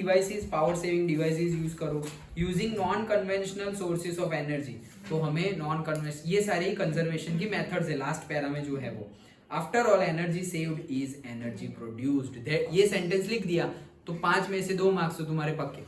devices use करो। Using non conventional sources of energy, तो हमें नॉन कन्वेंशनल, ये सारे कंजर्वेशन की मेथड्स है, लास्ट पैरा में जो है वो। After all energy saved is energy produced, ये सेंटेंस लिख दिया तो 5 में से 2 मार्क्स तो तुम्हारे पक्के,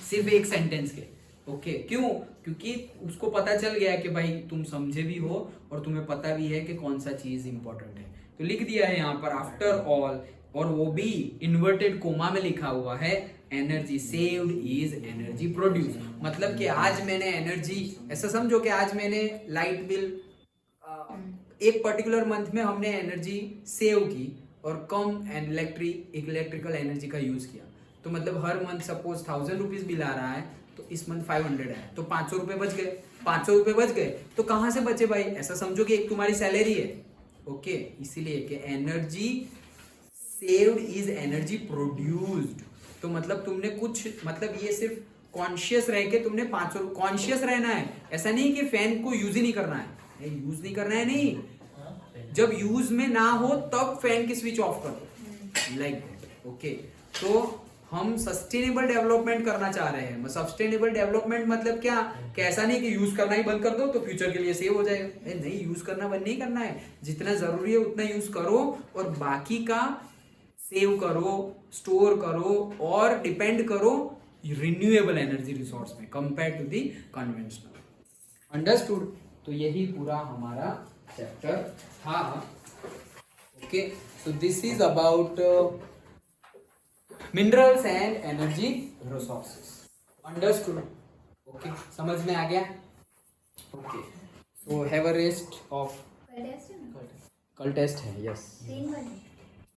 सिर्फ एक सेंटेंस के। ओके, क्यों? क्योंकि उसको पता चल गया कि भाई तुम समझे भी हो और तुम्हें पता भी है कि कौन सा चीज इंपॉर्टेंट है, तो लिख दिया है यहाँ पर आफ्टर ऑल, और वो भी इन्वर्टेड कोमा में लिखा हुआ है, energy saved is energy produce. मतलब कि आज मैंने एनर्जी, ऐसा समझो कि आज मैंने लाइट बिल एक पर्टिकुलर मंथ में हमने एनर्जी सेव की और कम इलेक्ट्रिकल एनर्जी का यूज किया, तो मतलब हर मंथ सपोज 1000 रुपीज बिल आ रहा है, तो इस मंथ 500 है, तो 500 रुपए बच गए। 500 रुपए बच गए तो कहाँ से बचे भाई? ऐसा समझो कि एक तुम्हारी सैलरी है, ओके। इसीलिए कि energy saved is energy produced. तो मतलब तुमने कुछ, मतलब ये सिर्फ कॉन्शियस रह के तुमने 500 कॉन्शियस रहना है। ऐसा नहीं कि फैन को यूज ही नहीं करना है, यूज नहीं करना है नहीं, जब यूज में ना हो तब फैन की स्विच ऑफ करो, लाइक दैट, ओके। तो हम सस्टेनेबल डेवलपमेंट करना चाह रहे हैं। सस्टेनेबल डेवलपमेंट मतलब क्या? कि ऐसा नहीं कि यूज करना ही बंद कर दो तो फ्यूचर के लिए सेव हो जाएगा। नहीं, यूज करना बंद नहीं करना है, जितना जरूरी है उतना यूज करो और बाकी का सेव करो, स्टोर करो और डिपेंड करो रिन्यूएबल एनर्जी रिसोर्स में compare to the conventional. Understood? तो यही पूरा हमारा चैप्टर था, okay. So this is about minerals and energy resources. Understood? Okay, समझ में आ गया? Okay, so have a rest of. कल टेस्ट है ना? कल टेस्ट है, यस। 3 बजे